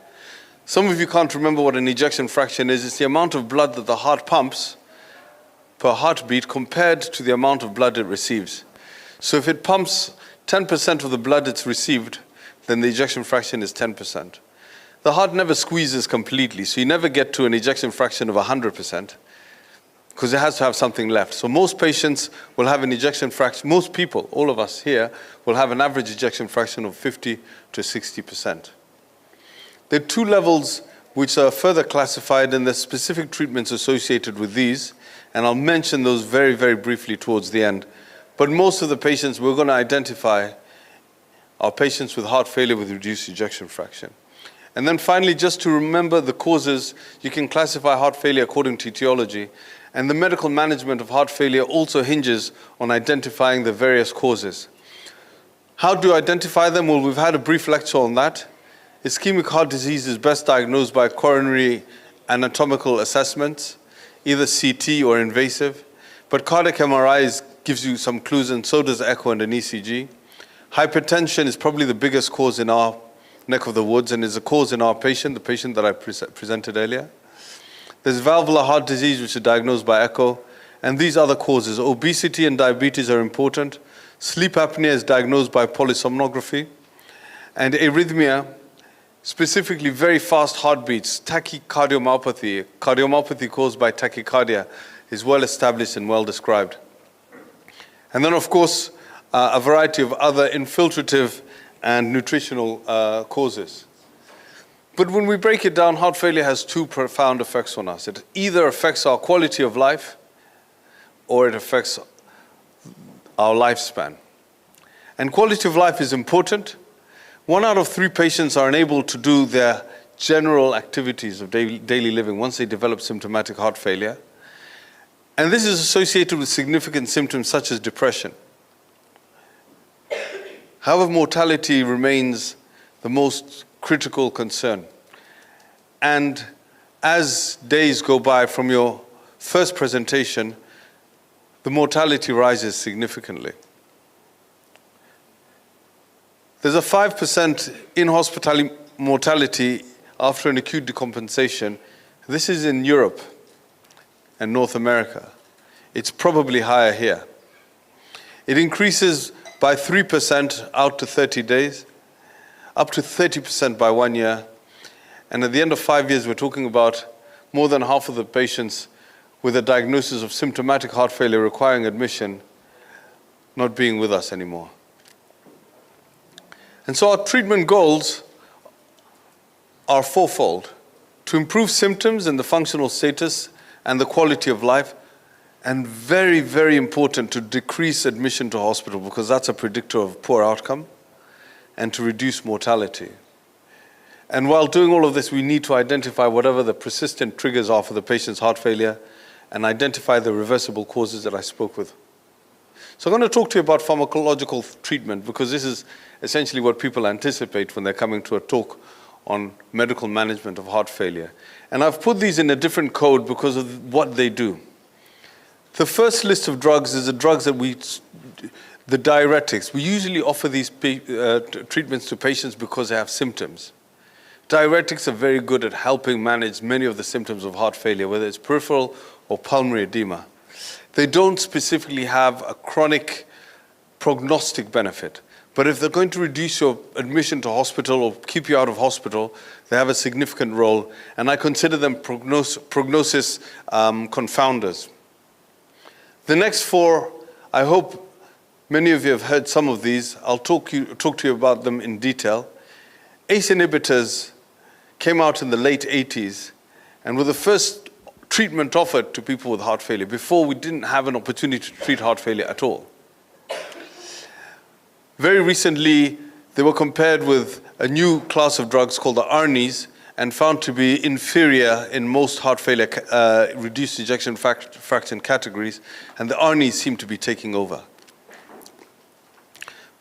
Speaker 11: Some of you can't remember what an ejection fraction is. It's the amount of blood that the heart pumps per heartbeat compared to the amount of blood it receives. So if it pumps 10% of the blood it's received, then the ejection fraction is 10%. The heart never squeezes completely, so you never get to an ejection fraction of 100%, because it has to have something left. So most patients will have an ejection fraction, most people, all of us here, will have an average ejection fraction of 50 to 60%. There are two levels which are further classified, and there's specific treatments associated with these, and I'll mention those very, very briefly towards the end. But most of the patients we're going to identify are patients with heart failure with reduced ejection fraction. And then finally, just to remember the causes, you can classify heart failure according to etiology, and the medical management of heart failure also hinges on identifying the various causes. How do you identify them? Well, we've had a brief lecture on that. Ischemic heart disease is best diagnosed by coronary anatomical assessments, either CT or invasive, but cardiac MRI gives you some clues, and so does echo and an ECG. Hypertension is probably the biggest cause in our neck of the woods and is a cause in our patient, the patient that I presented earlier. There's valvular heart disease, which is diagnosed by echo, and these other causes. Obesity and diabetes are important. Sleep apnea is diagnosed by polysomnography, and arrhythmia, specifically very fast heartbeats, tachycardiomyopathy, cardiomyopathy caused by tachycardia, is well established and well described. And then, of course, a variety of other infiltrative and nutritional causes. But when we break it down, heart failure has two profound effects on us. It either affects our quality of life or it affects our lifespan. And quality of life is important. 1 out of 3 patients are unable to do their general activities of daily living once they develop symptomatic heart failure. And this is associated with significant symptoms such as depression. However, mortality remains the most critical concern. And as days go by from your first presentation, the mortality rises significantly. There's a 5% in-hospital mortality after an acute decompensation. This is in Europe and North America. It's probably higher here. It increases by 3% out to 30 days, up to 30% by 1 year, And at the end of 5 years, we're talking about more than half of the patients with a diagnosis of symptomatic heart failure requiring admission not being with us anymore. And so our treatment goals are fourfold: to improve symptoms and the functional status and the quality of life, and very, very important, to decrease admission to hospital, because that's a predictor of poor outcome, and to reduce mortality. And while doing all of this, we need to identify whatever the persistent triggers are for the patient's heart failure and identify the reversible causes that I spoke with. So I'm going to talk to you about pharmacological treatment, because this is essentially what people anticipate when they're coming to a talk on medical management of heart failure. And I've put these in a different code because of what they do. The first list of drugs is the drugs that the diuretics. We usually offer these treatments to patients because they have symptoms. Diuretics are very good at helping manage many of the symptoms of heart failure, whether it's peripheral or pulmonary edema. They don't specifically have a chronic prognostic benefit, but if they're going to reduce your admission to hospital or keep you out of hospital, they have a significant role, and I consider them prognosis confounders. The next four, I hope many of you have heard some of these. I'll talk to you about them in detail. ACE inhibitors came out in the late 80s and were the first treatment offered to people with heart failure. Before, we didn't have an opportunity to treat heart failure at all. Very recently, they were compared with a new class of drugs called the ARNIs and found to be inferior in most heart failure reduced ejection fraction categories, and the ARNIs seem to be taking over.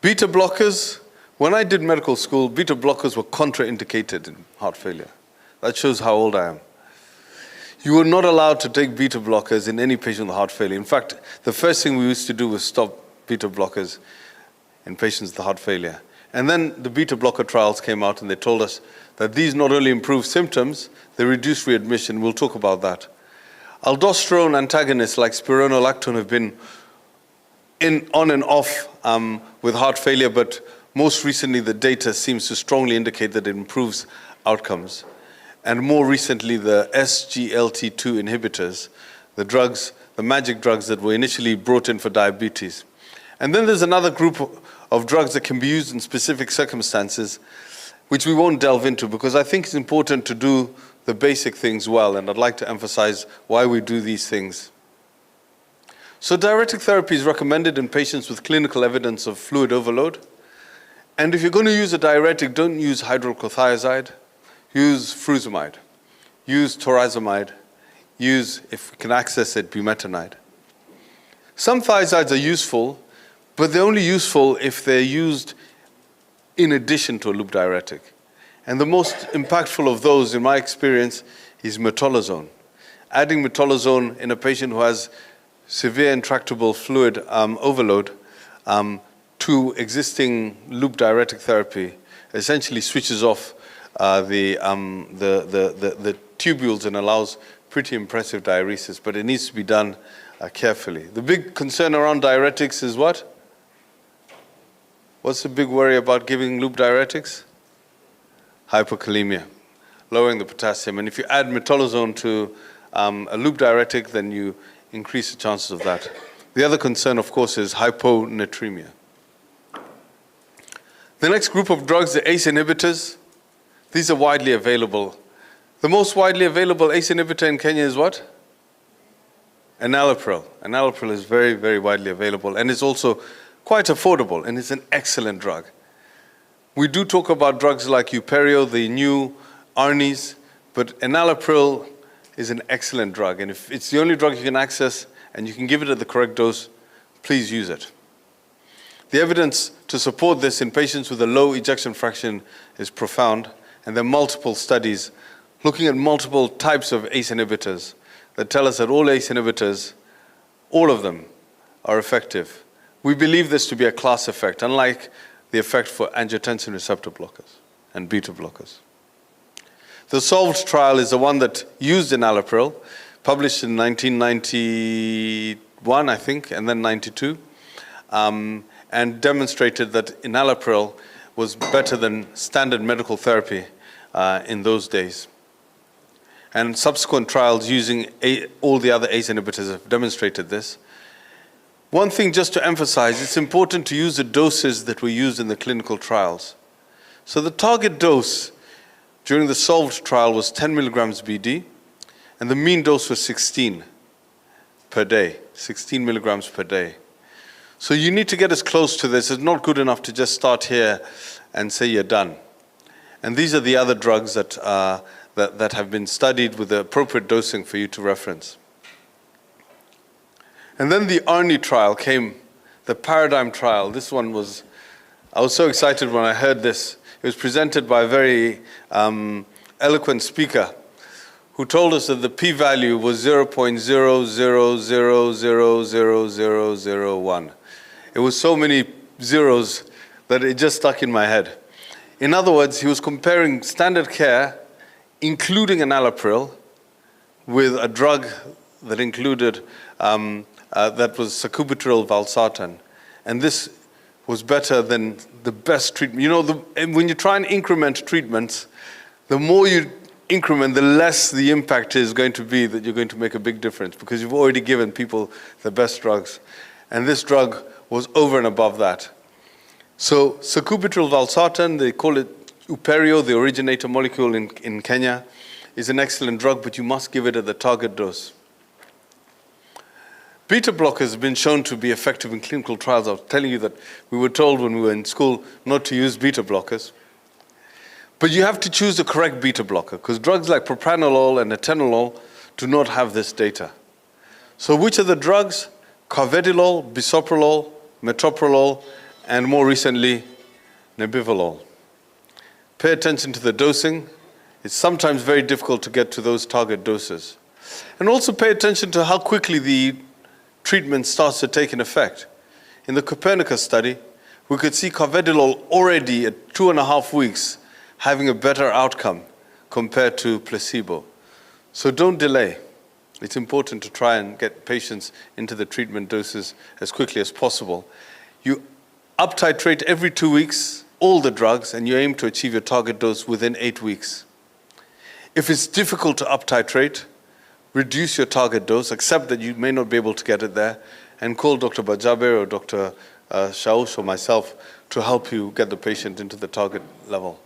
Speaker 11: Beta blockers. When I did medical school, beta blockers were contraindicated in heart failure. That shows how old I am. You were not allowed to take beta blockers in any patient with heart failure. In fact, the first thing we used to do was stop beta blockers in patients with heart failure. And then the beta blocker trials came out and they told us that these not only improve symptoms, they reduce readmission. We'll talk about that. Aldosterone antagonists like spironolactone have been on and off with heart failure, but most recently, the data seems to strongly indicate that it improves outcomes. And more recently, the SGLT2 inhibitors, the drugs, the magic drugs that were initially brought in for diabetes. And then there's another group of drugs that can be used in specific circumstances, which we won't delve into, because I think it's important to do the basic things well, and I'd like to emphasize why we do these things. So diuretic therapy is recommended in patients with clinical evidence of fluid overload. And if you're going to use a diuretic, don't use hydrochlorothiazide, use furosemide, use torazamide, use, if we can access it, bumetanide. Some thiazides are useful, but they're only useful if they're used in addition to a loop diuretic. And the most impactful of those, in my experience, is metolazone. Adding metolazone in a patient who has severe intractable fluid overload to existing loop diuretic therapy essentially switches off the tubules and allows pretty impressive diuresis, but it needs to be done carefully. The big concern around diuretics is what? What's the big worry about giving loop diuretics? Hypokalemia, lowering the potassium. And if you add metolazone to a loop diuretic, then you increase the chances of that. The other concern, of course, is hyponatremia. The next group of drugs, the ACE inhibitors. These are widely available. The most widely available ACE inhibitor in Kenya is what? Enalapril. Enalapril is very, very widely available, and it's also quite affordable, and it's an excellent drug. We do talk about drugs like Uperio, the new ARNIs, but enalapril is an excellent drug, and if it's the only drug you can access and you can give it at the correct dose, please use it. The evidence to support this in patients with a low ejection fraction is profound, and there are multiple studies looking at multiple types of ACE inhibitors that tell us that all ACE inhibitors, all of them, are effective. We believe this to be a class effect, unlike the effect for angiotensin receptor blockers and beta blockers. The SOLVED trial is the one that used enalapril, published in 1991, I think, and then 92. And demonstrated that enalapril was better than standard medical therapy in those days. And subsequent trials using all the other ACE inhibitors have demonstrated this. One thing just to emphasize, it's important to use the doses that were used in the clinical trials. So the target dose during the SOLVED trial was 10 milligrams BD, and the mean dose was 16 per day, 16 milligrams per day. So you need to get as close to this. It's not good enough to just start here and say you're done. And these are the other drugs that have been studied with the appropriate dosing for you to reference. And then the ARNI trial came, the paradigm trial. This one was, I was so excited when I heard this. It was presented by a very eloquent speaker who told us that the p-value was 0.00000001. It was so many zeros that it just stuck in my head. In other words, he was comparing standard care, including enalapril, with a drug that included, that was sacubitril valsartan. And this was better than the best treatment. You know, when you try and increment treatments, the more you increment, the less the impact is going to be that you're going to make a big difference, because you've already given people the best drugs. And this drug was over and above that. So sacubitril valsartan, they call it Uperio, the originator molecule in Kenya, is an excellent drug, but you must give it at the target dose. Beta blockers have been shown to be effective in clinical trials. I was telling you that we were told when we were in school not to use beta blockers. But you have to choose the correct beta blocker, because drugs like propranolol and atenolol do not have this data. So which are the drugs? Carvedilol, bisoprolol, metoprolol, and more recently, nebivolol. Pay attention to the dosing. It's sometimes very difficult to get to those target doses. And also pay attention to how quickly the treatment starts to take an effect. In the Copernicus study, we could see carvedilol already at 2.5 weeks having a better outcome compared to placebo. So don't delay. It's important to try and get patients into the treatment doses as quickly as possible. You up-titrate every 2 weeks all the drugs, and you aim to achieve your target dose within 8 weeks. If it's difficult to up-titrate, reduce your target dose, accept that you may not be able to get it there, and call Dr. Bajaber or Dr. Shaush or myself to help you get the patient into the target level.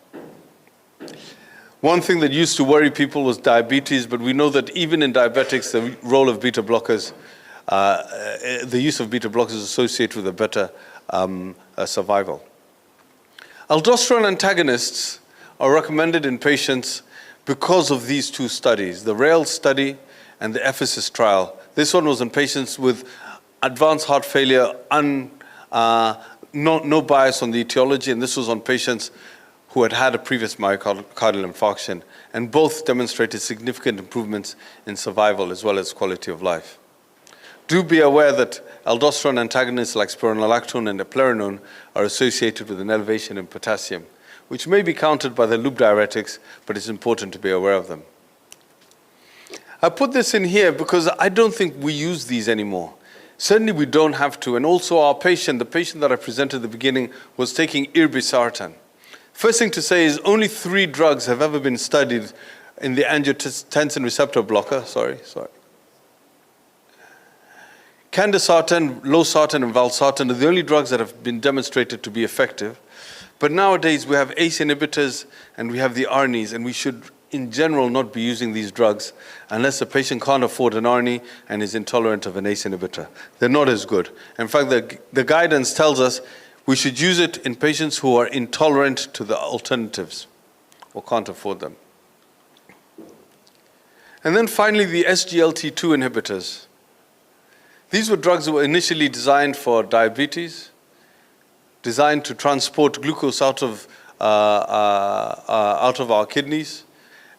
Speaker 11: One thing that used to worry people was diabetes, but we know that even in diabetics, the role of beta blockers, the use of beta blockers is associated with a better survival. Aldosterone antagonists are recommended in patients because of these two studies, the RAIL study and the Ephesus trial. This one was in patients with advanced heart failure, no bias on the etiology, and this was on patients who had had a previous myocardial infarction, and both demonstrated significant improvements in survival as well as quality of life. Do be aware that aldosterone antagonists like spironolactone and eplerenone are associated with an elevation in potassium, which may be countered by the loop diuretics, but it's important to be aware of them. I put this in here because I don't think we use these anymore. Certainly we don't have to, and also our patient, the patient that I presented at the beginning, was taking irbesartan. First thing to say is only 3 drugs have ever been studied in the angiotensin receptor blocker, Candesartan, losartan, and valsartan are the only drugs that have been demonstrated to be effective. But nowadays we have ACE inhibitors and we have the ARNIs, and we should in general not be using these drugs unless the patient can't afford an ARNI and is intolerant of an ACE inhibitor. They're not as good. In fact, the guidance tells us we should use it in patients who are intolerant to the alternatives or can't afford them. And then finally, the SGLT2 inhibitors. These were drugs that were initially designed for diabetes, designed to transport glucose out of our kidneys,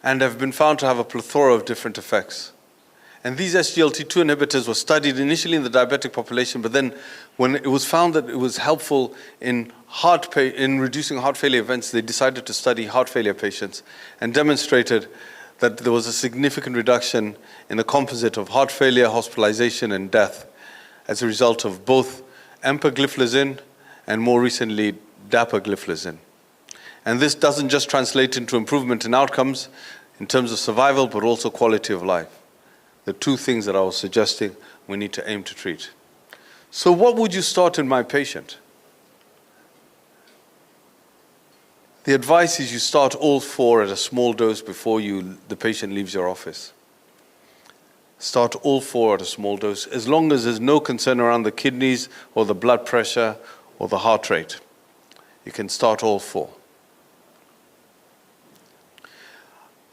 Speaker 11: and have been found to have a plethora of different effects. And these SGLT2 inhibitors were studied initially in the diabetic population, but then when it was found that it was helpful in reducing heart failure events, they decided to study heart failure patients and demonstrated that there was a significant reduction in the composite of heart failure, hospitalization, and death as a result of both empagliflozin and more recently dapagliflozin. And this doesn't just translate into improvement in outcomes in terms of survival, but also quality of life. The two things that I was suggesting we need to aim to treat. So what would you start in my patient? The advice is you start all 4 at a small dose before the patient leaves your office. Start all 4 at a small dose, as long as there's no concern around the kidneys or the blood pressure or the heart rate. You can start all 4.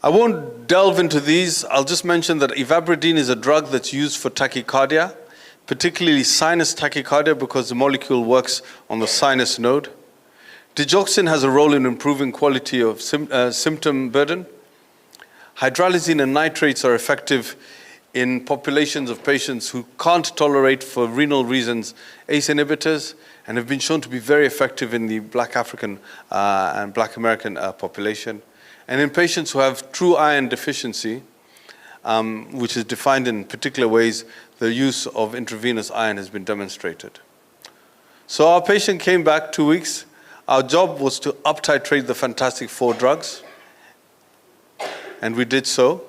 Speaker 11: I won't delve into these. I'll just mention that ivabradine is a drug that's used for tachycardia, particularly sinus tachycardia, because the molecule works on the sinus node. Digoxin has a role in improving quality of symptom burden. Hydralazine and nitrates are effective in populations of patients who can't tolerate, for renal reasons, ACE inhibitors, and have been shown to be very effective in the Black African and Black American population. And in patients who have true iron deficiency, which is defined in particular ways, the use of intravenous iron has been demonstrated. So our patient came back 2 weeks. Our job was to up-titrate the fantastic 4 drugs, and we did so.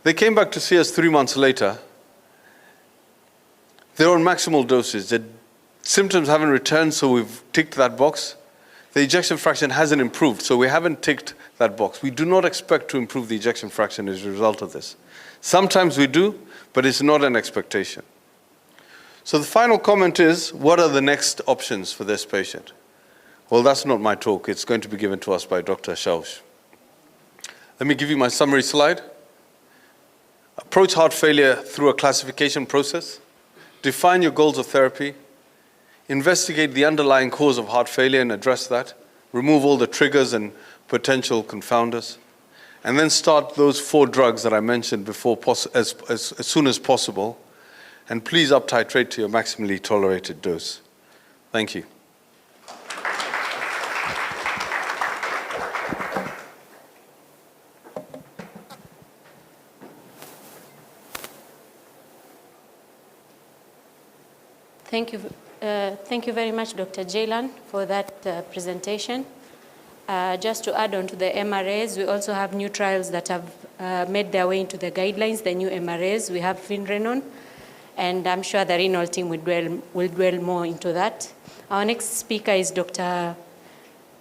Speaker 11: They came back to see us 3 months later. They're on maximal doses. The symptoms haven't returned, so we've ticked that box. The ejection fraction hasn't improved, so we haven't ticked that box. We do not expect to improve the ejection fraction as a result of this. Sometimes we do, but it's not an expectation. So the final comment is, what are the next options for this patient? Well, that's not my talk. It's going to be given to us by Dr. Shaush. Let me give you my summary slide. Approach heart failure through a classification process. Define your goals of therapy. Investigate the underlying cause of heart failure and address that. Remove all the triggers and potential confounders. And then start those 4 drugs that I mentioned before as soon as possible. And please up-titrate to your maximally tolerated dose. Thank you.
Speaker 10: Thank you very much, Dr. Jaylan, for that presentation. Just to add on to the MRAs, we also have new trials that have made their way into the guidelines, the new MRAs. We have Finrenon, and I'm sure the renal team will dwell more into that. Our next speaker is Dr.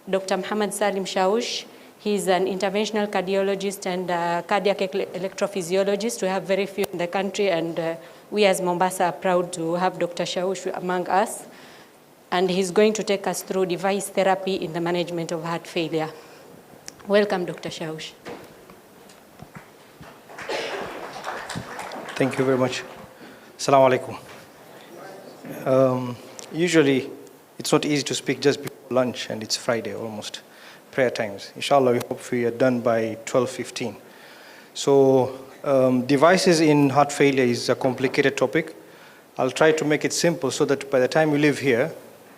Speaker 10: Muhammad Salim Shaush. He's an interventional cardiologist and cardiac electrophysiologist. We have very few in the country, and we as Mombasa are proud to have Dr. Shaush among us. And he's going to take us through device therapy in the management of heart failure. Welcome, Dr. Shaush.
Speaker 12: Thank you very much. Assalamu alaikum. Usually, it's not easy to speak just before lunch, and it's Friday almost, prayer times. Inshallah, we hope we are done by 12:15. So, devices in heart failure is a complicated topic. I'll try to make it simple so that by the time you leave here,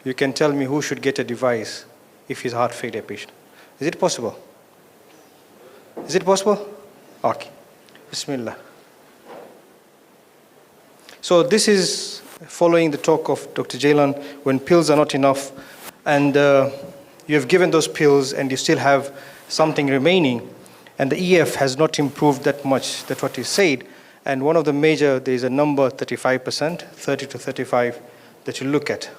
Speaker 12: you can tell me who should get a device if he's a heart failure patient. Is it possible? Is it possible? Okay. Bismillah. So this is following the talk of Dr. Jaylan, when pills are not enough, and you have given those pills and you still have something remaining, and the EF has not improved that much. That's what he said. And one of the major, there is a number, 35%, 30 to 35, that you look at.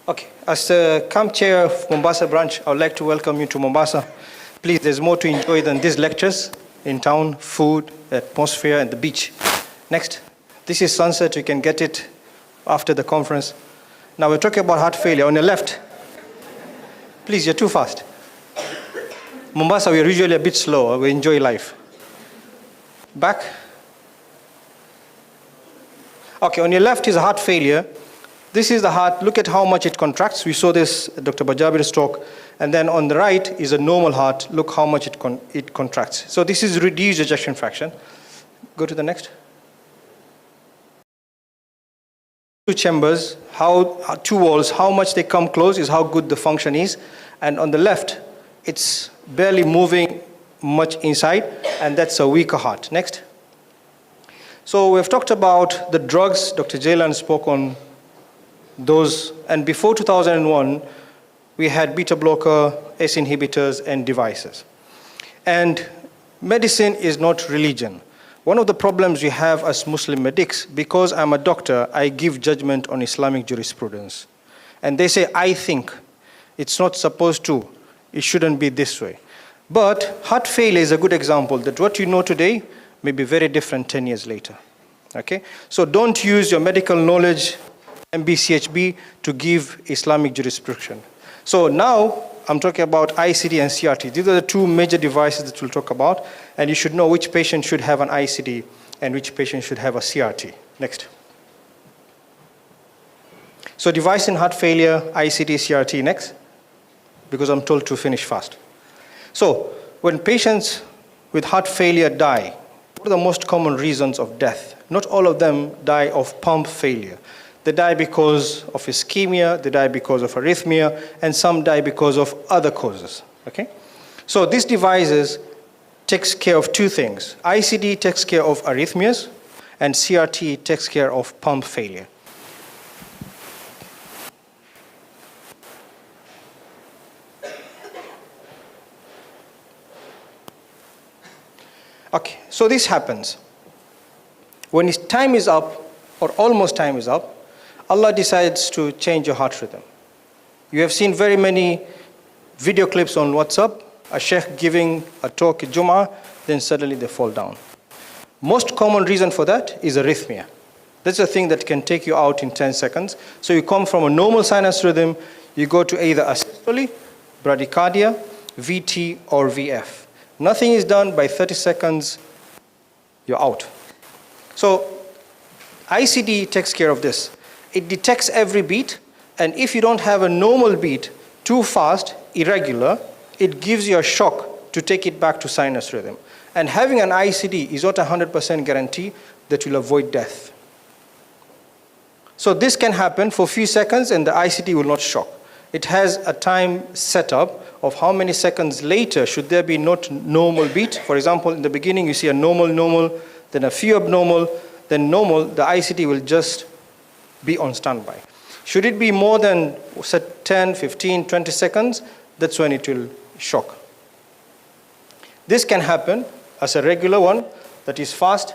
Speaker 12: Okay, as the Kammp chair of Mombasa branch, I would like to welcome you to Mombasa. Please, there's more to enjoy than these lectures in town, food, atmosphere, and the beach. Next, this is sunset. You can get it after the conference. Now we're talking about heart failure. On your left, please, you're too fast. Mombasa, we're usually a bit slower. We enjoy life. Back. Okay, on your left is heart failure. This is the heart. Look at how much it contracts. We saw this Dr. Bajaber's talk. And then on the right is a normal heart. Look how much it contracts. So this is reduced ejection fraction. Go to the next. Two chambers, two walls, how much they come close is how good the function is. And on the left, it's barely moving much inside, and that's a weaker heart. Next. So we've talked about the drugs. Dr. Jailan spoke on those. And before 2001, we had beta blocker, ACE inhibitors, and devices. And medicine is not religion. One of the problems we have as Muslim medics, because I'm a doctor, I give judgment on Islamic jurisprudence. And they say, I think it's not supposed to. It shouldn't be this way. But heart failure is a good example that what you know today may be very different 10 years later. Okay? So don't use your medical knowledge, MBCHB, to give Islamic jurisprudence. So now I'm talking about ICD and CRT. These are the two major devices that we'll talk about, and you should know which patient should have an ICD and which patient should have a CRT. Next. So device in heart failure, ICD, CRT, next, because I'm told to finish fast. So when patients with heart failure die, what are the most common reasons of death? Not all of them die of pump failure. They die because of ischemia, they die because of arrhythmia, and some die because of other causes. Okay? So these devices takes care of two things. ICD takes care of arrhythmias, and CRT takes care of pump failure. Okay, so this happens. When his time is up, or almost time is up, Allah decides to change your heart rhythm. You have seen very many video clips on WhatsApp, a sheikh giving a talk at Jum'ah, then suddenly they fall down. Most common reason for that is arrhythmia. That's a thing that can take you out in 10 seconds. So you come from a normal sinus rhythm, you go to either asystole, bradycardia, VT, or VF. Nothing is done, by 30 seconds, you're out. So ICD takes care of this. It detects every beat, and if you don't have a normal beat, too fast, irregular, it gives you a shock to take it back to sinus rhythm. And having an ICD is not a 100% guarantee that you'll avoid death. So this can happen for a few seconds and the ICD will not shock. It has a time set up of how many seconds later should there be not normal beat. For example, in the beginning you see a normal, then a few abnormal, then normal, the ICD will just be on standby. Should it be more than 10, 15, 20 seconds, that's when it will shock. This can happen as a regular one that is fast,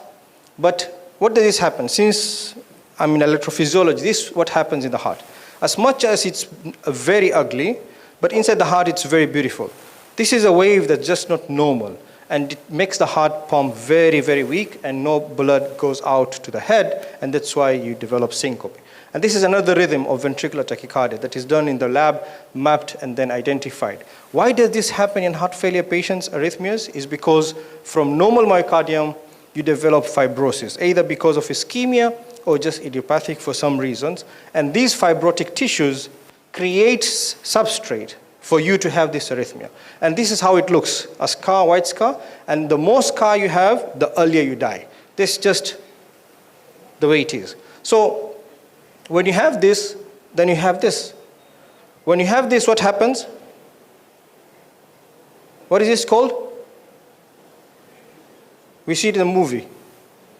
Speaker 12: but what does this happen? Since I'm in electrophysiology, this is what happens in the heart. As much as it's very ugly, but inside the heart it's very beautiful. This is a wave that's just not normal, and it makes the heart pump very, very weak, and no blood goes out to the head, and that's why you develop syncope. And this is another rhythm of ventricular tachycardia that is done in the lab, mapped, and then identified. Why does this happen in heart failure patients, arrhythmias? Is because from normal myocardium, you develop fibrosis, either because of ischemia or just idiopathic for some reasons. And these fibrotic tissues creates substrate for you to have this arrhythmia. And this is how it looks, a scar, white scar, and the more scar you have, the earlier you die. This is just the way it is. So when you have this, then you have this. When you have this, what happens? What is this called? We see it in the movie.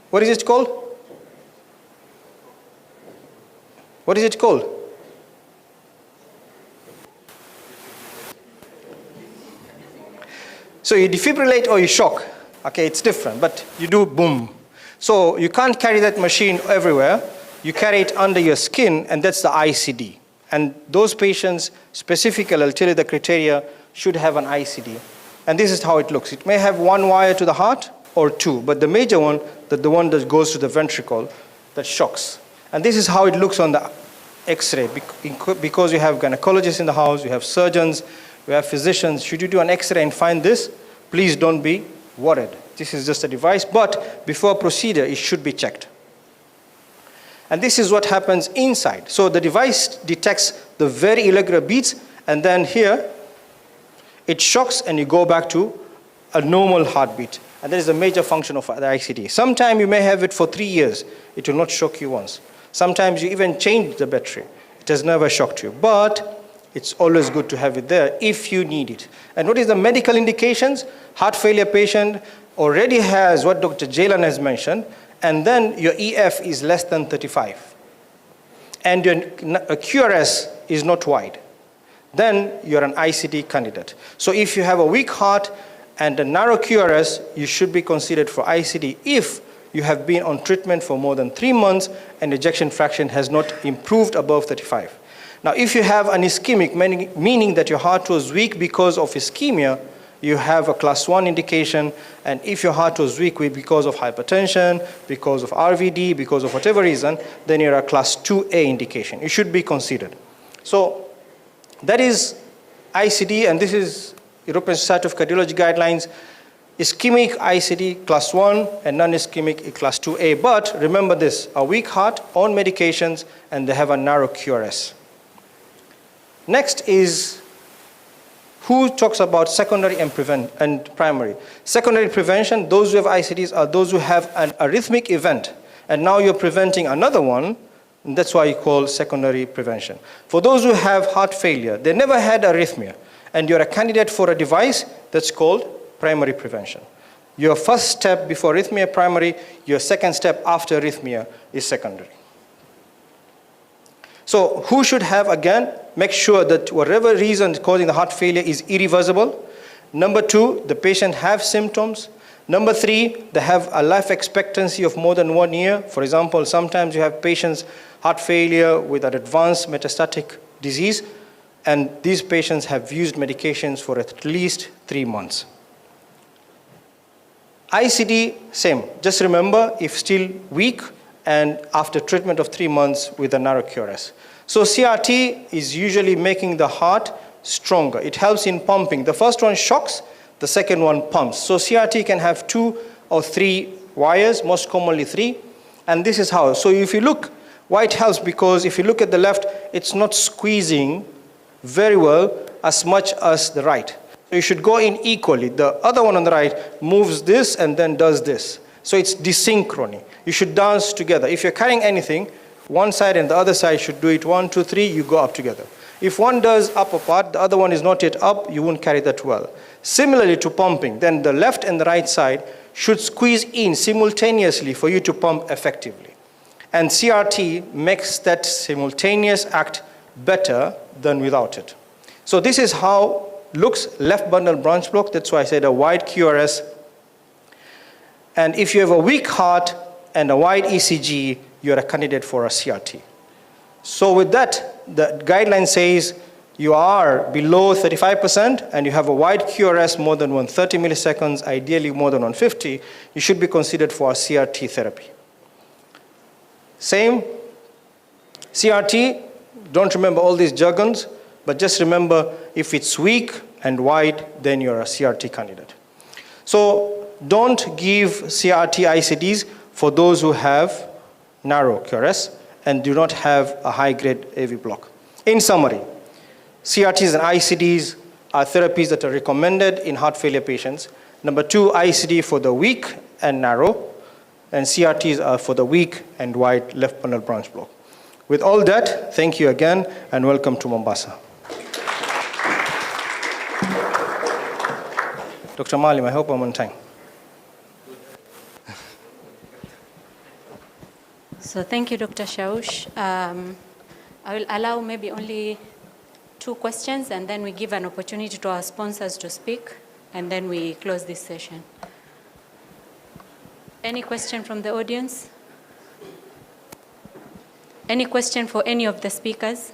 Speaker 12: What is it called? What is it called? So you defibrillate or you shock. Okay, it's different, but you do boom. So you can't carry that machine everywhere. You carry it under your skin, and that's the ICD. And those patients, specifically, I'll tell you the criteria, should have an ICD. And this is how it looks. It may have one wire to the heart or two, but the major one, the one that goes to the ventricle, that shocks. And this is how it looks on the X-ray. Because you have gynecologists in the house, you have surgeons, you have physicians. Should you do an X-ray and find this, please don't be worried. This is just a device, but before procedure, it should be checked. And this is what happens inside. So the device detects the very irregular beats, and then here, it shocks and you go back to a normal heartbeat. And that is a major function of the ICD. Sometimes you may have it for 3 years. It will not shock you once. Sometimes you even change the battery. It has never shocked you. But it's always good to have it there if you need it. And what is the medical indications? Heart failure patient already has what Dr. Jaylan has mentioned, and then your EF is less than 35. And your QRS is not wide. Then you're an ICD candidate. So if you have a weak heart and a narrow QRS, you should be considered for ICD if you have been on treatment for more than 3 months and ejection fraction has not improved above 35. Now, if you have an ischemic, meaning that your heart was weak because of ischemia, you have a class 1 indication. And if your heart was weak because of hypertension, because of RVD, because of whatever reason, then you're a class 2A indication. It should be considered. So that is ICD, and this is European Society of Cardiology guidelines. Ischemic ICD class 1 and non-ischemic class 2A. But remember this, a weak heart on medications and they have a narrow QRS. Next is who talks about secondary and primary. Secondary prevention, those who have ICDs are those who have an arrhythmic event. And now you're preventing another one, and that's why you call secondary prevention. For those who have heart failure, they never had arrhythmia, and you're a candidate for a device that's called primary prevention. Your first step before arrhythmia, primary. Your second step after arrhythmia is secondary. So who should have, again, make sure that whatever reason causing the heart failure is irreversible. Number 2, the patient have symptoms. Number 3, they have a life expectancy of more than 1 year. For example, sometimes you have patients heart failure with an advanced metastatic disease, and these patients have used medications for at least 3 months. ICD, same. Just remember, if still weak and after treatment of 3 months with a narrow QRS. So CRT is usually making the heart stronger. It helps in pumping. The first one shocks, the second one pumps. So CRT can have 2 or 3 wires, most commonly 3. And this is how. So if you look, why it helps, because if you look at the left, it's not squeezing very well as much as the right. You should go in equally. The other one on the right moves this and then does this. So it's desynchrony. You should dance together. If you're carrying anything, one side and the other side should do it 1, 2, 3, you go up together. If one does up a part, the other one is not yet up, you won't carry that well. Similarly to pumping, then the left and the right side should squeeze in simultaneously for you to pump effectively. And CRT makes that simultaneous act better than without it. So this is how looks left bundle branch block. That's why I said a wide QRS. And if you have a weak heart and a wide ECG, you're a candidate for a CRT. So with that, the guideline says you are below 35% and you have a wide QRS more than 130 milliseconds, ideally more than 150, you should be considered for a CRT therapy. Same, CRT, don't remember all these jargons, but just remember if it's weak and wide, then you're a CRT candidate. So don't give CRT ICDs for those who have narrow QRS and do not have a high-grade AV block. In summary, CRTs and ICDs are therapies that are recommended in heart failure patients. Number 2, ICD for the weak and narrow, and CRTs are for the weak and wide left bundle branch block. With all that, thank you again and welcome to Mombasa. Dr. Malim, I hope I'm on time.
Speaker 10: So thank you, Dr. Shaush. I will allow maybe only 2 questions, and then we give an opportunity to our sponsors to speak, and then we close this session. Any question from the audience? Any question for any of the speakers?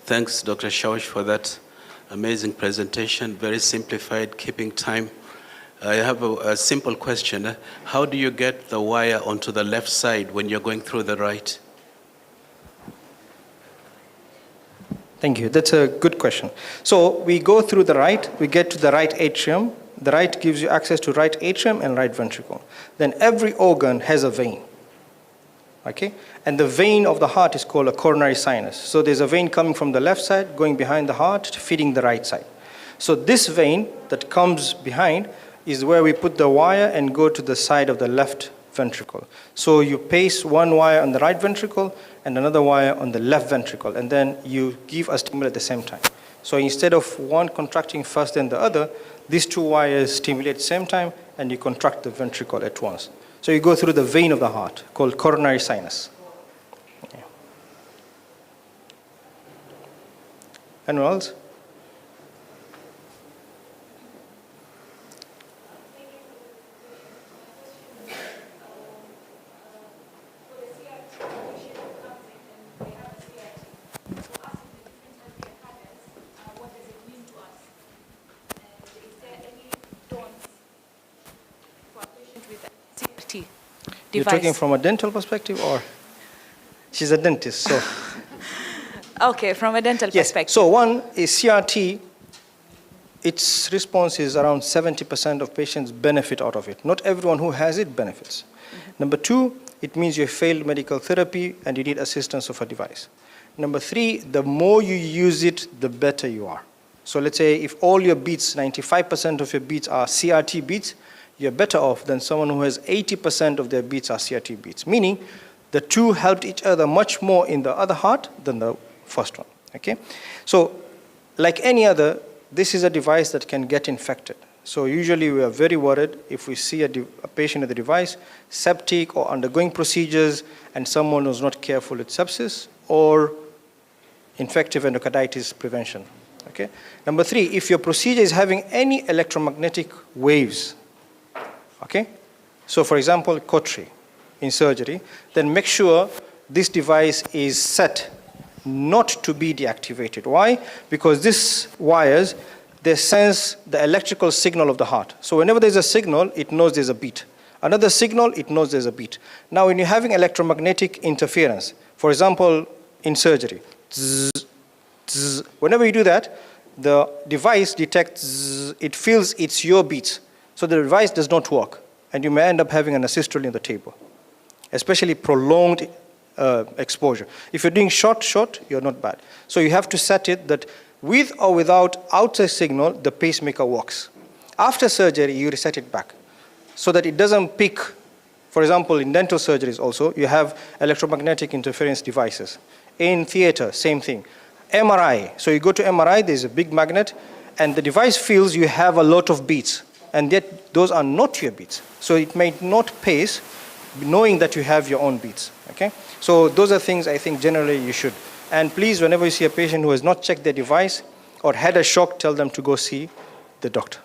Speaker 3: Thanks, Dr. Shaush, for that amazing presentation, very simplified, keeping time. I have a simple question. How do you get the wire onto the left side when you're going through the right?
Speaker 12: Thank you. That's a good question. So we go through the right, we get to the right atrium, The right gives you access to right atrium and right ventricle. Then every organ has a vein. Okay? And the vein of the heart is called a coronary sinus. So there's a vein coming from the left side, going behind the heart, feeding the right side. So this vein that comes behind is where we put the wire and go to the side of the left ventricle. So you pace one wire on the right ventricle and another wire on the left ventricle, and then you give a stimulus at the same time. So instead of one contracting first then the other, these two wires stimulate at the same time and you contract the ventricle at once. So you go through the vein of the heart called coronary sinus. Yeah. Anyone else? You're talking from a dental perspective, or she's a dentist, so.
Speaker 13: Okay, from a dental perspective.
Speaker 12: So one is CRT, its response is around 70% of patients benefit out of it. Not everyone who has it benefits. Number two, it means you failed medical therapy and you need assistance of a device. Number three, the more you use it, the better you are. So let's say if all your beats, 95% of your beats are CRT beats, you're better off than someone who has 80% of their beats are CRT beats. Meaning, the two helped each other much more in the other heart than the first one, okay? So, like any other, this is a device that can get infected. So usually we are very worried if we see a patient with a device, septic or undergoing procedures, and someone who's not careful with sepsis or infective endocarditis prevention, okay? Number three, if your procedure is having any electromagnetic waves, okay? So for example, cautery in surgery, then make sure this device is set not to be deactivated. Why? Because these wires, they sense the electrical signal of the heart. So whenever there's a signal, it knows there's a beat. Another signal, it knows there's a beat. Now when you're having electromagnetic interference, for example, in surgery, zzz, zzz, whenever you do that, the device detects, zzz, it feels it's your beats. So the device does not work, and you may end up having an asystole in the table, especially prolonged exposure. If you're doing short, you're not bad. So you have to set it that with or without outside signal, the pacemaker works. After surgery, you reset it back so that it doesn't pick. For example, in dental surgeries also, you have electromagnetic interference devices. In theater, same thing. MRI, so you go to MRI, there's a big magnet, and the device feels you have a lot of beats. And yet those are not your beats. So it may not pace knowing that you have your own beats, okay? So those are things I think generally you should. And please, whenever you see a patient who has not checked their device or had a shock, tell them to go see the doctor.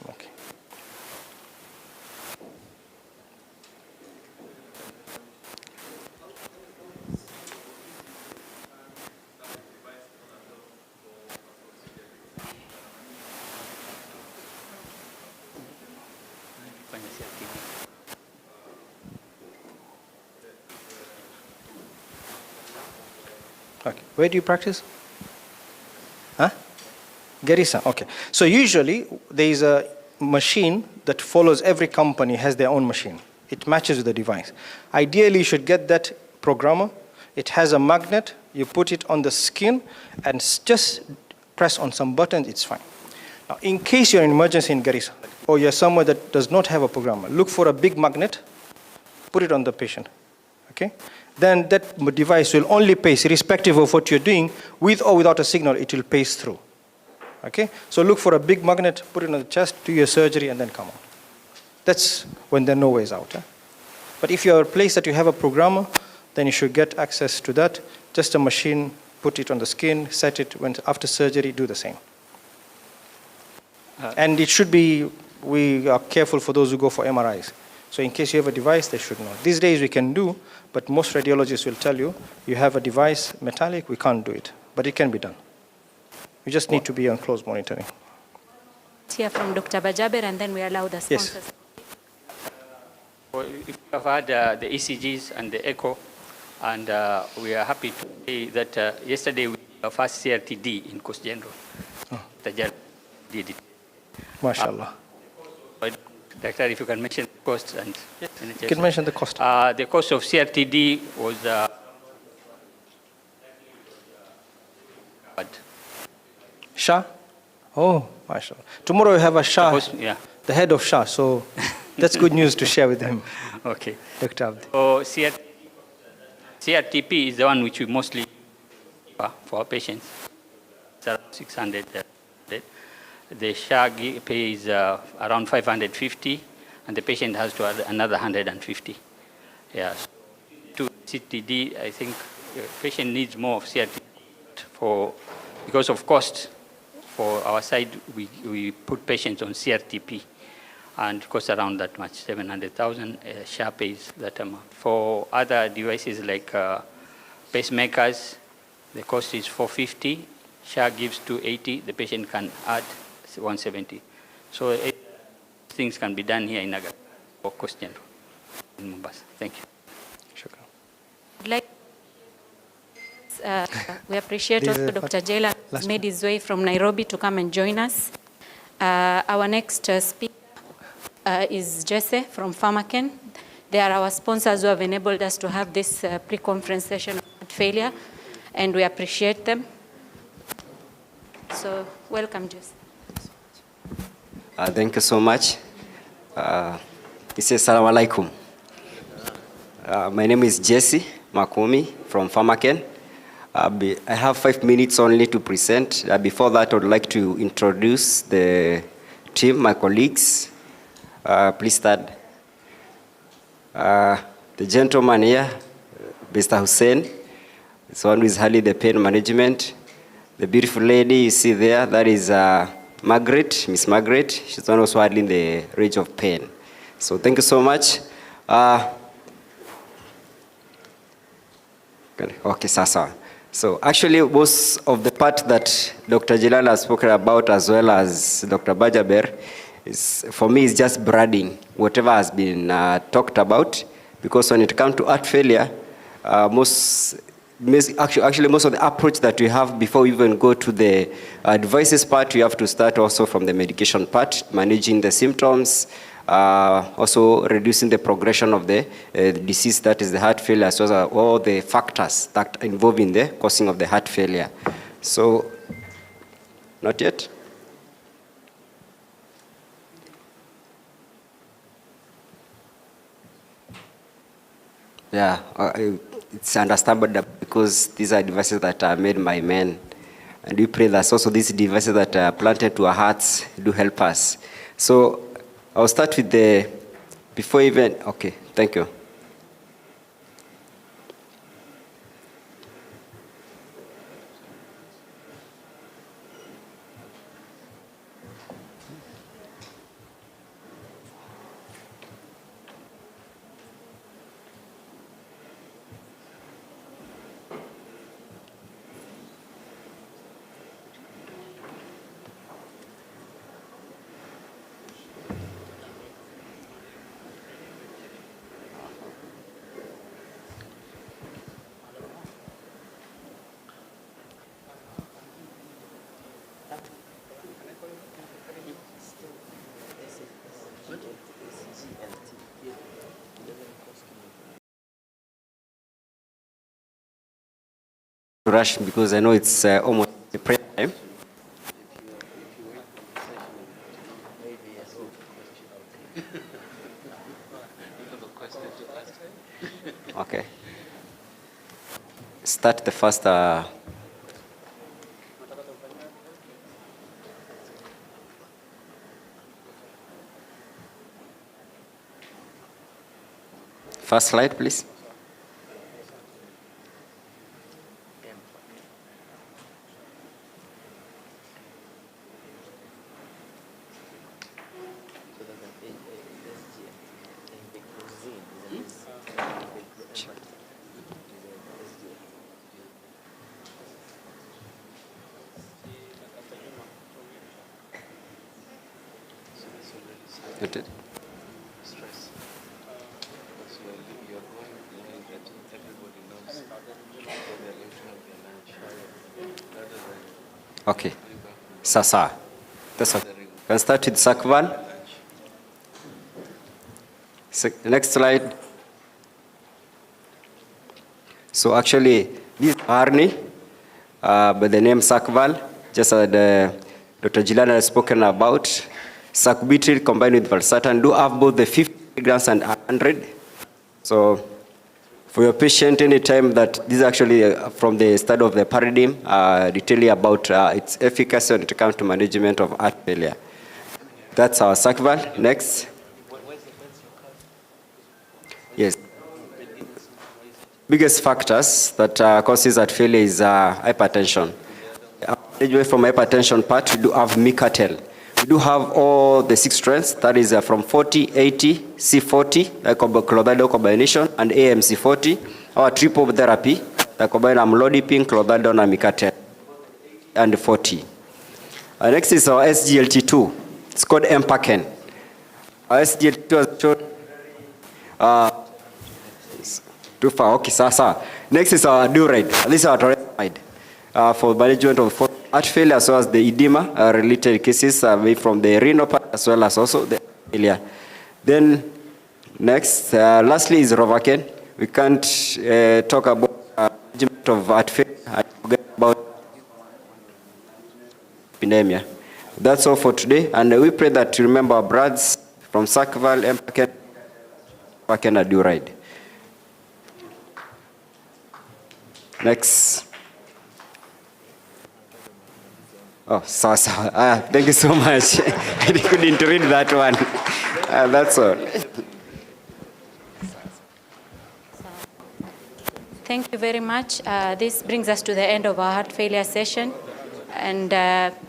Speaker 12: Okay. Okay. Where do you practice? Huh? Garissa, okay. So usually there is a machine that follows every company, has their own machine. It matches with the device. Ideally, you should get that programmer. It has a magnet. You put it on the skin and just press on some buttons, it's fine. Now, in case you're in emergency in Garissa or you're somewhere that does not have a programmer, look for a big magnet, put it on the patient, okay? Then that device will only pace, irrespective of what you're doing, with or without a signal, it will pace through. Okay? So look for a big magnet, put it on the chest, do your surgery, and then come out. That's when there are no ways out. But if you're a place that you have a programmer, then you should get access to that. Just a machine, put it on the skin, set it, when after surgery, do the same. And it should be, we are careful for those who go for MRIs. So in case you have a device, they should know. These days we can do, but most radiologists will tell you, you have a device, metallic, we can't do it. But it can be done. You just need to be on close monitoring.
Speaker 10: Let's hear from Dr. Bajaber, and then we allow the sponsors.
Speaker 12: Yes.
Speaker 9: Well, if you have had the ECGs and the echo, and we are happy to say that yesterday we did our first CRTD in Coast General.
Speaker 12: Oh.
Speaker 9: The did it.
Speaker 12: MashaAllah.
Speaker 9: Doctor, if you can mention the cost and
Speaker 12: you can mention the cost.
Speaker 9: The cost of CRTD was
Speaker 12: Shah? Oh, mashallah. Tomorrow we have a Shah,
Speaker 9: yeah.
Speaker 12: the head of Shah, so that's good news to share with him.
Speaker 9: Okay.
Speaker 12: Dr. Abdi.
Speaker 9: So CRTP is the one which we mostly for our patients. It's around 600. The Shah pay is around 550, and the patient has to add another 150. Yeah. So to CTD, I think the patient needs more of CRTP because of cost. For our side, we put patients on CRTP, and it costs around that much, 700,000. Shah pays that amount. For other devices like pacemakers, the cost is 450. Shah gives 280. The patient can add 170. So things can be done here in Naga for question in Mombasa. Thank you.
Speaker 10: We appreciate also Dr. Jela has made his way from Nairobi to come and join us. Our next speaker is Jesse from Pharmacological. They are our sponsors who have enabled us to have this pre-conference session on heart failure, and we appreciate them. So welcome, Jesse.
Speaker 14: Thank you so much. He says, Assalamu alaikum. My name is Jesse Makumi from Pharmacological. I have 5 minutes only to present. Before that, I would like to introduce the team, my colleagues. Please start. The gentleman here, Mr. Hussein, is one who is handling the pain management. The beautiful lady you see there, that is Margaret, Miss Margaret. She's the one also handling the range of pain. So thank you so much. Okay, Sasa. So actually, most of the part that Dr. Jilal has spoken about, as well as Dr. Bajaber, is, for me, is just branding, whatever has been talked about. Because when it comes to heart failure, most of the approach that we have before we even go to the devices part, we have to start also from the medication part, managing the symptoms, also reducing the progression of the disease, that is the heart failure, as well as all the factors that involve in the causing of the heart failure. So, not yet? Yeah, it's understandable because these are devices that are made by men. And we pray that also these devices that are planted to our hearts do help us. So, I'll start with the, before even, okay, thank you. Rush because I know it's almost the prayer time. Okay. Start the first. First slide, please. Noted. Okay. Sasa. That's okay. Can start with Sakvan. Next slide. So actually, this hernia by the name Sakval, just as Dr. Jilana has spoken about, sacubitril combined with valsartan do have both the 50 grams and 100. So for your patient, anytime that this is actually from the study of the paradigm, detailing about its efficacy when it comes to management of heart failure. That's our Sakval. Next. Yes. Biggest factors that causes heart failure is hypertension. From hypertension part, we do have Micatel. We do have all the 6 strengths, that is from 40, 80, C40, like clothianidine combination, and AMC40, our triple therapy, that combine amlodipine, clothianidine, and Micatel, and 40. Next is our SGLT2. It's called Empaken. Our SGLT2 has shown too far. Okay, sir. Next is our Duride. This is our torresimide for management of heart failure as well as the edema related cases from the renal part as well as also the failure. Then next, lastly is Rovaken. We can't talk about management of heart failure and forget about epidemia. That's all for today, and we pray that you remember our brothers from Sakval, Empaken, and Duride. Next. Oh, so. Thank you so much. I couldn't read that one. That's all.
Speaker 10: Thank you very much. This brings us to the end of our heart failure session, and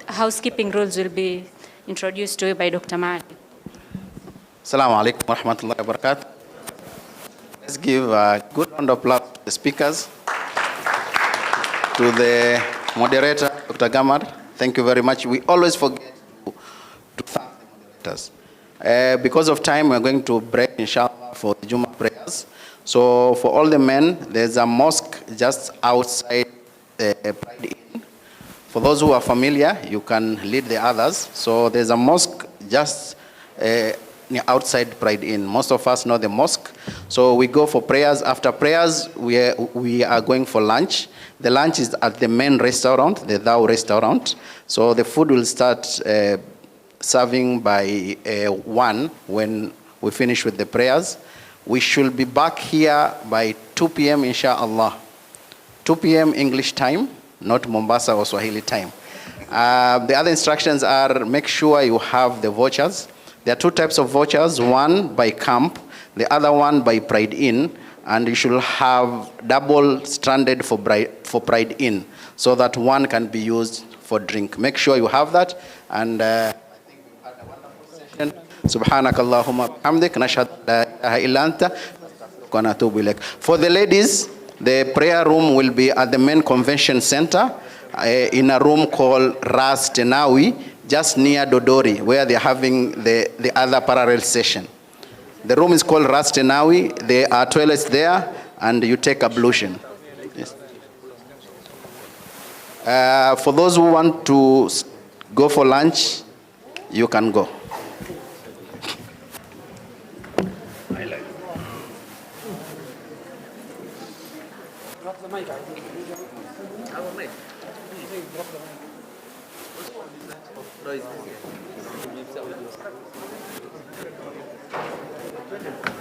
Speaker 10: housekeeping rules will be introduced to you by Dr. Mahdi.
Speaker 15: Assalamu alaikum wa rahmatullahi wa barakatuh. Let's give a good round of applause to the speakers, to the moderator, Dr. Gamar. Thank you very much. We always forget to thank the moderators. Because of time, we're going to break, inshallah, for the Juma prayers. So for all the men, there's a mosque just outside Pride Inn. For those who are familiar, you can lead the others. So there's a mosque just outside Pride Inn. Most of us know the mosque. So we go for prayers. After prayers, we are going for lunch. The lunch is at the main restaurant, the Thou restaurant. So the food will start serving by 1 when we finish with the prayers. We should be back here by 2 p.m. inshallah. 2 p.m. English time, not Mombasa or Swahili time. The other instructions are make sure you have the vouchers. There are 2 types of vouchers, one by Kammp, the other one by Pride Inn, and you should have double stranded for Pride Inn, so that one can be used for drink. Make sure you have that, and I think we've had a wonderful session. Subhanakallahumma bihamdik, nashhadu la ilaha illa anta, wa natubu ilaik. For the ladies, the prayer room will be at the main convention center, in a room called Ras Tenawi, just near Dodori, where they're having the other parallel session. The room is called Ras Tenawi. There are toilets there, and you take ablution. Yes. For those who want to go for lunch, you can go.
Speaker 6: No,